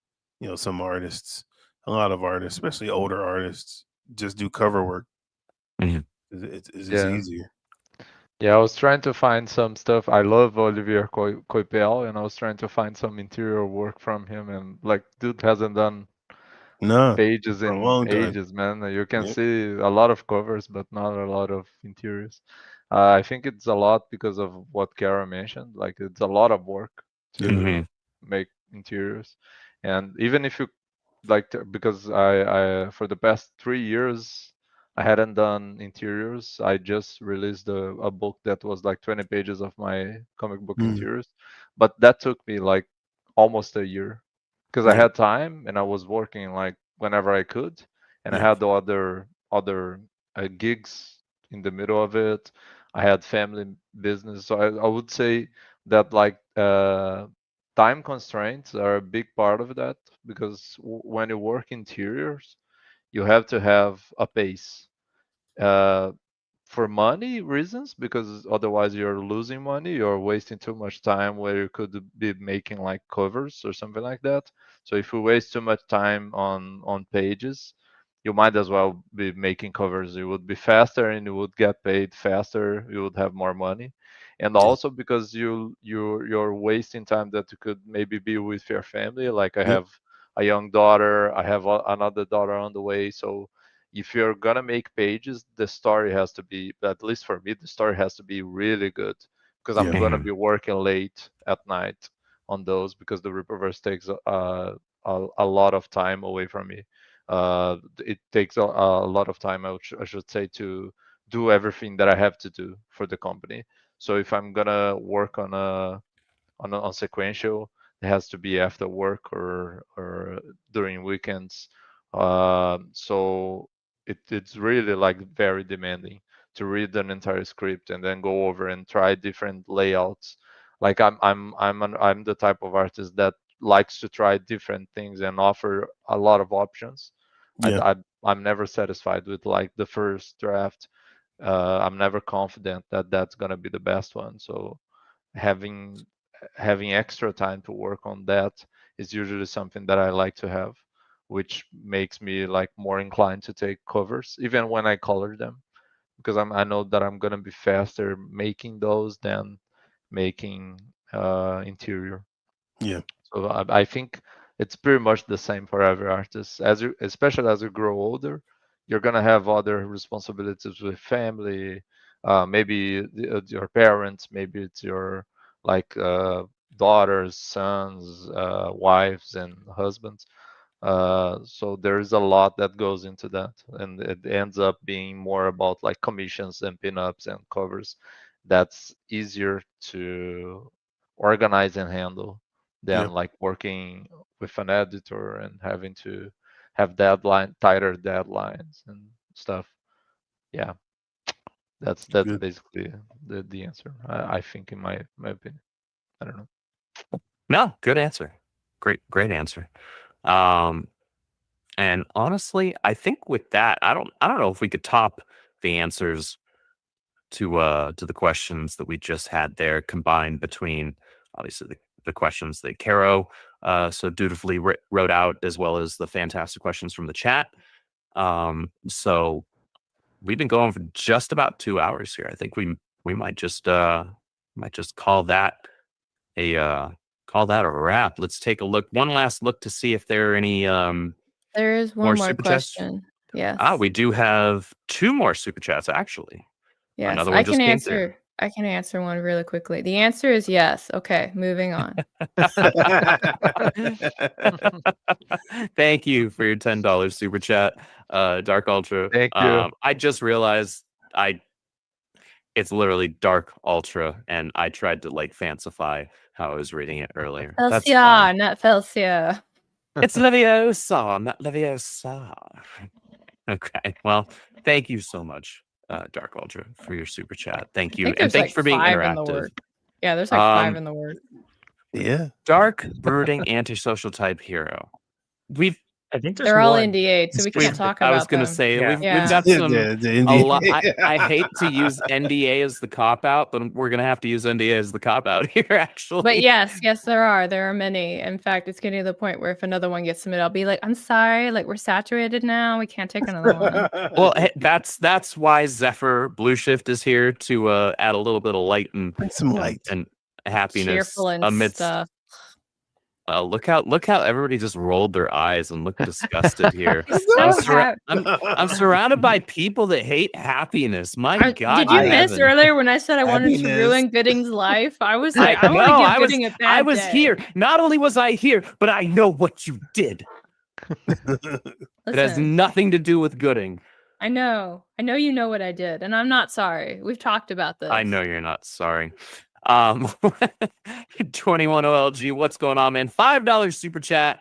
Speaker 5: some artists, a lot of artists, especially older artists, just do cover work.
Speaker 2: Mhm.
Speaker 5: It's just
Speaker 4: Yeah.
Speaker 5: easier.
Speaker 4: Yeah, I was trying to find some stuff. I love Olivier Coipel, and I was trying to find some interior work from him, and like, dude hasn't done
Speaker 5: Nah,
Speaker 4: pages
Speaker 5: for a
Speaker 4: in
Speaker 5: long time.
Speaker 4: ages, man. You can
Speaker 5: Yep.
Speaker 4: see a lot of covers, but not a lot of interiors. I think it's a lot because of what Kara mentioned. Like, it's a lot of work to
Speaker 5: Yep.
Speaker 2: Mhm.
Speaker 4: make interiors, and even if you like because I for the past 3 years I hadn't done interiors. I just released a book that was like 20 pages of my comic book
Speaker 5: Mm.
Speaker 4: interiors, but that took me like almost a year because I
Speaker 5: Yep.
Speaker 4: had time and I was working like whenever I could, and I
Speaker 5: Yep.
Speaker 4: had the other gigs in the middle of it. I had family business, so I would say that like time constraints are a big part of that because when you work interiors, you have to have a pace. Uh, for money reasons, because otherwise you're losing money, you're wasting too much time where you could be making like covers or something like that. So if you waste too much time on pages, you might as well be making covers. You would be faster and you would get paid faster. You would have more money, and
Speaker 5: Yeah.
Speaker 4: also because you're wasting time that you could maybe be with your family. Like I
Speaker 5: Yep.
Speaker 4: have a young daughter, I have another daughter on the way, so if you're gonna make pages, the story has to be, at least for me, the story has to be really good because I'm
Speaker 5: Yeah.
Speaker 4: gonna
Speaker 2: Mhm.
Speaker 4: be working late at night on those because the Rippaverse takes a lot of time away from me. It takes a lot of time, I should say, to do everything that I have to do for the company. So if I'm gonna work on sequential, it has to be after work or during weekends. So it's really like very demanding to read an entire script and then go over and try different layouts. Like I'm the type of artist that likes to try different things and offer a lot of options.
Speaker 5: Yeah.
Speaker 4: I'm never satisfied with like the first draft. I'm never confident that that's gonna be the best one. So having having extra time to work on that is usually something that I like to have, which makes me like more inclined to take covers even when I color them because I know that I'm gonna be faster making those than making interior.
Speaker 5: Yeah.
Speaker 4: So I think it's pretty much the same for every artist. Especially as you grow older, you're gonna have other responsibilities with family. Maybe your parents, maybe it's your like daughters, sons, wives, and husbands. So there is a lot that goes into that, and it ends up being more about like commissions and pinups and covers. That's easier to organize and handle than
Speaker 5: Yep.
Speaker 4: like working with an editor and having to have tighter deadlines and stuff. Yeah, that's
Speaker 5: Good.
Speaker 4: basically the answer. I think in my opinion. I don't know.
Speaker 2: No, good answer. Great answer. Um, and honestly, I think with that, I don't know if we could top the answers to the questions that we just had there, combined between obviously the questions that Caro so dutifully wrote out, as well as the fantastic questions from the chat. So we've been going for just about 2 hours here. I think we might just call that a wrap. Let's take a look, one last look to see if there are any
Speaker 3: There is
Speaker 2: more
Speaker 3: one more
Speaker 2: super chats.
Speaker 3: question.
Speaker 2: We
Speaker 3: Yes.
Speaker 2: do have two more super chats actually.
Speaker 3: Yes.
Speaker 2: Another one just came through.
Speaker 3: I can answer one really quickly. The answer is yes. Okay, moving on.
Speaker 2: Thank you for your $10 super chat, Dark Ultra.
Speaker 4: Thank you.
Speaker 2: I just realized it's literally Dark Ultra, and I tried to like fancify how I was reading it earlier. That's fine.
Speaker 3: Felsia, not Felsia.
Speaker 2: It's Leviosa, not Leviosa. Okay. Well, thank you so much, Dark Ultra, for your super chat. Thank
Speaker 3: I
Speaker 2: you.
Speaker 3: think
Speaker 2: And
Speaker 3: there's
Speaker 2: thank you
Speaker 3: like
Speaker 2: for being
Speaker 3: 5 in the
Speaker 2: interactive.
Speaker 3: work. Yeah, there's like 5
Speaker 2: Um,
Speaker 3: in the work.
Speaker 5: Yeah.
Speaker 2: Dark brooding antisocial type hero. We've
Speaker 6: I think there's
Speaker 3: They're all
Speaker 6: one.
Speaker 3: NDA, so we can't talk
Speaker 2: I was
Speaker 3: about
Speaker 2: gonna
Speaker 3: them.
Speaker 2: say
Speaker 6: Yeah.
Speaker 2: we've
Speaker 3: Yeah.
Speaker 2: got some
Speaker 5: the
Speaker 2: a lot.
Speaker 5: NDA.
Speaker 2: I hate to use NDA as the cop out, but we're gonna have to use NDA as the cop out here. Actually,
Speaker 3: But yes, there are many. In fact, it's getting to the point where if another one gets submitted, I'll be like, I'm sorry, like we're saturated now. We can't take another one.
Speaker 2: Well, that's why Zephyr Blue Shift is here to add a little bit of light and
Speaker 5: Bring some light.
Speaker 2: and happiness
Speaker 3: Cheerful and
Speaker 2: amidst.
Speaker 3: stuff.
Speaker 2: Look how everybody just rolled their eyes and looked disgusted here.
Speaker 3: So
Speaker 2: I'm surrounded by people that hate happiness. My God,
Speaker 3: Did you
Speaker 2: in
Speaker 3: miss
Speaker 2: heaven.
Speaker 3: earlier when I said I wanted to
Speaker 5: Happiness.
Speaker 3: ruin Gooding's life? I was like, I want to give Gooding a bad
Speaker 2: I was
Speaker 3: day.
Speaker 2: here. Not only was I here, but I know what you did. It has
Speaker 3: Listen,
Speaker 2: nothing to do with Gooding.
Speaker 3: I know you know what I did, and I'm not sorry. We've talked about this.
Speaker 2: I know you're not sorry. 21 OLG, what's going on, man? $5 super chat.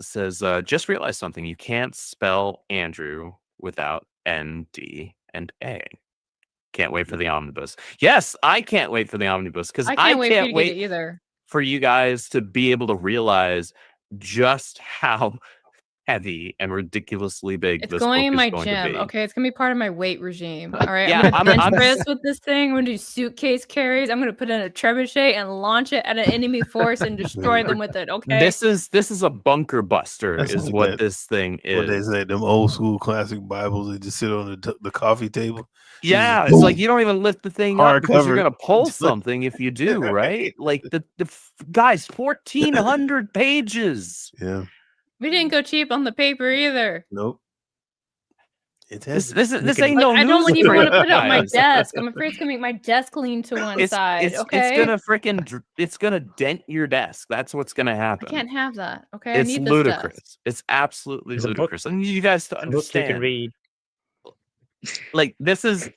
Speaker 2: Says just realized something. You can't spell Andrew without ND and A. Can't wait for the omnibus. Yes, I can't wait for the omnibus because I can't
Speaker 3: wait for you to get it either.
Speaker 2: For you guys to be able to realize just how heavy and ridiculously big
Speaker 3: It's
Speaker 2: this
Speaker 3: going
Speaker 2: book
Speaker 3: in my
Speaker 2: is going
Speaker 3: gym.
Speaker 2: to be.
Speaker 3: Okay, it's gonna be part of my weight regime. All right,
Speaker 2: Yeah,
Speaker 3: I'm gonna bench press with this thing. I'm gonna do suitcase carries. I'm gonna put in a trebuchet and launch it at an enemy force and destroy them with it. Okay.
Speaker 2: This is a bunker buster.
Speaker 5: That's
Speaker 2: is
Speaker 5: like
Speaker 2: what
Speaker 5: that-
Speaker 2: this thing is.
Speaker 5: What they say, them old school classic Bibles that just sit on the coffee table.
Speaker 2: Yeah,
Speaker 5: Jesus.
Speaker 2: it's like you don't even lift the thing up because you're
Speaker 5: Hardcover.
Speaker 2: gonna pull something if you do, right? Like the guys, 1,400 pages.
Speaker 5: Yeah.
Speaker 3: We didn't go cheap on the paper either.
Speaker 5: Nope. It's
Speaker 2: This
Speaker 6: can-
Speaker 2: ain't no
Speaker 3: I don't even want to put it on my
Speaker 2: guys.
Speaker 3: desk. I'm afraid it's gonna make my desk lean to one side. Okay.
Speaker 2: It's gonna dent your desk. That's what's gonna
Speaker 3: I
Speaker 2: happen.
Speaker 3: can't have that. Okay. I
Speaker 2: It's
Speaker 3: need this
Speaker 2: ludicrous.
Speaker 3: desk.
Speaker 2: It's absolutely
Speaker 6: It's a book.
Speaker 2: ludicrous. And you guys to
Speaker 6: It's a book you can
Speaker 2: understand.
Speaker 6: read.
Speaker 2: Like this is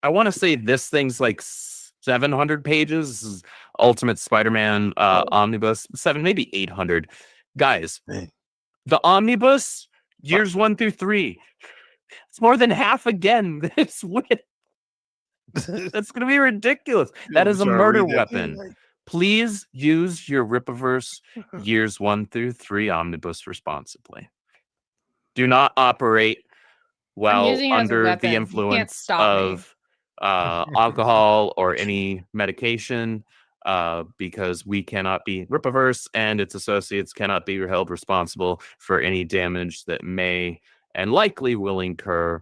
Speaker 2: I want to say this thing's like 700 pages. This is Ultimate Spider-Man Omnibus, maybe 800. Guys,
Speaker 5: Dang.
Speaker 2: the Omnibus years 1 through 3. It's more than half again this width. That's gonna be ridiculous. That is a
Speaker 5: Try to
Speaker 2: murder
Speaker 5: read that.
Speaker 2: weapon. Please use your Rippaverse years 1 through 3 omnibus responsibly. Do not operate while
Speaker 3: using it as a
Speaker 2: under
Speaker 3: weapon.
Speaker 2: the
Speaker 3: You can't
Speaker 2: influence
Speaker 3: stop me.
Speaker 2: of alcohol or any medication, because we cannot be Rippaverse and its associates cannot be held responsible for any damage that may and likely will incur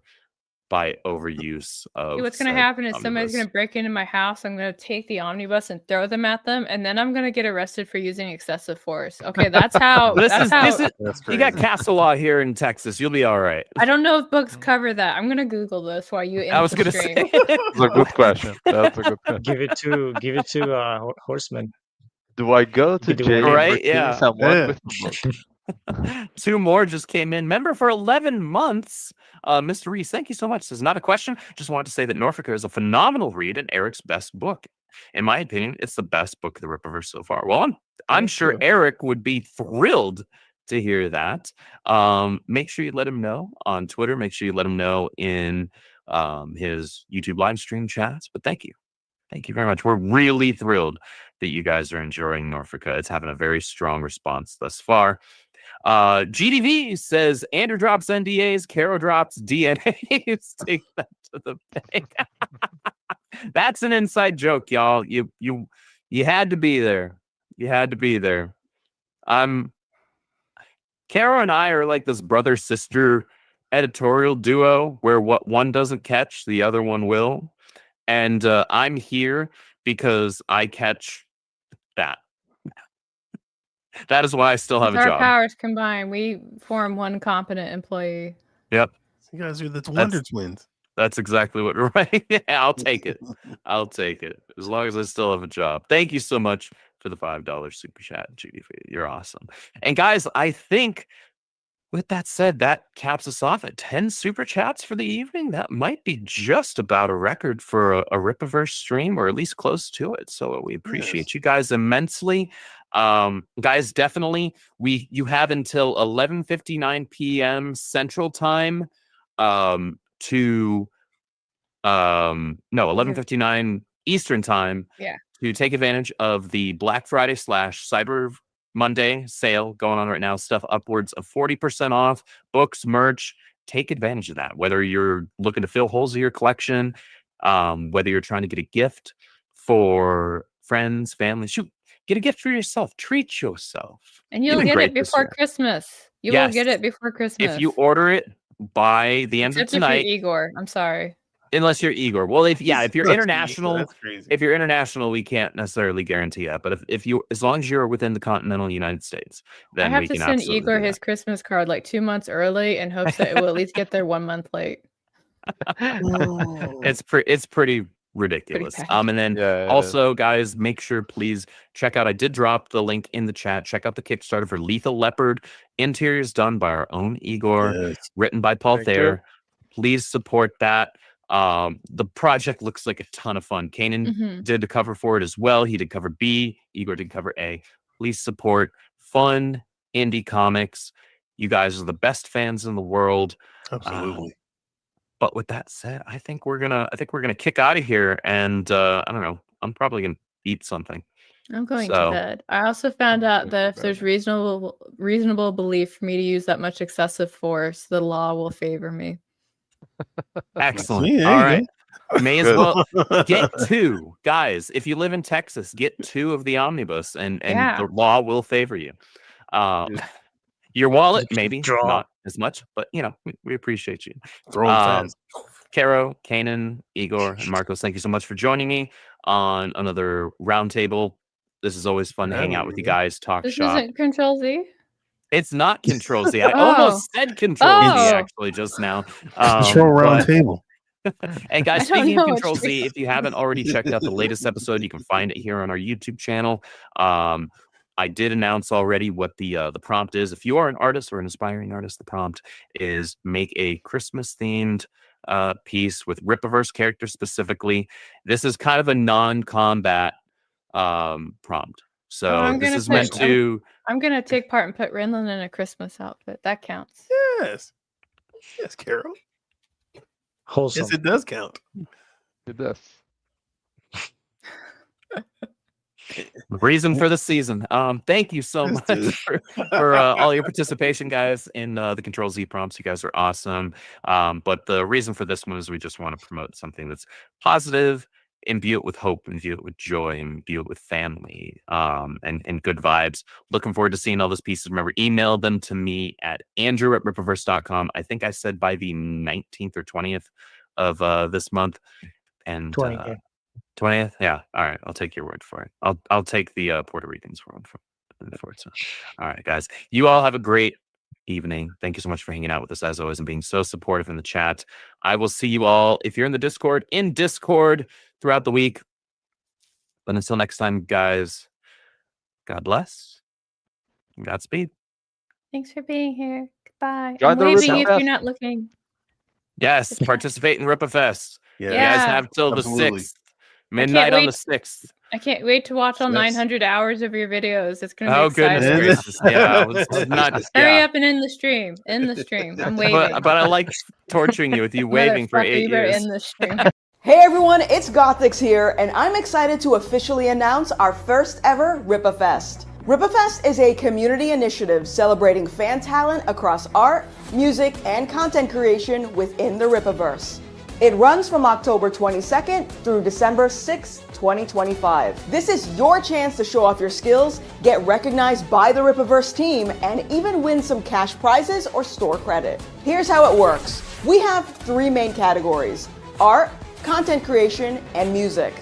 Speaker 2: by overuse of.
Speaker 3: See, what's going to
Speaker 2: said
Speaker 3: happen is somebody's
Speaker 2: omnibus.
Speaker 3: going to break into my house. I'm going to take the omnibus and throw them at them, and then I'm going to get arrested for using excessive force. Okay, that's how.
Speaker 2: This
Speaker 3: that's
Speaker 2: is
Speaker 3: how.
Speaker 2: this is
Speaker 5: That's
Speaker 2: you got
Speaker 5: crazy.
Speaker 2: castle law here in Texas. You'll be all right.
Speaker 3: I don't know if books cover that. I'm going to Google this while you.
Speaker 2: I was
Speaker 3: going
Speaker 2: gonna
Speaker 3: to
Speaker 2: say.
Speaker 4: That's a good question. That's a good question.
Speaker 6: Give it to Horseman.
Speaker 4: Do I go to
Speaker 6: Be the
Speaker 4: jail
Speaker 6: one.
Speaker 2: Right,
Speaker 4: for killing
Speaker 2: yeah.
Speaker 4: someone
Speaker 5: Yeah.
Speaker 4: with a book?
Speaker 2: 2 more just came in. Member for 11 months. Mr. Reese, thank you so much. This is not a question. Just wanted to say that Norfolk is a phenomenal read and Eric's best book. In my opinion, it's the best book of the Rippaverse so far. Well, I'm
Speaker 6: Thank
Speaker 2: sure
Speaker 6: you.
Speaker 2: Eric would be thrilled to hear that. Make sure you let him know on Twitter. Make sure you let him know in his YouTube live stream chats. But thank you. Thank you very much. We're really thrilled that you guys are enjoying Norfolka. It's having a very strong response thus far. GDV says Andrew drops NDAs, Caro drops DNAs. Take that to the bank. That's an inside joke, y'all. You had to be there. You had to be there. Caro and I are like this brother-sister editorial duo where what one doesn't catch, the other one will. And I'm here because I catch that. That is why I still have
Speaker 3: With
Speaker 2: a
Speaker 3: our
Speaker 2: job.
Speaker 3: powers combined, we form one competent employee.
Speaker 2: Yep.
Speaker 5: You guys are the Wonder Twins.
Speaker 2: That's exactly what we're right. Yeah, I'll take it. I'll take it. As long as I still have a job. Thank you so much for the $5 super chat, GDV. You're awesome. And guys, I think with that said, that caps us off at 10 super chats for the evening. That might be just about a record for a Rippaverse stream, or at least close to it. So we appreciate you guys immensely. Guys, definitely you have until 11:59 p.m. Central Time to 11:59 Eastern Time
Speaker 3: Yeah.
Speaker 2: to take advantage of the Black Friday / Cyber Monday sale going on right now. Stuff upwards of 40% off. Books, merch. Take advantage of that. Whether you're looking to fill holes in your collection, whether you're trying to get a gift for friends, family, shoot, get a gift for yourself. Treat yourself.
Speaker 3: And you'll get it before Christmas. You will get it before Christmas.
Speaker 2: If you order it by the end of tonight.
Speaker 3: If you're Igor, I'm sorry.
Speaker 2: Unless you're Igor. Well, if you're international,
Speaker 5: that's crazy.
Speaker 2: if you're international, we can't necessarily guarantee that. But if you, as long as you're within the continental United States, then
Speaker 3: I have
Speaker 2: we
Speaker 3: to
Speaker 2: can
Speaker 3: send
Speaker 2: absolutely
Speaker 3: Igor
Speaker 2: do
Speaker 3: his
Speaker 2: that.
Speaker 3: Christmas card like 2 months early in hopes that it will at least get there 1 month late.
Speaker 2: It's pretty ridiculous.
Speaker 3: petty.
Speaker 2: And then also, guys, make sure please check out. I did drop the link in the chat. Check out the Kickstarter for Lethal Leopard. Interiors done by our own Igor, written by Paul Thayer. Please support that. The project looks like a ton of fun. Kanan did the cover for it as well. He did cover B. Igor did cover A. Please support fun indie comics. You guys are the best fans in the world.
Speaker 5: Absolutely.
Speaker 2: But with that said, I think we're gonna kick out of here, and I don't know. I'm probably gonna eat something.
Speaker 3: I'm going to bed. I also found out that if there's reasonable belief for me to use that much excessive force, the law will favor me.
Speaker 2: Excellent.
Speaker 5: See,
Speaker 2: All right. May as well get
Speaker 5: Good.
Speaker 2: 2. Guys, if you live in Texas, get 2 of the omnibus and the law will favor you. Your wallet, maybe not as much, but we appreciate you.
Speaker 5: Throw 'em fast.
Speaker 2: Caro, Kanan, Igor, and Marcos, thank you so much for joining me on another roundtable. This is always fun to hang out with you guys, talk
Speaker 3: This
Speaker 2: shop.
Speaker 3: isn't Control Z?
Speaker 2: It's not Control Z. I almost said Control Z actually just now.
Speaker 5: Control Roundtable.
Speaker 2: And guys, speaking of Control Z, if you haven't already checked out the latest episode, you can find it here on our YouTube channel. I did announce already what the prompt is. If you are an artist or an aspiring artist, the prompt is make a Christmas-themed piece with Rippaverse characters specifically. This is kind of a non-combat prompt. So this is meant to...
Speaker 3: I'm going to take part and put Renlin in a Christmas outfit. That counts.
Speaker 5: Yes. Yes, Carol.
Speaker 6: Wholesome.
Speaker 5: Yes, it does count.
Speaker 4: It does.
Speaker 2: Reason for the season. Thank you so much for all your participation, guys, in the Control Z prompts. You guys are awesome. But the reason for this one is we just want to promote something that's positive, imbue it with hope, imbue it with joy, imbue it with family, and good vibes. Looking forward to seeing all those pieces. Remember, email them to me at andrew@rippaverse.com. I think I said by the 19th or 20th of this month. And 20th? Yeah. All right. I'll take your word for it. I'll take the Puerto Ricans' word for it. So, all right, guys. You all have a great evening. Thank you so much for hanging out with us as always and being so supportive in the chat. I will see you all, if you're in the Discord, throughout the week. But until next time, guys, God bless. Godspeed.
Speaker 3: Thanks for being here. Goodbye.
Speaker 4: Join
Speaker 3: I'm
Speaker 4: the
Speaker 3: waving if
Speaker 4: Rippaverse.
Speaker 3: you're not looking.
Speaker 2: Yes, participate in Rippaverse.
Speaker 5: Yeah.
Speaker 2: You guys
Speaker 3: Yeah.
Speaker 2: have till
Speaker 5: Absolutely.
Speaker 2: the 6th. Midnight on the
Speaker 3: wait.
Speaker 2: 6th.
Speaker 3: I can't wait to watch all
Speaker 5: Yes.
Speaker 3: 900 hours of your videos. It's going to be
Speaker 2: Oh,
Speaker 3: exciting.
Speaker 2: goodness gracious. Yeah, it's not...
Speaker 3: Hurry
Speaker 2: yeah.
Speaker 3: up and end the stream. End the stream. I'm waving.
Speaker 2: But I like torturing you with you waving for
Speaker 3: Motherfucker,
Speaker 2: 8
Speaker 3: you better
Speaker 2: years.
Speaker 3: end the stream.
Speaker 1: Hey everyone, it's Gothix here, and I'm excited to officially announce our first ever Rippaverse. Rippaverse is a community initiative celebrating fan talent across art, music, and content creation within the Rippaverse. It runs from October 22nd through December 6th, 2025. This is your chance to show off your skills, get recognized by the Rippaverse team, and even win some cash prizes or store credit. Here's how it works. We have 3 main categories: art, content creation, and music.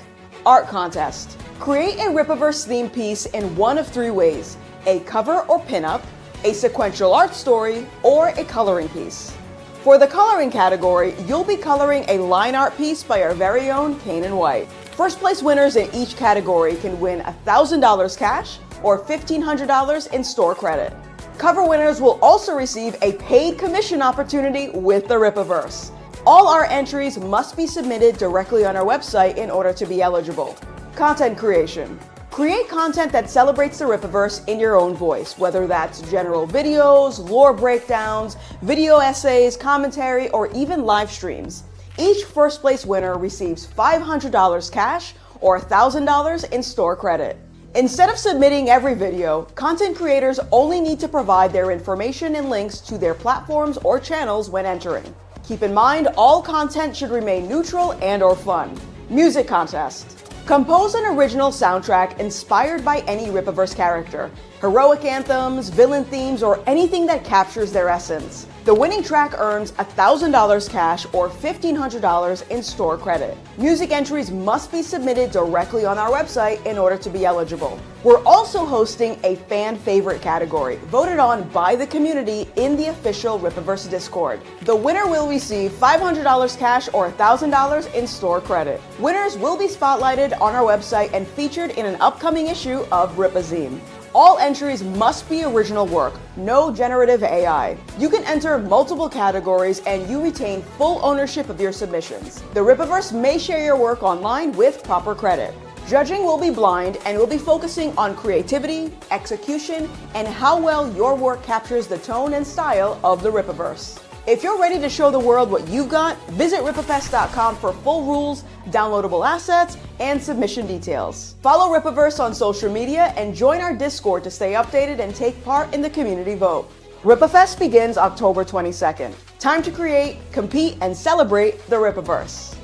Speaker 1: Art contest. Create a Rippaverse theme piece in one of 3 ways: a cover or pinup, a sequential art story, or a coloring piece. For the coloring category, you'll be coloring a line art piece by our very own Kanan White. First place winners in each category can win $1,000 cash or $1,500 in store credit. Cover winners will also receive a paid commission opportunity with the Rippaverse. All our entries must be submitted directly on our website in order to be eligible. Content creation. Create content that celebrates the Rippaverse in your own voice, whether that's general videos, lore breakdowns, video essays, commentary, or even live streams. Each first place winner receives $500 cash or $1,000 in store credit. Instead of submitting every video, content creators only need to provide their information and links to their platforms or channels when entering. Keep in mind, all content should remain neutral and/or fun. Music contest. Compose an original soundtrack inspired by any Rippaverse character. Heroic anthems, villain themes, or anything that captures their essence. The winning track earns $1,000 cash or $1,500 in store credit. Music entries must be submitted directly on our website in order to be eligible. We're also hosting a fan favorite category, voted on by the community in the official Rippaverse Discord. The winner will receive $500 cash or $1,000 in store credit. Winners will be spotlighted on our website and featured in an upcoming issue of Rippazine. All entries must be original work, no generative AI. You can enter multiple categories and you retain full ownership of your submissions. The Rippaverse may share your work online with proper credit. Judging will be blind and will be focusing on creativity, execution, and how well your work captures the tone and style of the Rippaverse. If you're ready to show the world what you've got, visit Rippafest.com for full rules, downloadable assets, and submission details. Follow Rippaverse on social media and join our Discord to stay updated and take part in the community vote. Rippafest begins October 22nd. Time to create, compete, and celebrate the Rippaverse.